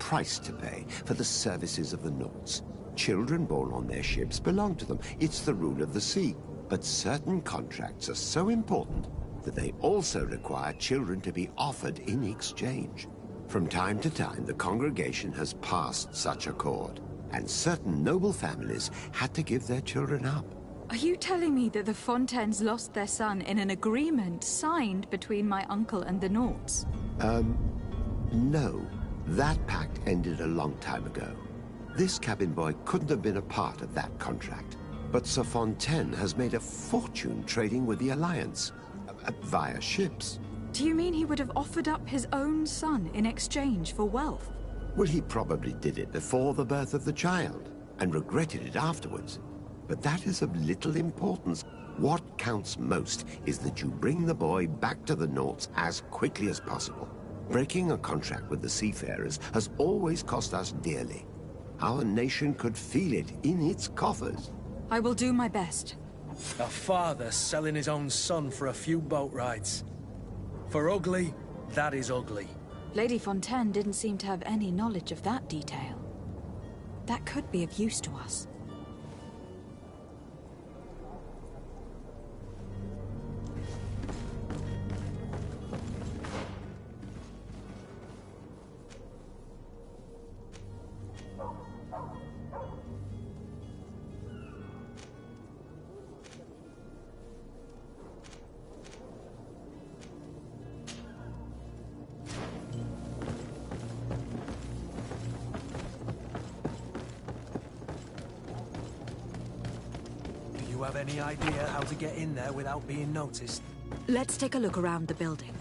price to pay for the services of the Nauts. Children born on their ships belong to them. It's the rule of the sea. But certain contracts are so important that they also require children to be offered in exchange. From time to time, the congregation has passed such accord, and certain noble families had to give their children up. Are you telling me that the Fontaines lost their son in an agreement signed between my uncle and the Nauts? No. That pact ended a long time ago. This cabin boy couldn't have been a part of that contract. But Sir Fontaine has made a fortune trading with the Alliance, via ships. Do you mean he would have offered up his own son in exchange for wealth? Well, he probably did it before the birth of the child, and regretted it afterwards. But that is of little importance. What counts most is that you bring the boy back to the Nauts as quickly as possible. Breaking a contract with the seafarers has always cost us dearly. Our nation could feel it in its coffers. I will do my best. A father selling his own son for a few boat rides. For ugly, that is ugly. Lady Fontaine didn't seem to have any knowledge of that detail. That could be of use to us. You have any idea how to get in there without being noticed? Let's take a look around the building.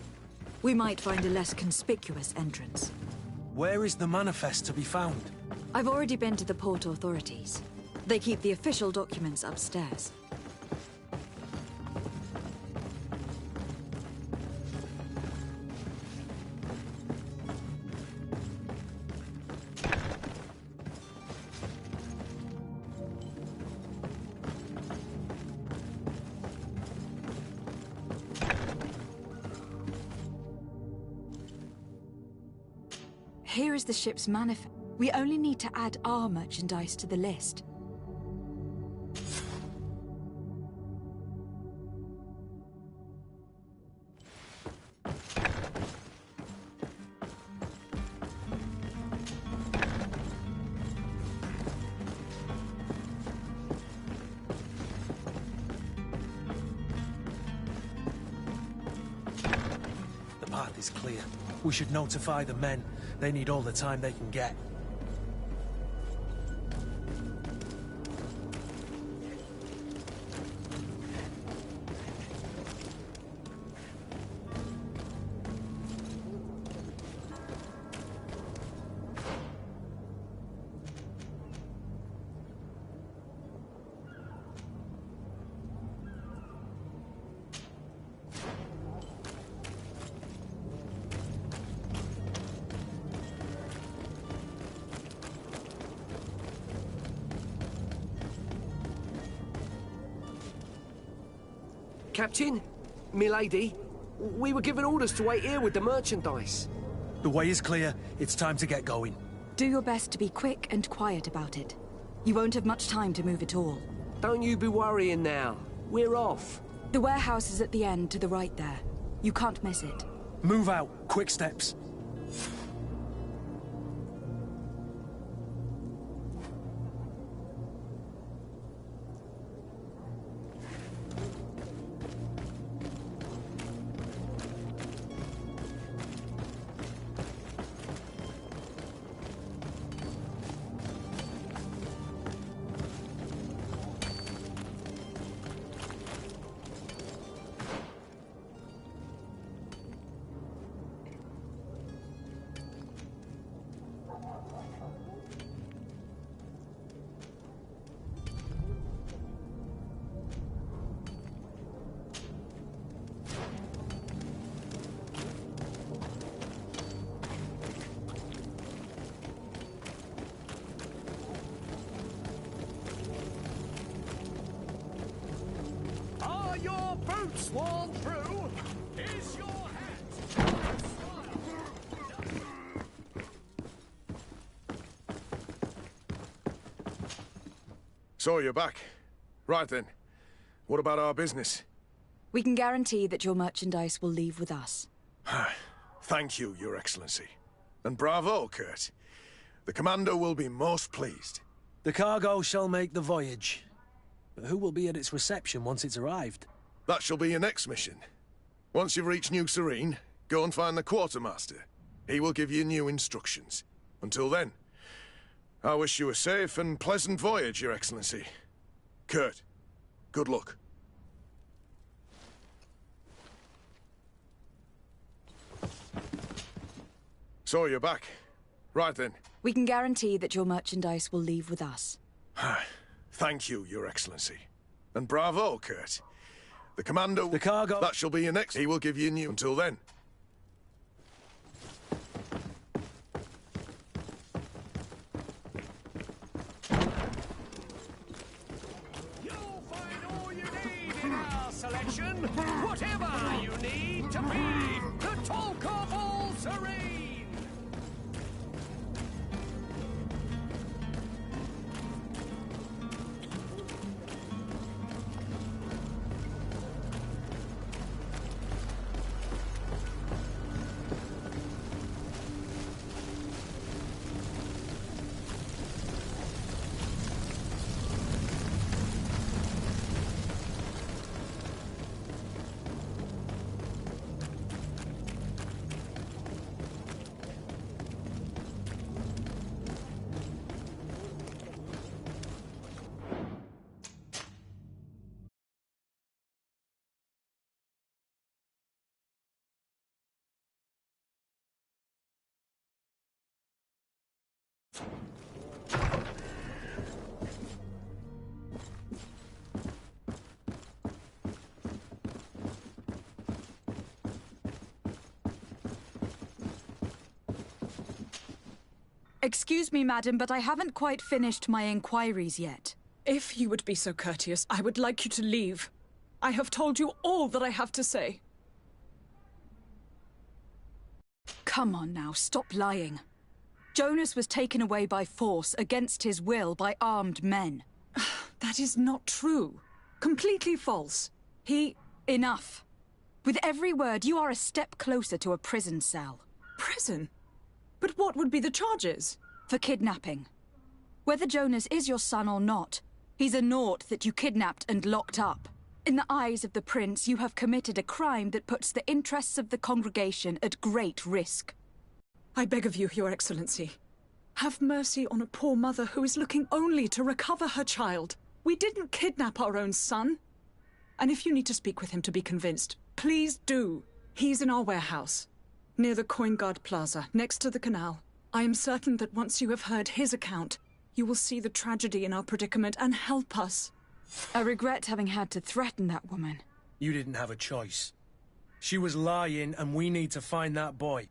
We might find a less conspicuous entrance. Where is the manifest to be found? I've already been to the port authorities. They keep the official documents upstairs. Here is the ship's manifest. We only need to add our merchandise to the list. The path is clear. We should notify the men. They need all the time they can get. Captain, milady, we were given orders to wait here with the merchandise. The way is clear. It's time to get going. Do your best to be quick and quiet about it. You won't have much time to move at all. Don't you be worrying now. We're off. The warehouse is at the end to the right there. You can't miss it. Move out. Quick steps. Are your boots worn through? Is your hat? So you're back. Right then. What about our business? We can guarantee that your merchandise will leave with us. Thank you, Your Excellency. And bravo, Kurt. The Commander will be most pleased. The cargo shall make the voyage. But who will be at its reception once it's arrived? That shall be your next mission. Once you've reached New Serene, go and find the Quartermaster. He will give you new instructions. Until then, I wish you a safe and pleasant voyage, Your Excellency. Kurt, good luck. So you're back. Right then. We can guarantee that your merchandise will leave with us. Thank you, Your Excellency. And bravo, Kurt. The Commander... The cargo... That shall be your next... He will give you new... Until then. You'll find all you need in our selection. Whatever you need to be the talk of all Serene. Excuse me, madam, but I haven't quite finished my inquiries yet. If you would be so courteous, I would like you to leave. I have told you all that I have to say. Come on now, stop lying. Jonas was taken away by force, against his will, by armed men. That is not true. Completely false. Enough. With every word, you are a step closer to a prison cell. Prison? But what would be the charges? For kidnapping. Whether Jonas is your son or not, he's a naught that you kidnapped and locked up. In the eyes of the prince, you have committed a crime that puts the interests of the congregation at great risk. I beg of you, Your Excellency. Have mercy on a poor mother who is looking only to recover her child. We didn't kidnap our own son. And if you need to speak with him to be convinced, please do. He's in our warehouse, near the Coin Guard Plaza, next to the canal. I am certain that once you have heard his account, you will see the tragedy in our predicament and help us. I regret having had to threaten that woman. You didn't have a choice. She was lying, and we need to find that boy.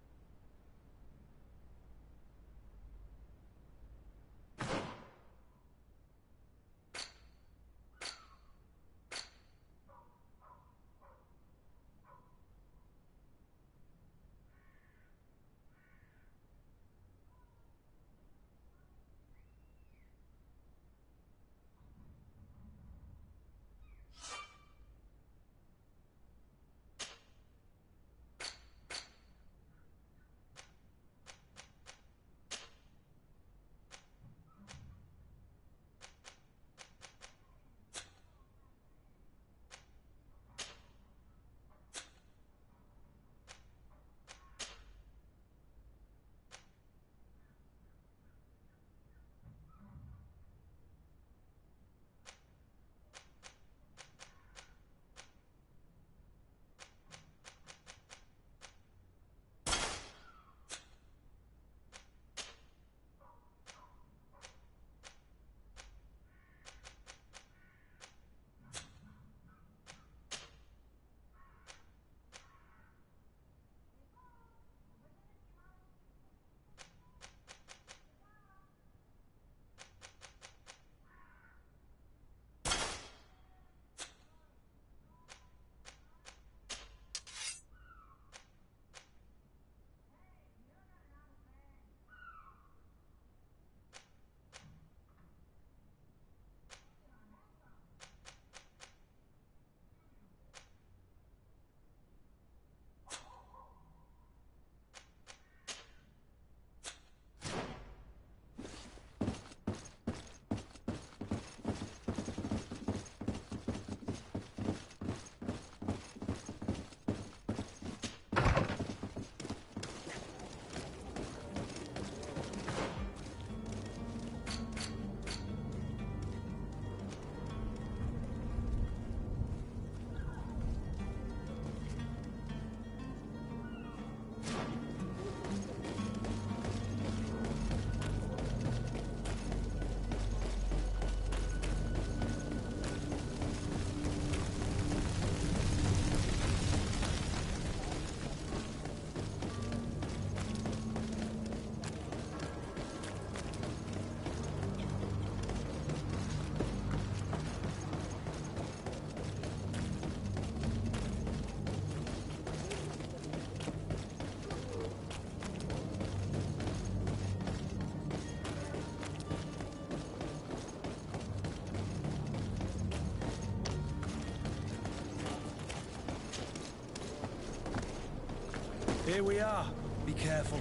Here we are. Be careful.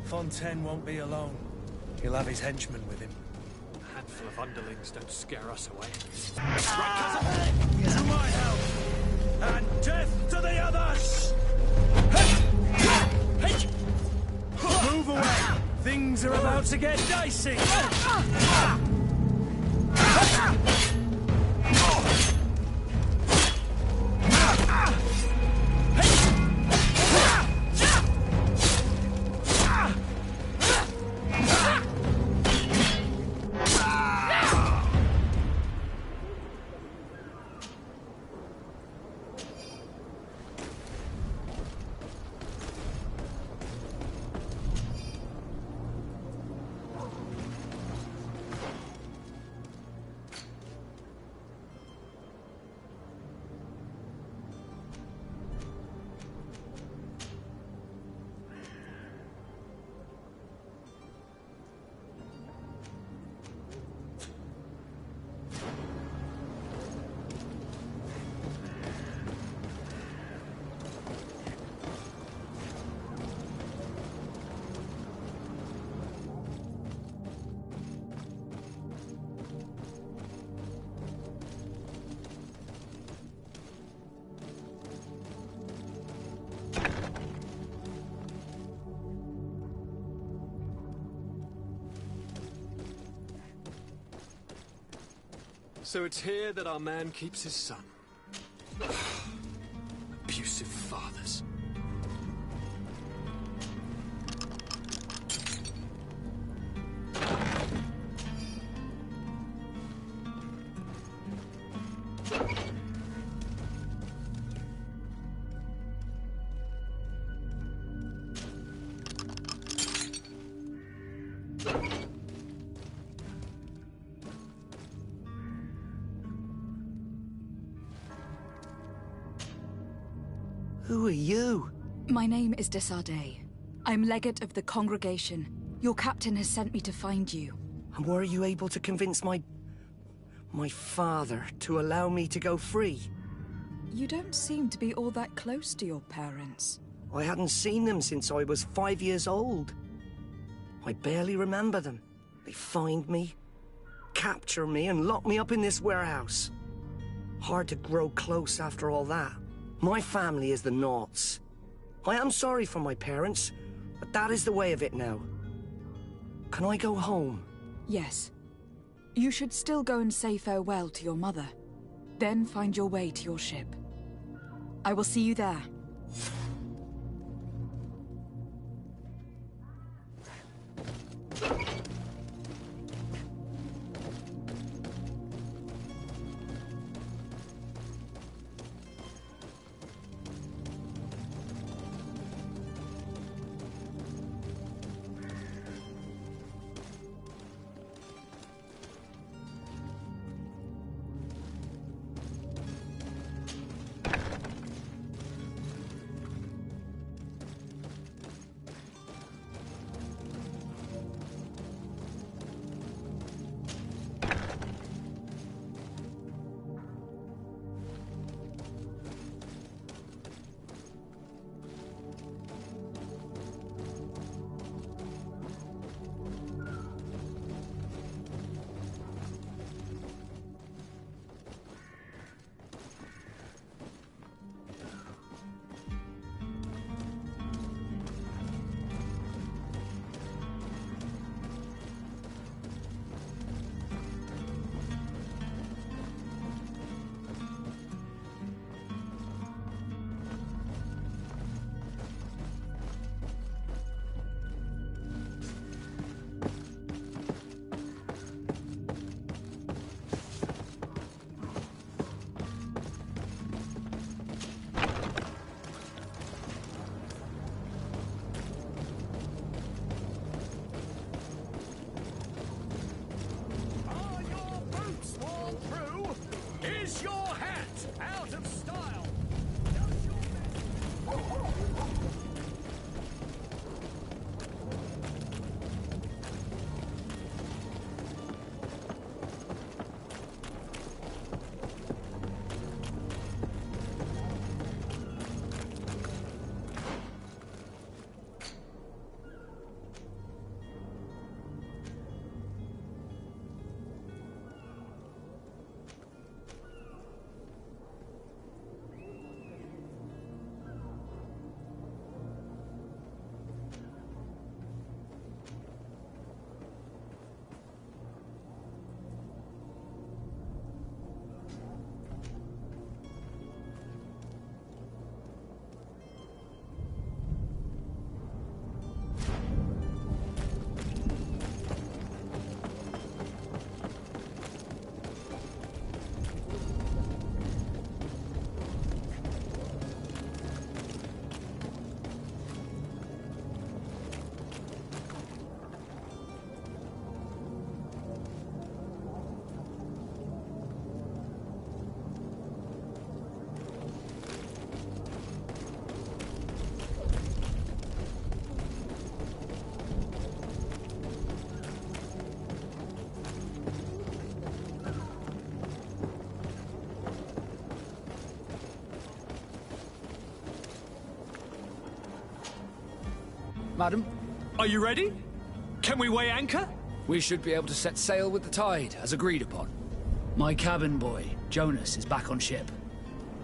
Fontaine won't be alone. He'll have his henchmen with him. A handful of underlings don't scare us away. To my help! And death to the others! Move away! Things are about to get dicey! So it's here that our man keeps his son. Abusive fathers. Who are you? My name is Desade. I'm legate of the congregation. Your captain has sent me to find you. And were you able to convince my father to allow me to go free? You don't seem to be all that close to your parents. I hadn't seen them since I was 5 years old. I barely remember them. They find me, capture me, and lock me up in this warehouse. Hard to grow close after all that. My family is the Naughts. I am sorry for my parents, but that is the way of it now. Can I go home? Yes. You should still go and say farewell to your mother. Then find your way to your ship. I will see you there. Madam? Are you ready? Can we weigh anchor? We should be able to set sail with the tide, as agreed upon. My cabin boy, Jonas, is back on ship.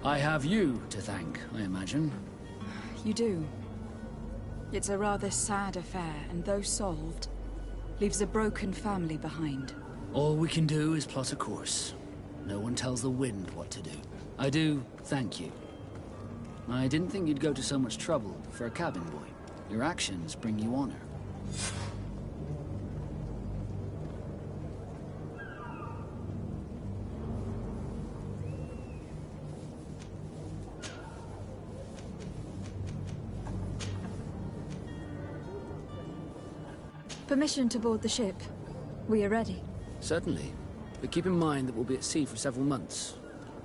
I have you to thank, I imagine. You do. It's a rather sad affair, and though solved, leaves a broken family behind. All we can do is plot a course. No one tells the wind what to do. I do thank you. I didn't think you'd go to so much trouble for a cabin boy. Your actions bring you honor. Permission to board the ship. We are ready. Certainly. But keep in mind that we'll be at sea for several months.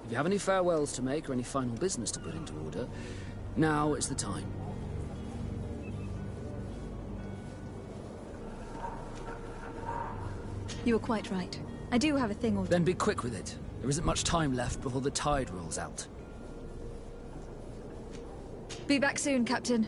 If you have any farewells to make or any final business to put into order, now is the time. You are quite right. I do have a thing or... Then be quick with it. There isn't much time left before the tide rolls out. Be back soon, Captain.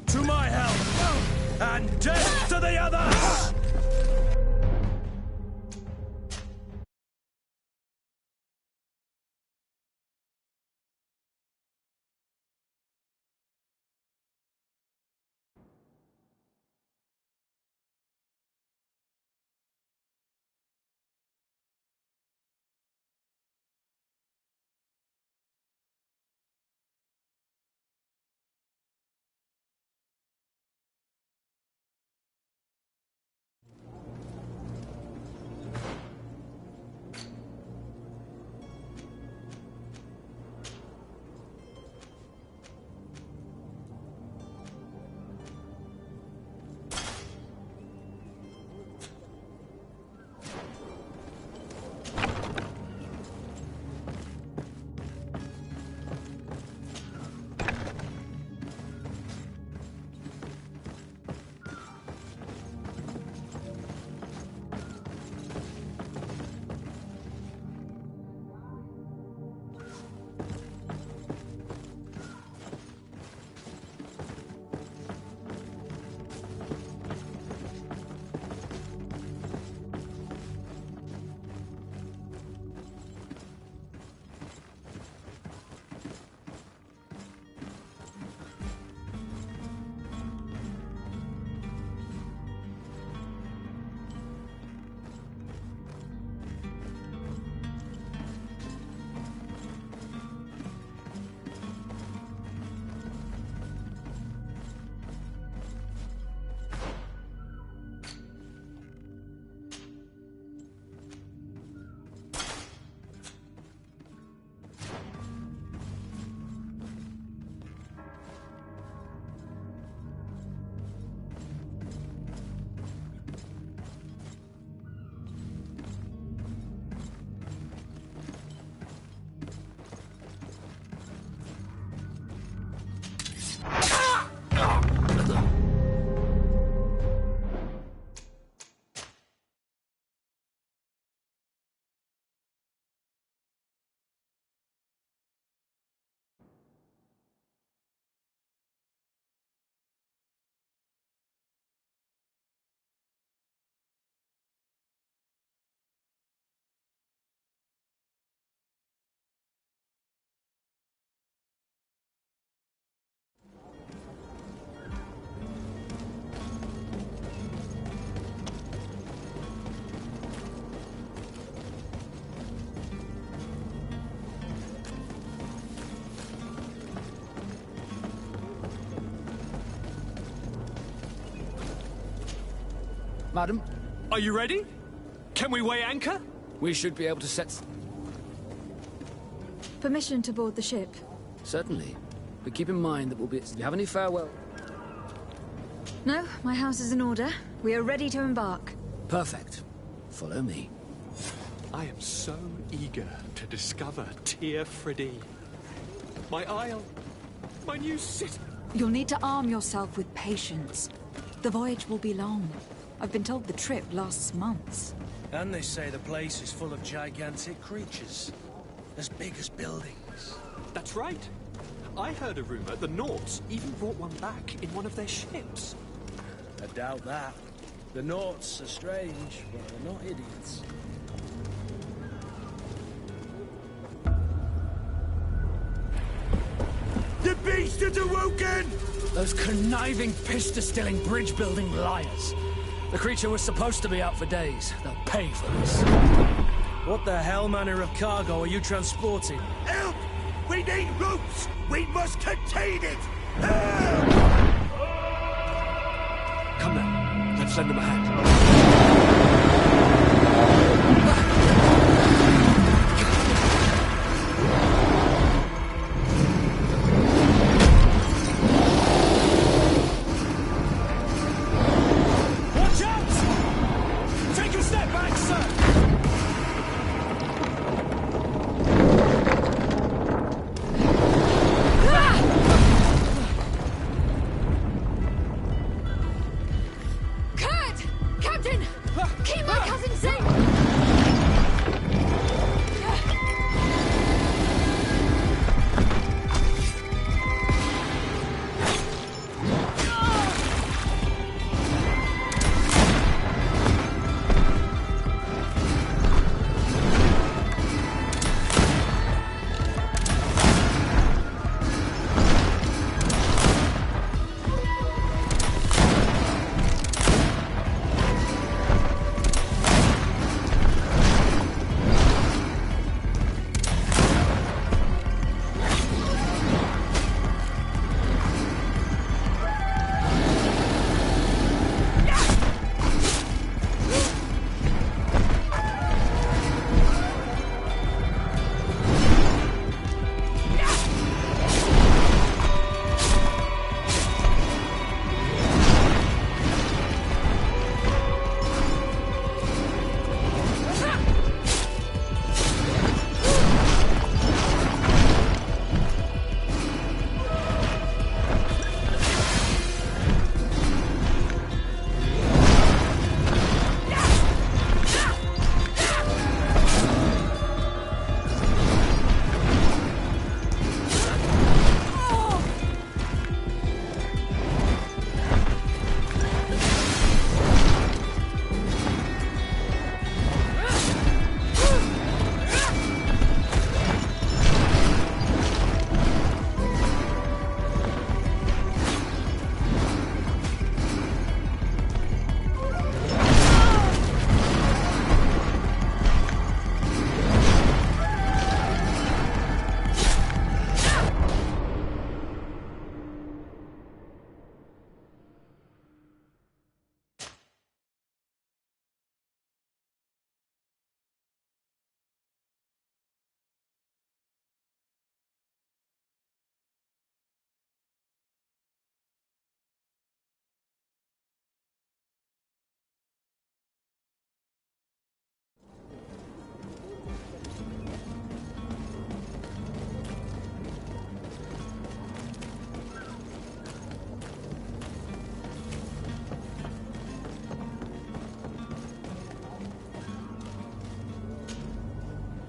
To my help! And death to the others! Madam? Are you ready? Can we weigh anchor? We should be able to set... Permission to board the ship. Certainly. But keep in mind that we'll be... Do you have any farewell? No, my house is in order. We are ready to embark. Perfect. Follow me. I am so eager to discover Tear Freddy. My isle. My new city. You'll need to arm yourself with patience. The voyage will be long. I've been told the trip lasts months. And they say the place is full of gigantic creatures. As big as buildings. That's right. I heard a rumor the Nauts even brought one back in one of their ships. I doubt that. The Nauts are strange, but they're not idiots. The beast is awoken! Those conniving, piss-distilling, bridge-building liars. The creature was supposed to be out for days. They'll pay for this. What the hell manner of cargo are you transporting? Help! We need ropes! We must contain it! Help! Come now, let's lend them a hand. Watch out! Take a step back, sir! Kurt! Captain! Keep my cousin safe!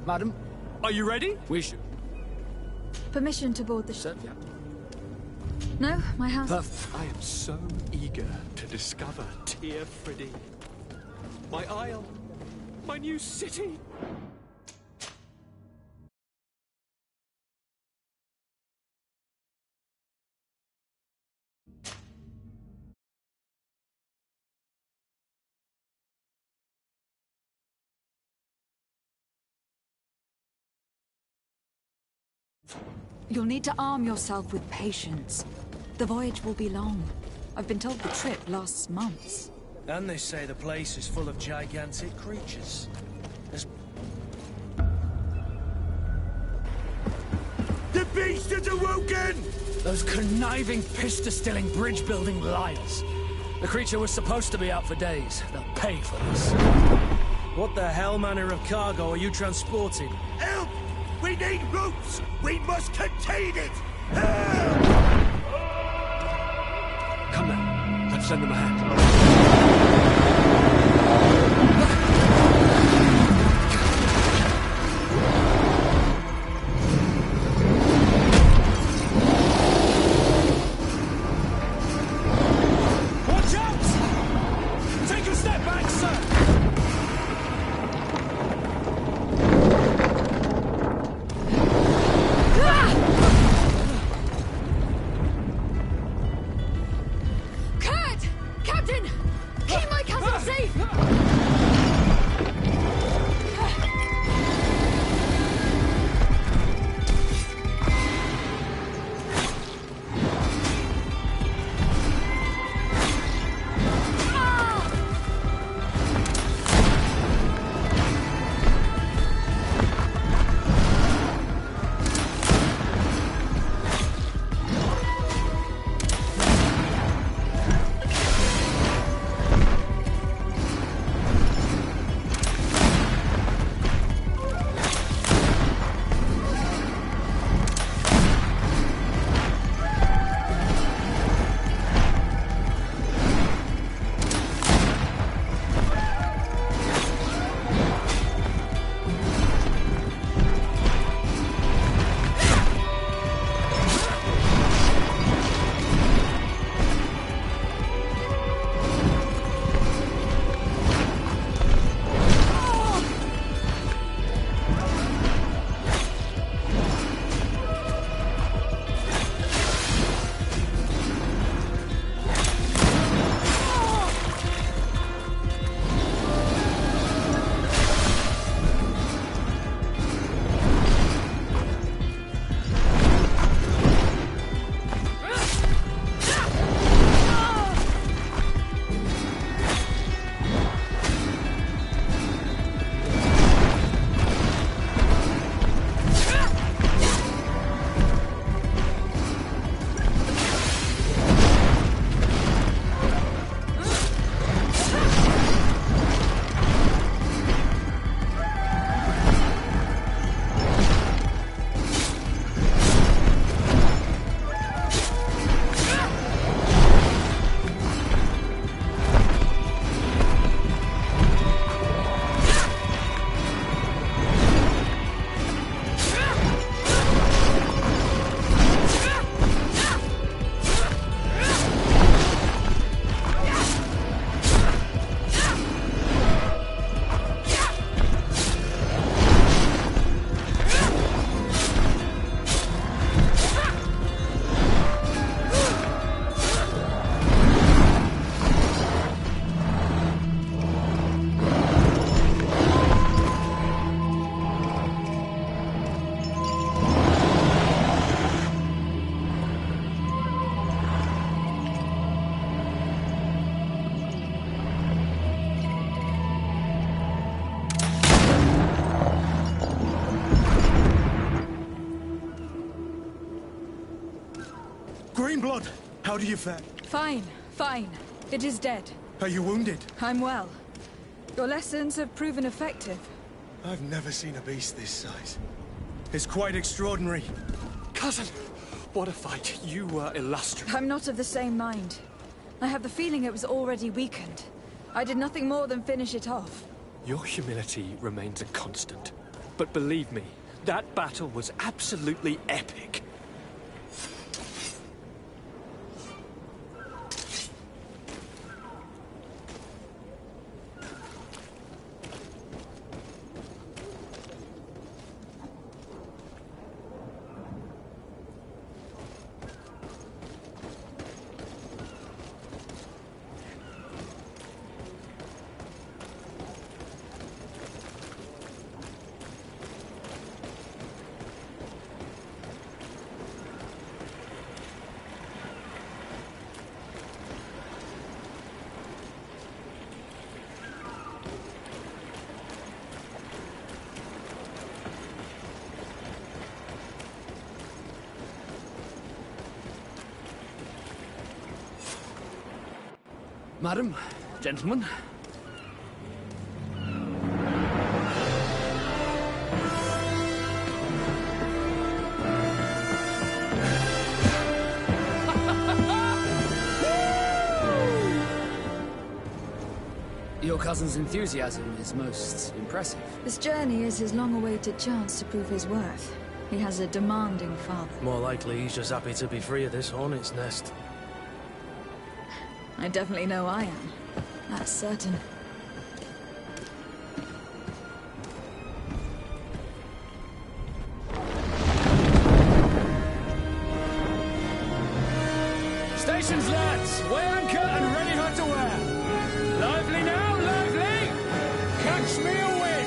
Madam? Are you ready? We should. Permission to board the ship? Yeah. No, my house... Perfect. I am so eager to discover Tir Friddy. My isle. My new city. You'll need to arm yourself with patience. The voyage will be long. I've been told the trip lasts months. And they say the place is full of gigantic creatures. The beast is awoken! Those conniving, piss-distilling, bridge-building liars. The creature was supposed to be out for days. They'll pay for this. What the hell manner of cargo are you transporting? Help! We need roots! We must contain it! Come then, let's send them a hand. Watch out! Take a step back, sir! Kurt! Captain! Keep my castle safe! Greenblood, how do you fare? Fine, fine. It is dead. Are you wounded? I'm well. Your lessons have proven effective. I've never seen a beast this size. It's quite extraordinary. Cousin, what a fight. You were illustrious. I'm not of the same mind. I have the feeling it was already weakened. I did nothing more than finish it off. Your humility remains a constant. But believe me, that battle was absolutely epic. Madam, gentlemen. Your cousin's enthusiasm is most impressive. This journey is his long-awaited chance to prove his worth. He has a demanding father. More likely he's just happy to be free of this hornet's nest. I definitely know I am. That's certain. Stations, lads! Weigh anchor and ready her to wear! Lively now, lively! Catch me a wind!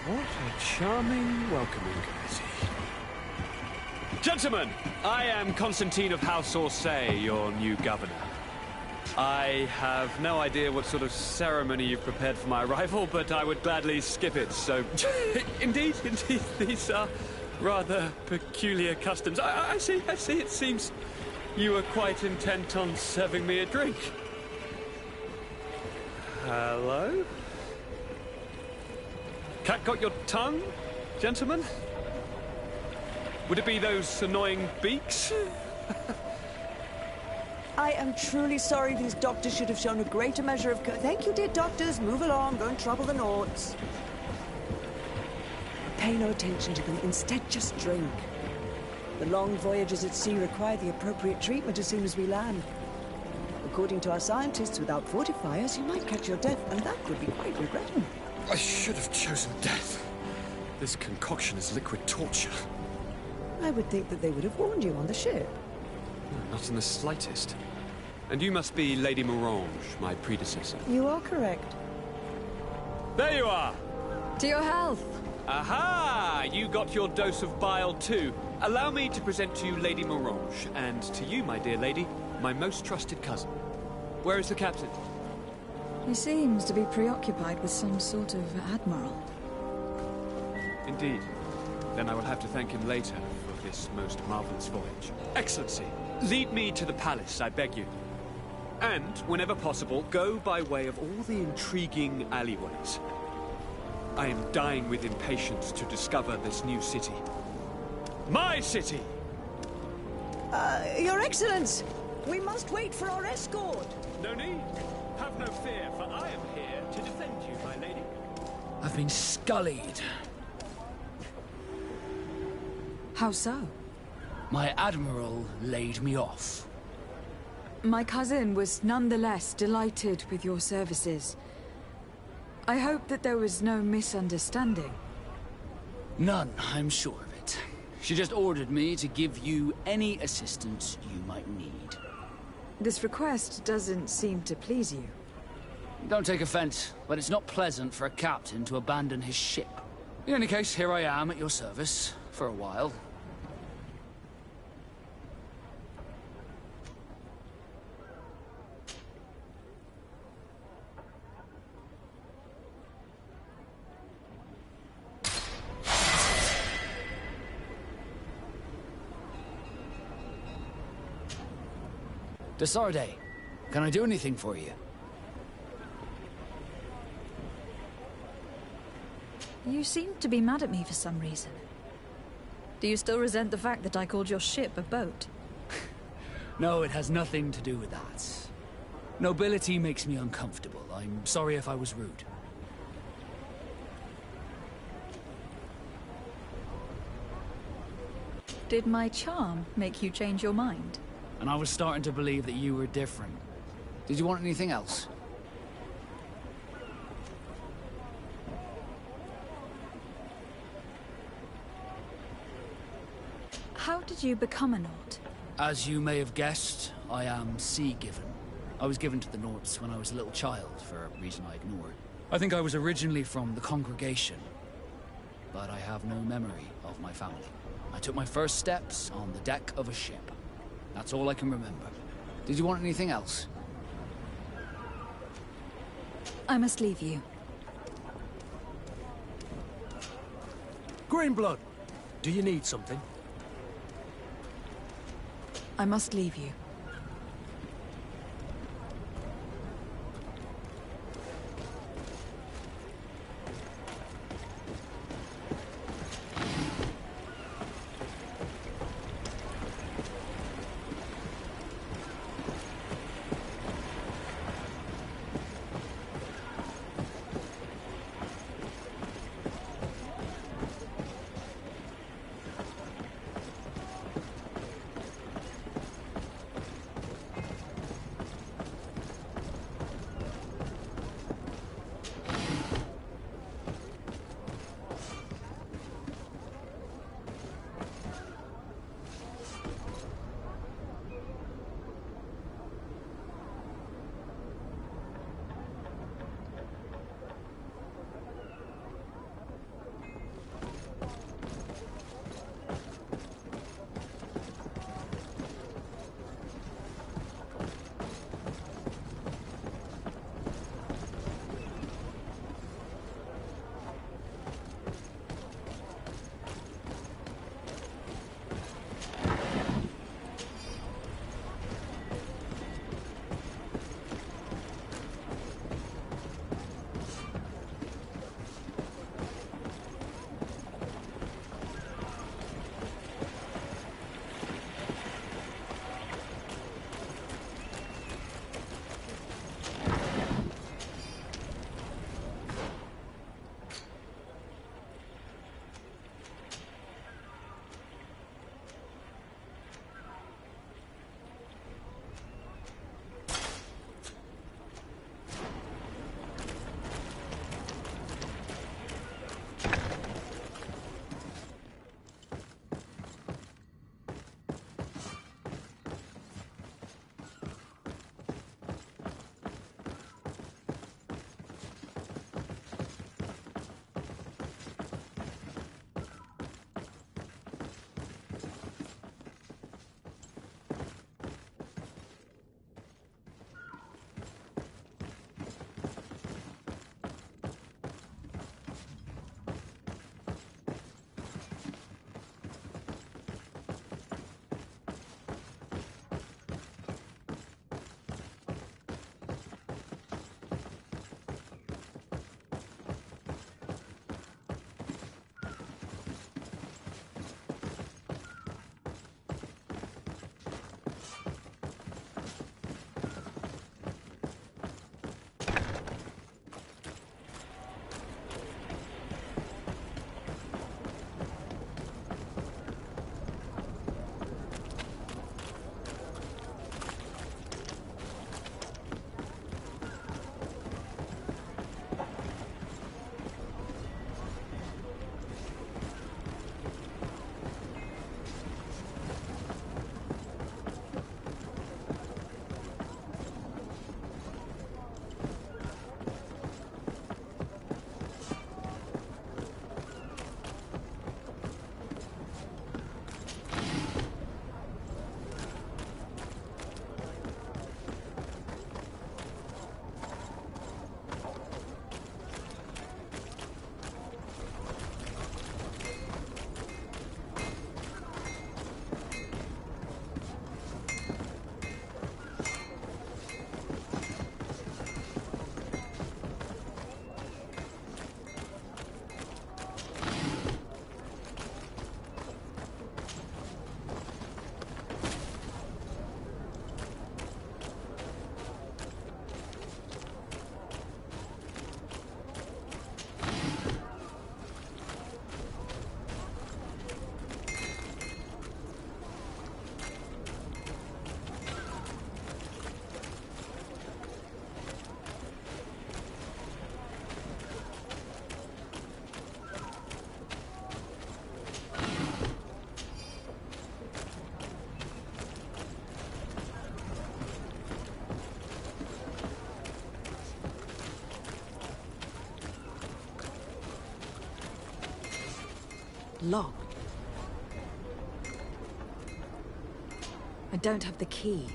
What a charming welcoming committee. Gentlemen, I am Constantine of House Orsay, your new governor. I have no idea what sort of ceremony you've prepared for my arrival, but I would gladly skip it, so... indeed, these are rather peculiar customs. I see, it seems you were quite intent on serving me a drink. Hello? Cat got your tongue, gentlemen? Would it be those annoying beaks? I am truly sorry. These doctors should have shown a greater measure of Thank you, dear doctors. Move along. Don't trouble the Nauts. Pay no attention to them. Instead, just drink. The long voyages at sea require the appropriate treatment as soon as we land. According to our scientists, without fortifiers, you might catch your death, and that would be quite regrettable. I should have chosen death. This concoction is liquid torture. I would think that they would have warned you on the ship. Not in the slightest. And you must be Lady Morange, my predecessor. You are correct. There you are! To your health! Aha! You got your dose of bile too. Allow me to present to you Lady Morange, and to you, my dear lady, my most trusted cousin. Where is the captain? He seems to be preoccupied with some sort of admiral. Indeed. Then I will have to thank him later for this most marvelous voyage. Excellency, lead me to the palace, I beg you. And, whenever possible, go by way of all the intriguing alleyways. I am dying with impatience to discover this new city. My city! Your Excellence! We must wait for our escort! No need. Have no fear, for I am here to defend you, my lady. I've been scullied. How so? My admiral laid me off. My cousin was nonetheless delighted with your services. I hope that there was no misunderstanding. None, I'm sure of it. She just ordered me to give you any assistance you might need. This request doesn't seem to please you. Don't take offense, but it's not pleasant for a captain to abandon his ship. In any case, here I am at your service, for a while. Desarde, can I do anything for you? You seem to be mad at me for some reason. Do you still resent the fact that I called your ship a boat? No, it has nothing to do with that. Nobility makes me uncomfortable. I'm sorry if I was rude. Did my charm make you change your mind? And I was starting to believe that you were different. Did you want anything else? How did you become a Nord? As you may have guessed, I am sea-given. I was given to the Nords when I was a little child, for a reason I ignored. I think I was originally from the congregation, but I have no memory of my family. I took my first steps on the deck of a ship. That's all I can remember. Did you want anything else? I must leave you. Greenblood, do you need something? I must leave you. Locked. I don't have the key.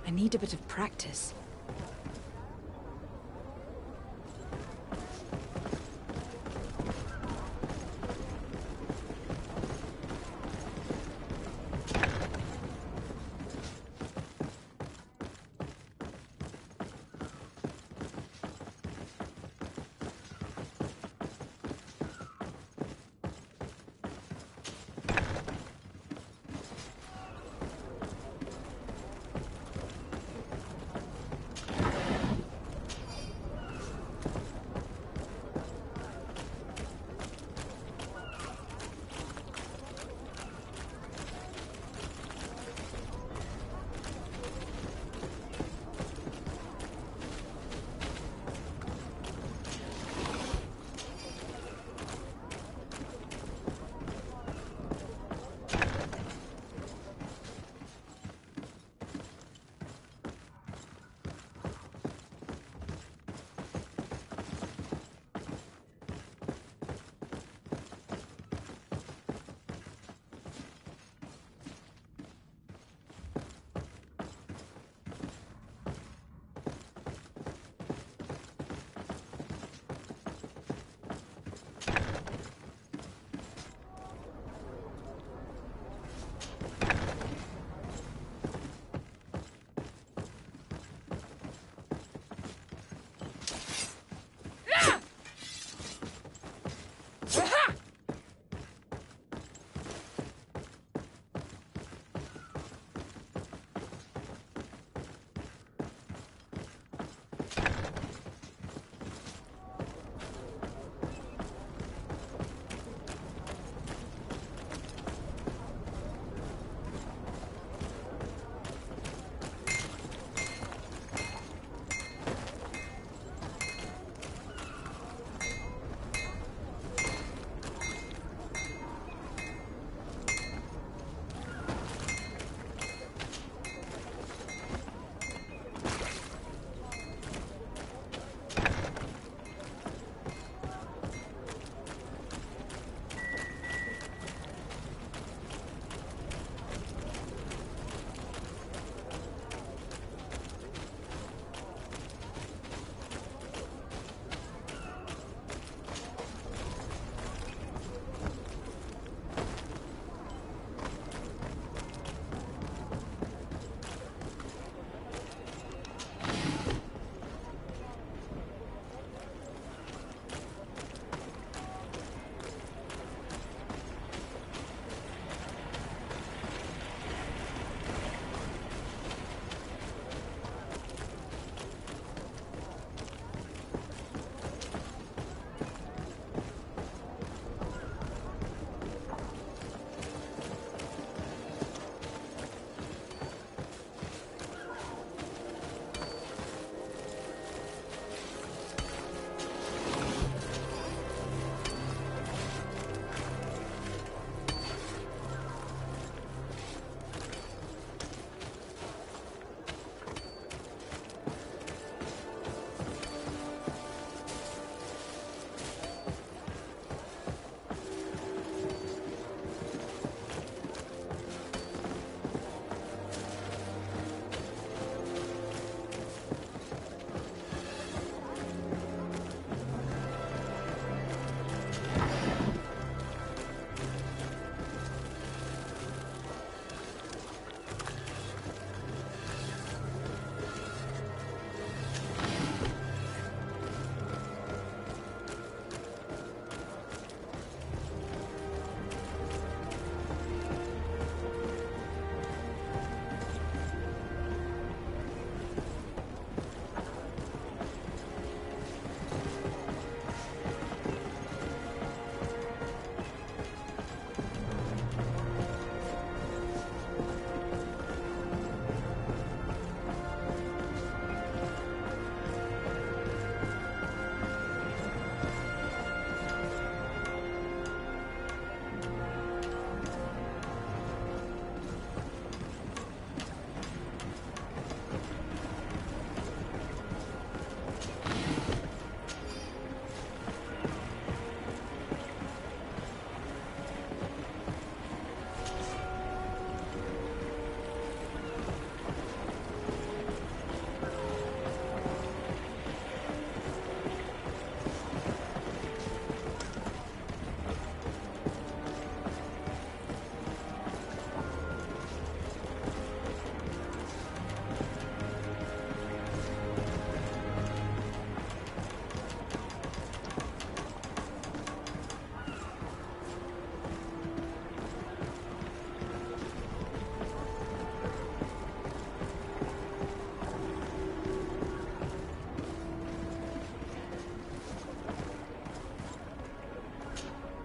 I need a bit of practice.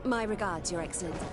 My regards, Your Excellency.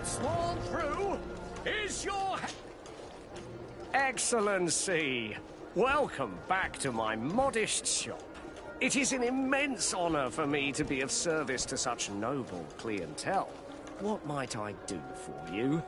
Sworn through is your Excellency. Welcome back to my modest shop. It is an immense honor for me to be of service to such noble clientele. What might I do for you?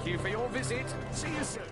you for your visit. See you soon.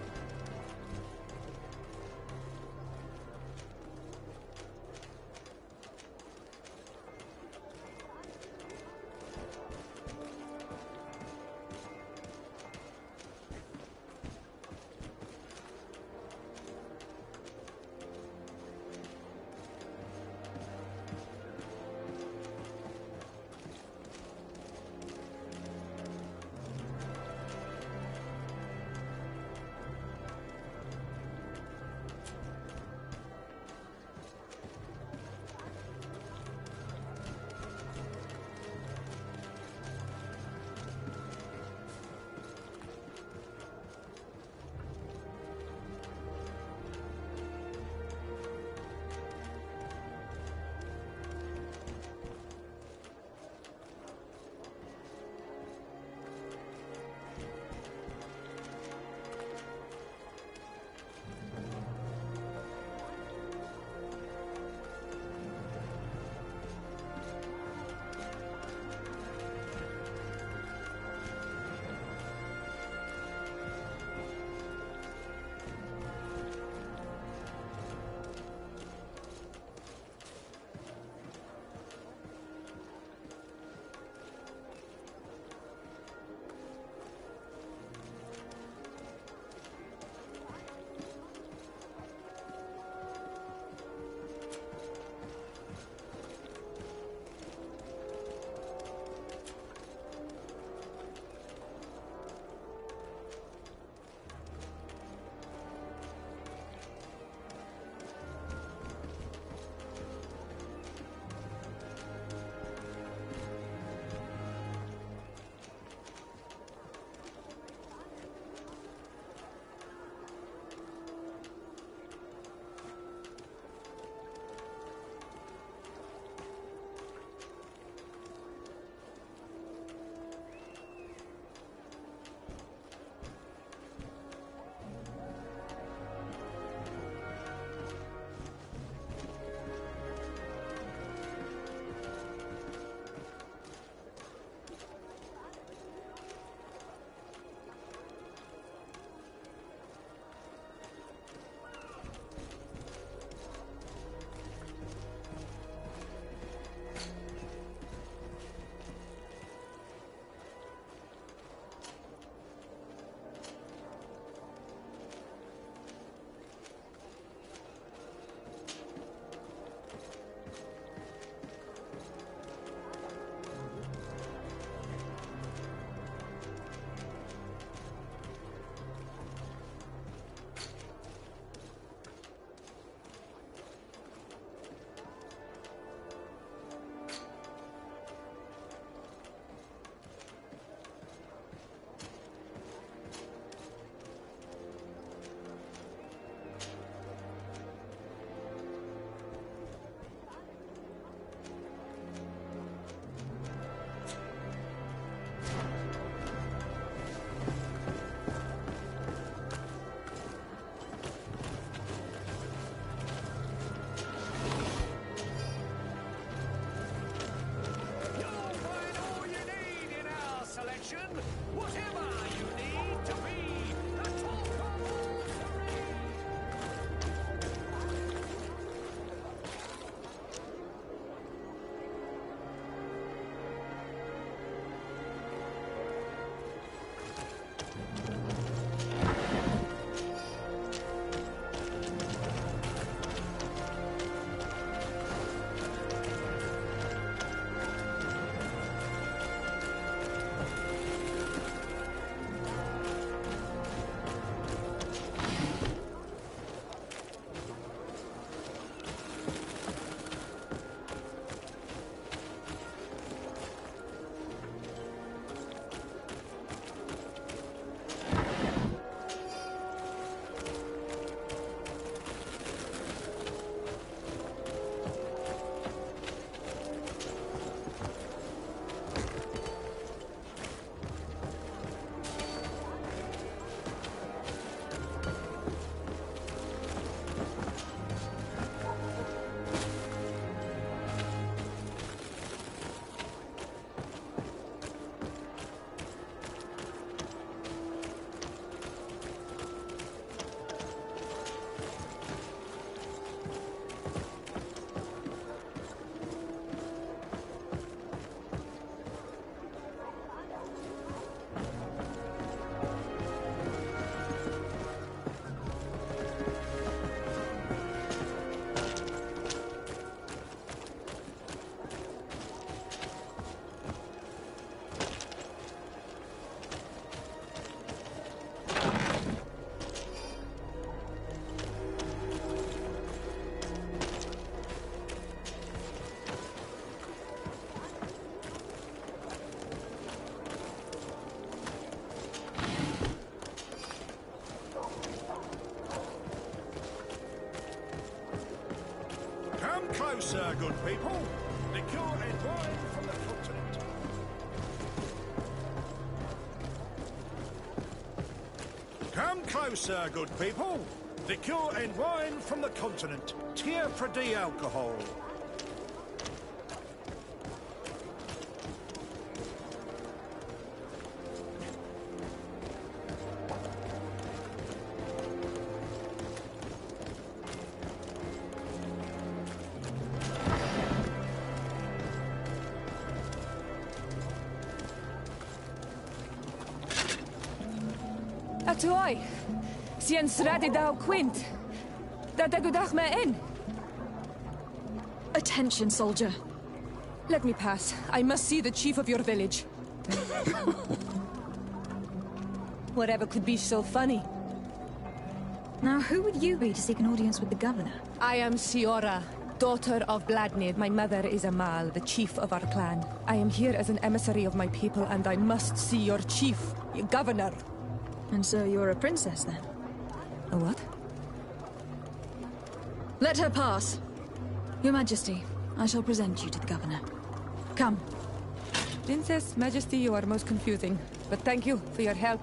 good people. Liqueur and wine from the continent. Come closer, good people. Liqueur and wine from the continent. pt01 alcohol. Atuai. Sien sradi dau quint. Da dagudach me in. Attention, soldier. Let me pass. I must see the chief of your village. Whatever could be so funny? Now, who would you be to seek an audience with the governor? I am Siora, daughter of Bladnid. My mother is Amal, the chief of our clan. I am here as an emissary of my people, and I must see your chief, your governor. And so you're a princess, then? A what? Let her pass. Your Majesty, I shall present you to the governor. Come. Princess, Majesty, you are most confusing. But thank you for your help.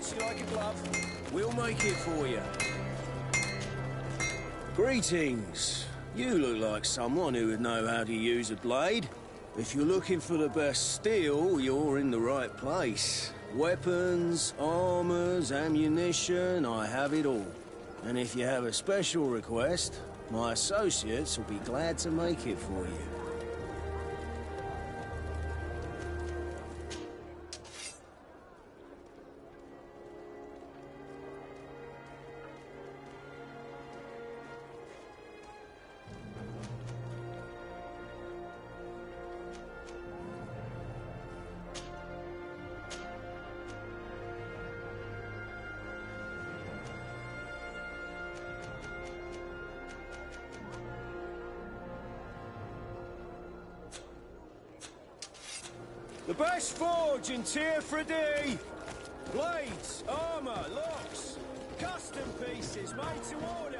fits you like a glove. We'll make it for you. Greetings. You look like someone who would know how to use a blade. If you're looking for the best steel, you're in the right place. Weapons, armors, ammunition, I have it all. And if you have a special request, my associates will be glad to make it for you. The best forge in Tier 3D! Blades, armor, locks, custom pieces made to order!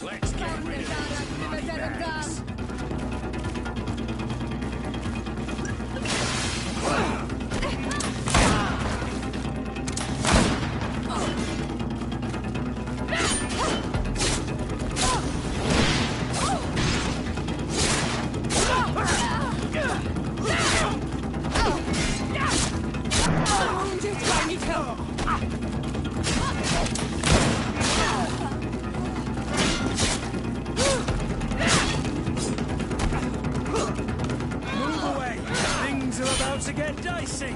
Let's get rid of these moneybags. To get dicey.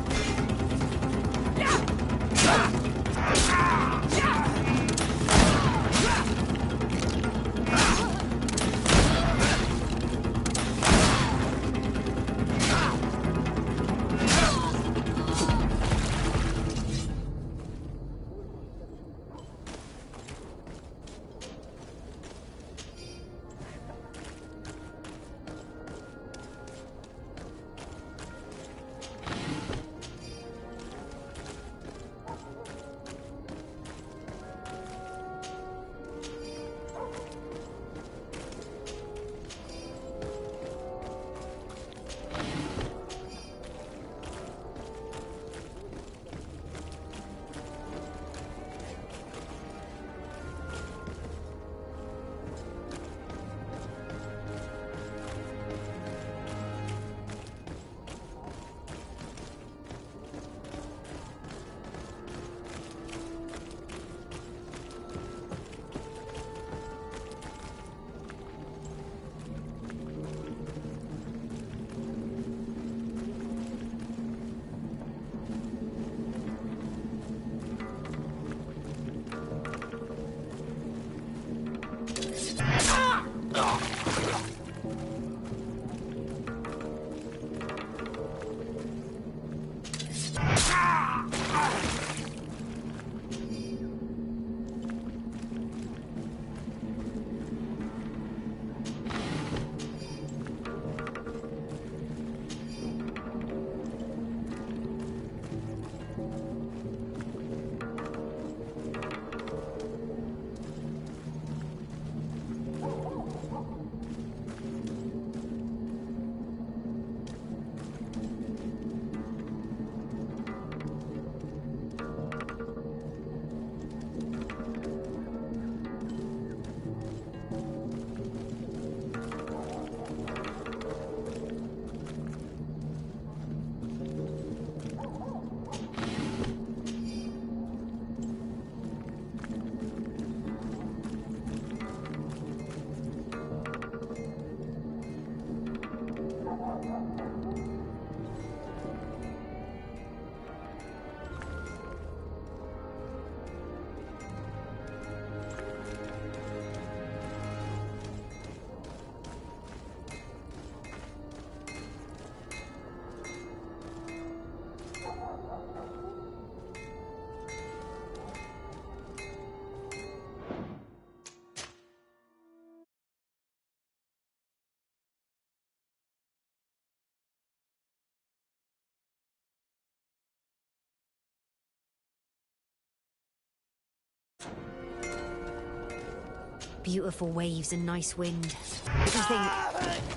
beautiful waves and nice wind. But I think...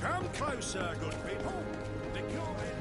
Come closer, good people. The Gilded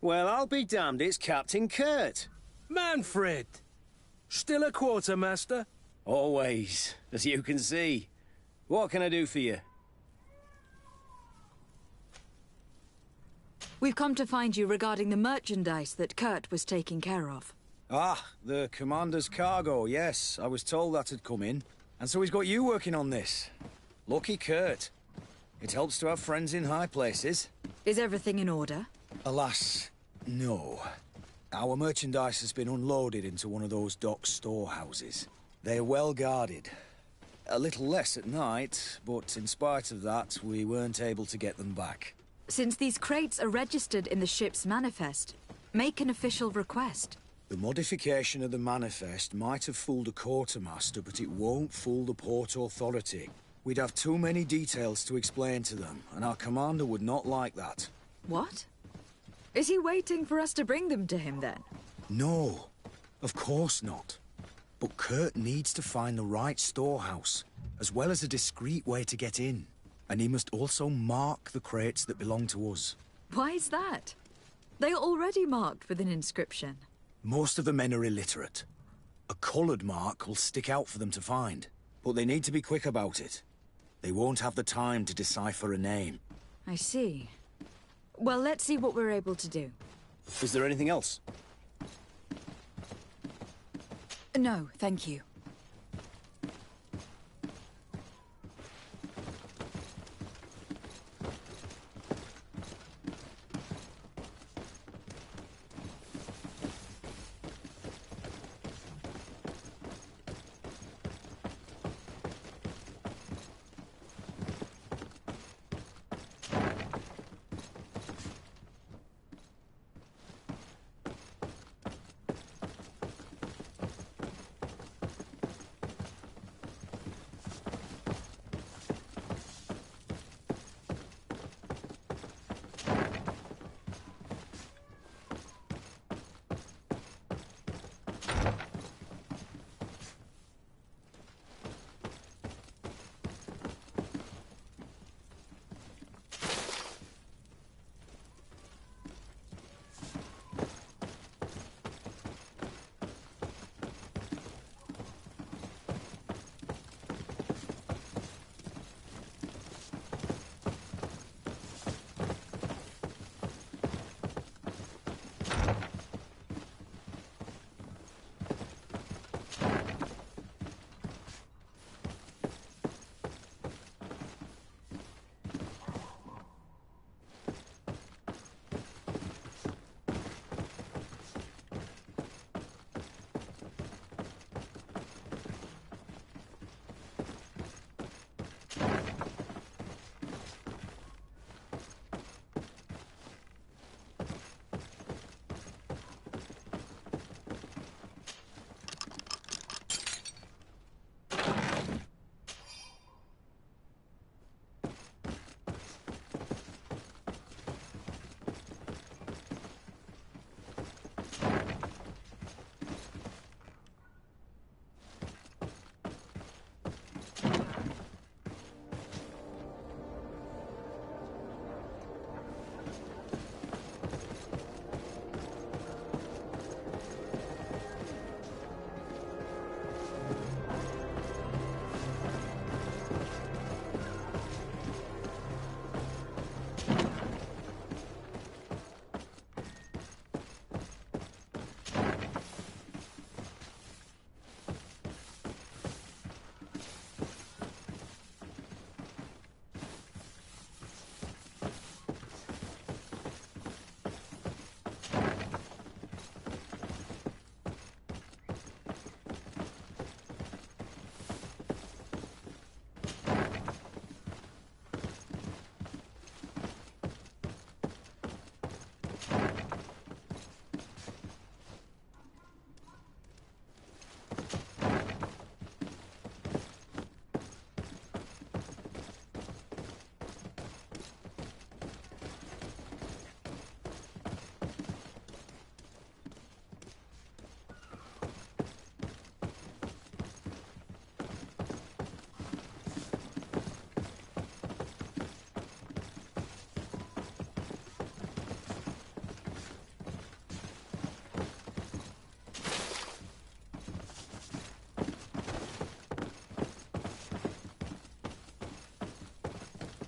Well, I'll be damned, it's Captain Kurt. Manfred! Still a quartermaster? Always, as you can see. What can I do for you? We've come to find you regarding the merchandise that Kurt was taking care of. Ah, the commander's cargo, yes. I was told that had come in. And so he's got you working on this. Lucky Kurt. It helps to have friends in high places. Is everything in order? Alas, no. Our merchandise has been unloaded into one of those dock storehouses. They're well guarded. A little less at night, but in spite of that, we weren't able to get them back. Since these crates are registered in the ship's manifest, make an official request. The modification of the manifest might have fooled a quartermaster, but it won't fool the Port Authority. We'd have too many details to explain to them, and our commander would not like that. What? Is he waiting for us to bring them to him, then? No, of course not. But Kurt needs to find the right storehouse, as well as a discreet way to get in. And he must also mark the crates that belong to us. Why is that? They are already marked with an inscription. Most of the men are illiterate. A coloured mark will stick out for them to find, but they need to be quick about it. They won't have the time to decipher a name. I see. Well, let's see what we're able to do. Is there anything else? No, thank you.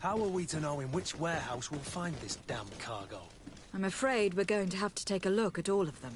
How are we to know in which warehouse we'll find this damn cargo? I'm afraid we're going to have to take a look at all of them.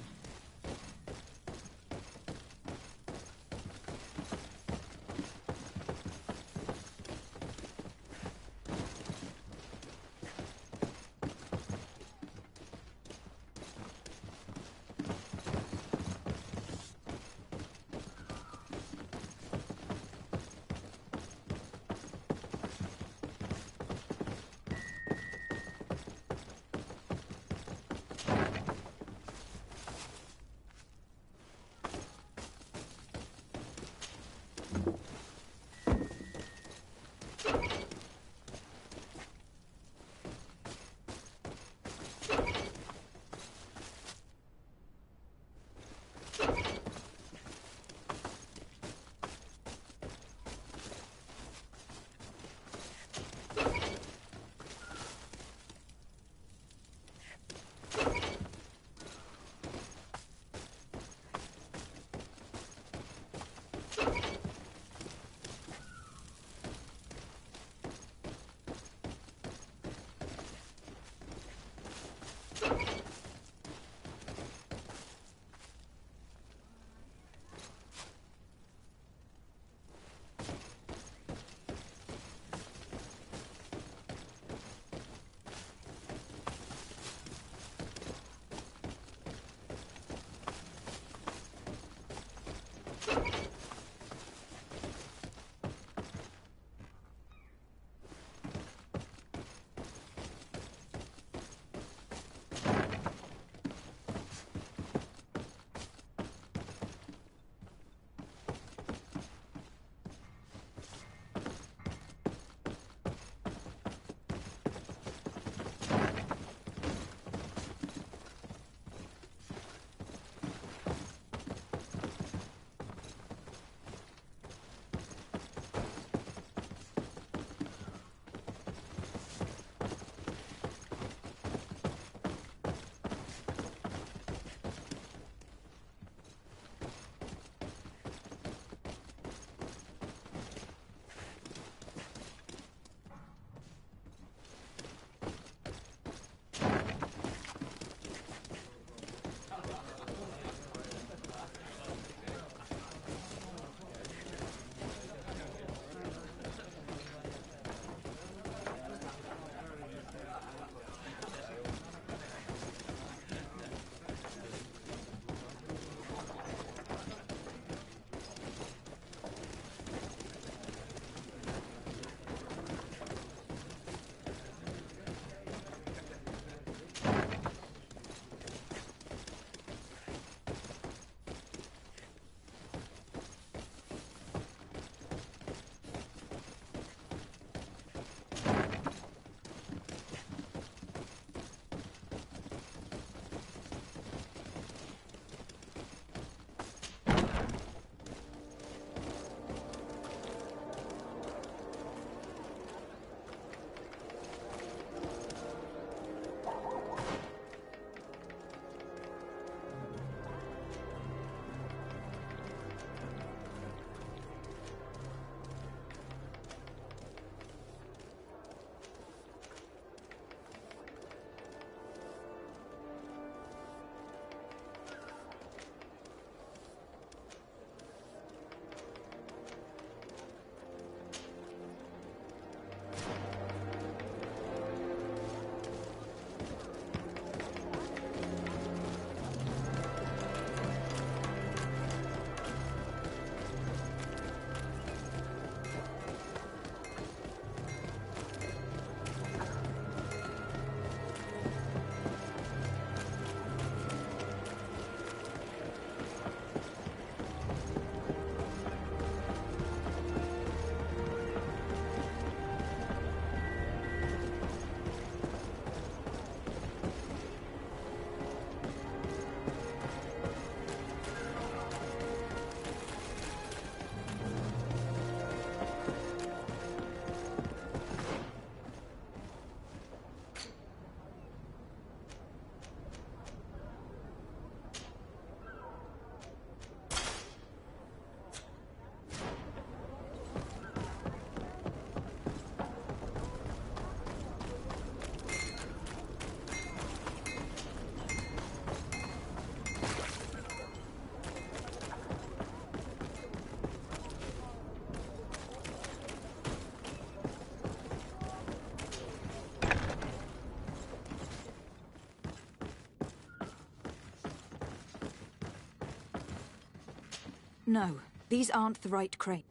No, these aren't the right crate.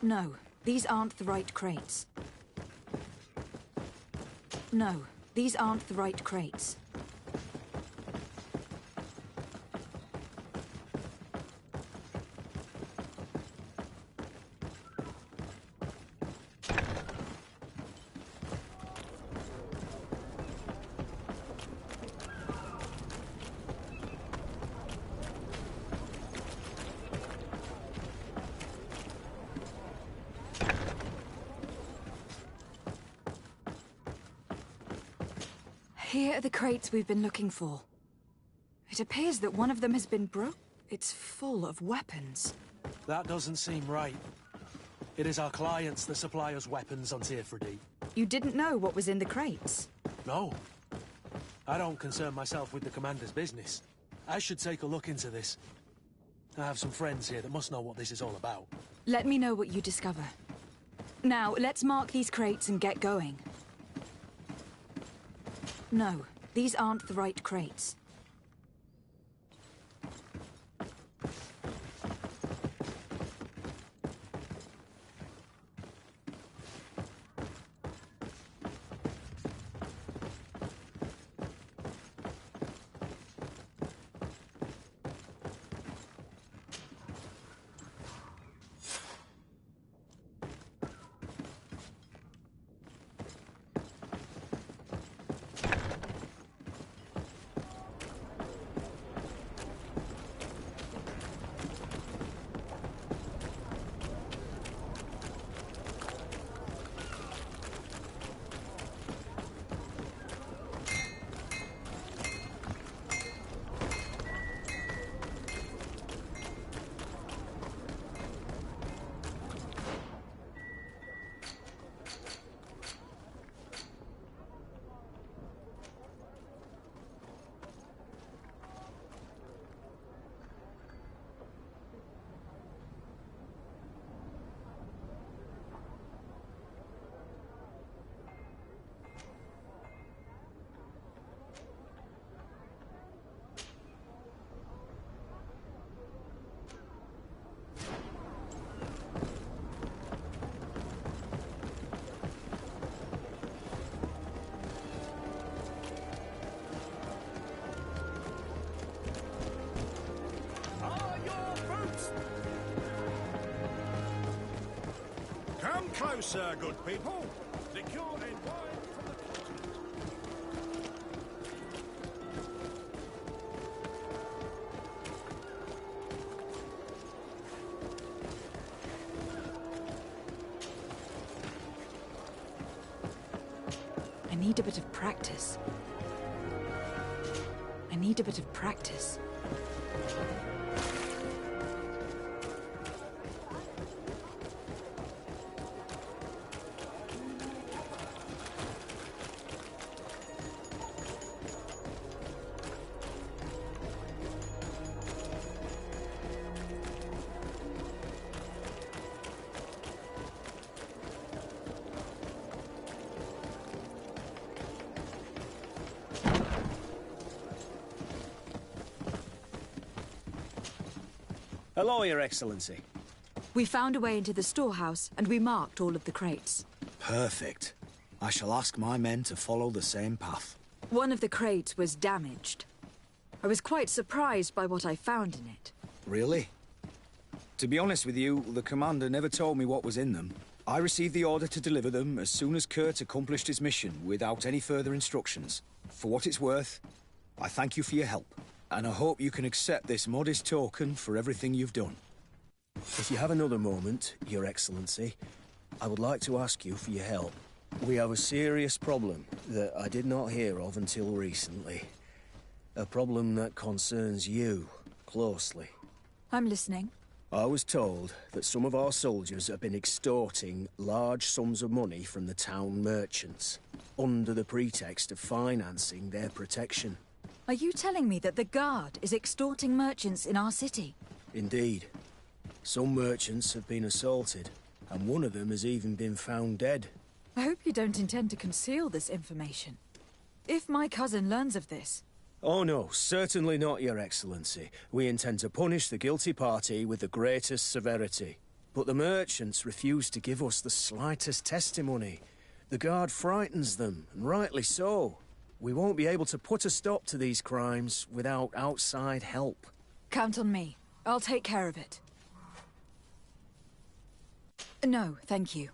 No, these aren't the right crates. No, these aren't the right crates. Here are the crates we've been looking for. It appears that one of them has been broke. It's full of weapons. That doesn't seem right. It is our clients that supply us weapons on Aphrodite. You didn't know what was in the crates? No. I don't concern myself with the commander's business. I should take a look into this. I have some friends here that must know what this is all about. Let me know what you discover. Now, let's mark these crates and get going. No, these aren't the right crates. Come closer, good people. Liqueur and wine from the continent. I need a bit of practice. I need a bit of practice. Hello, Your Excellency. We found a way into the storehouse, and we marked all of the crates. Perfect. I shall ask my men to follow the same path. One of the crates was damaged. I was quite surprised by what I found in it. Really? To be honest with you, the commander never told me what was in them. I received the order to deliver them as soon as Kurt accomplished his mission, without any further instructions. For what it's worth, I thank you for your help, and I hope you can accept this modest token for everything you've done. If you have another moment, Your Excellency, I would like to ask you for your help. We have a serious problem that I did not hear of until recently. A problem that concerns you closely. I'm listening. I was told that some of our soldiers have been extorting large sums of money from the town merchants, under the pretext of financing their protection. Are you telling me that the Guard is extorting merchants in our city? Indeed. Some merchants have been assaulted, and one of them has even been found dead. I hope you don't intend to conceal this information. If my cousin learns of this... Oh no, certainly not, Your Excellency. We intend to punish the guilty party with the greatest severity. But the merchants refuse to give us the slightest testimony. The guard frightens them, and rightly so. We won't be able to put a stop to these crimes without outside help. Count on me. I'll take care of it. No, thank you.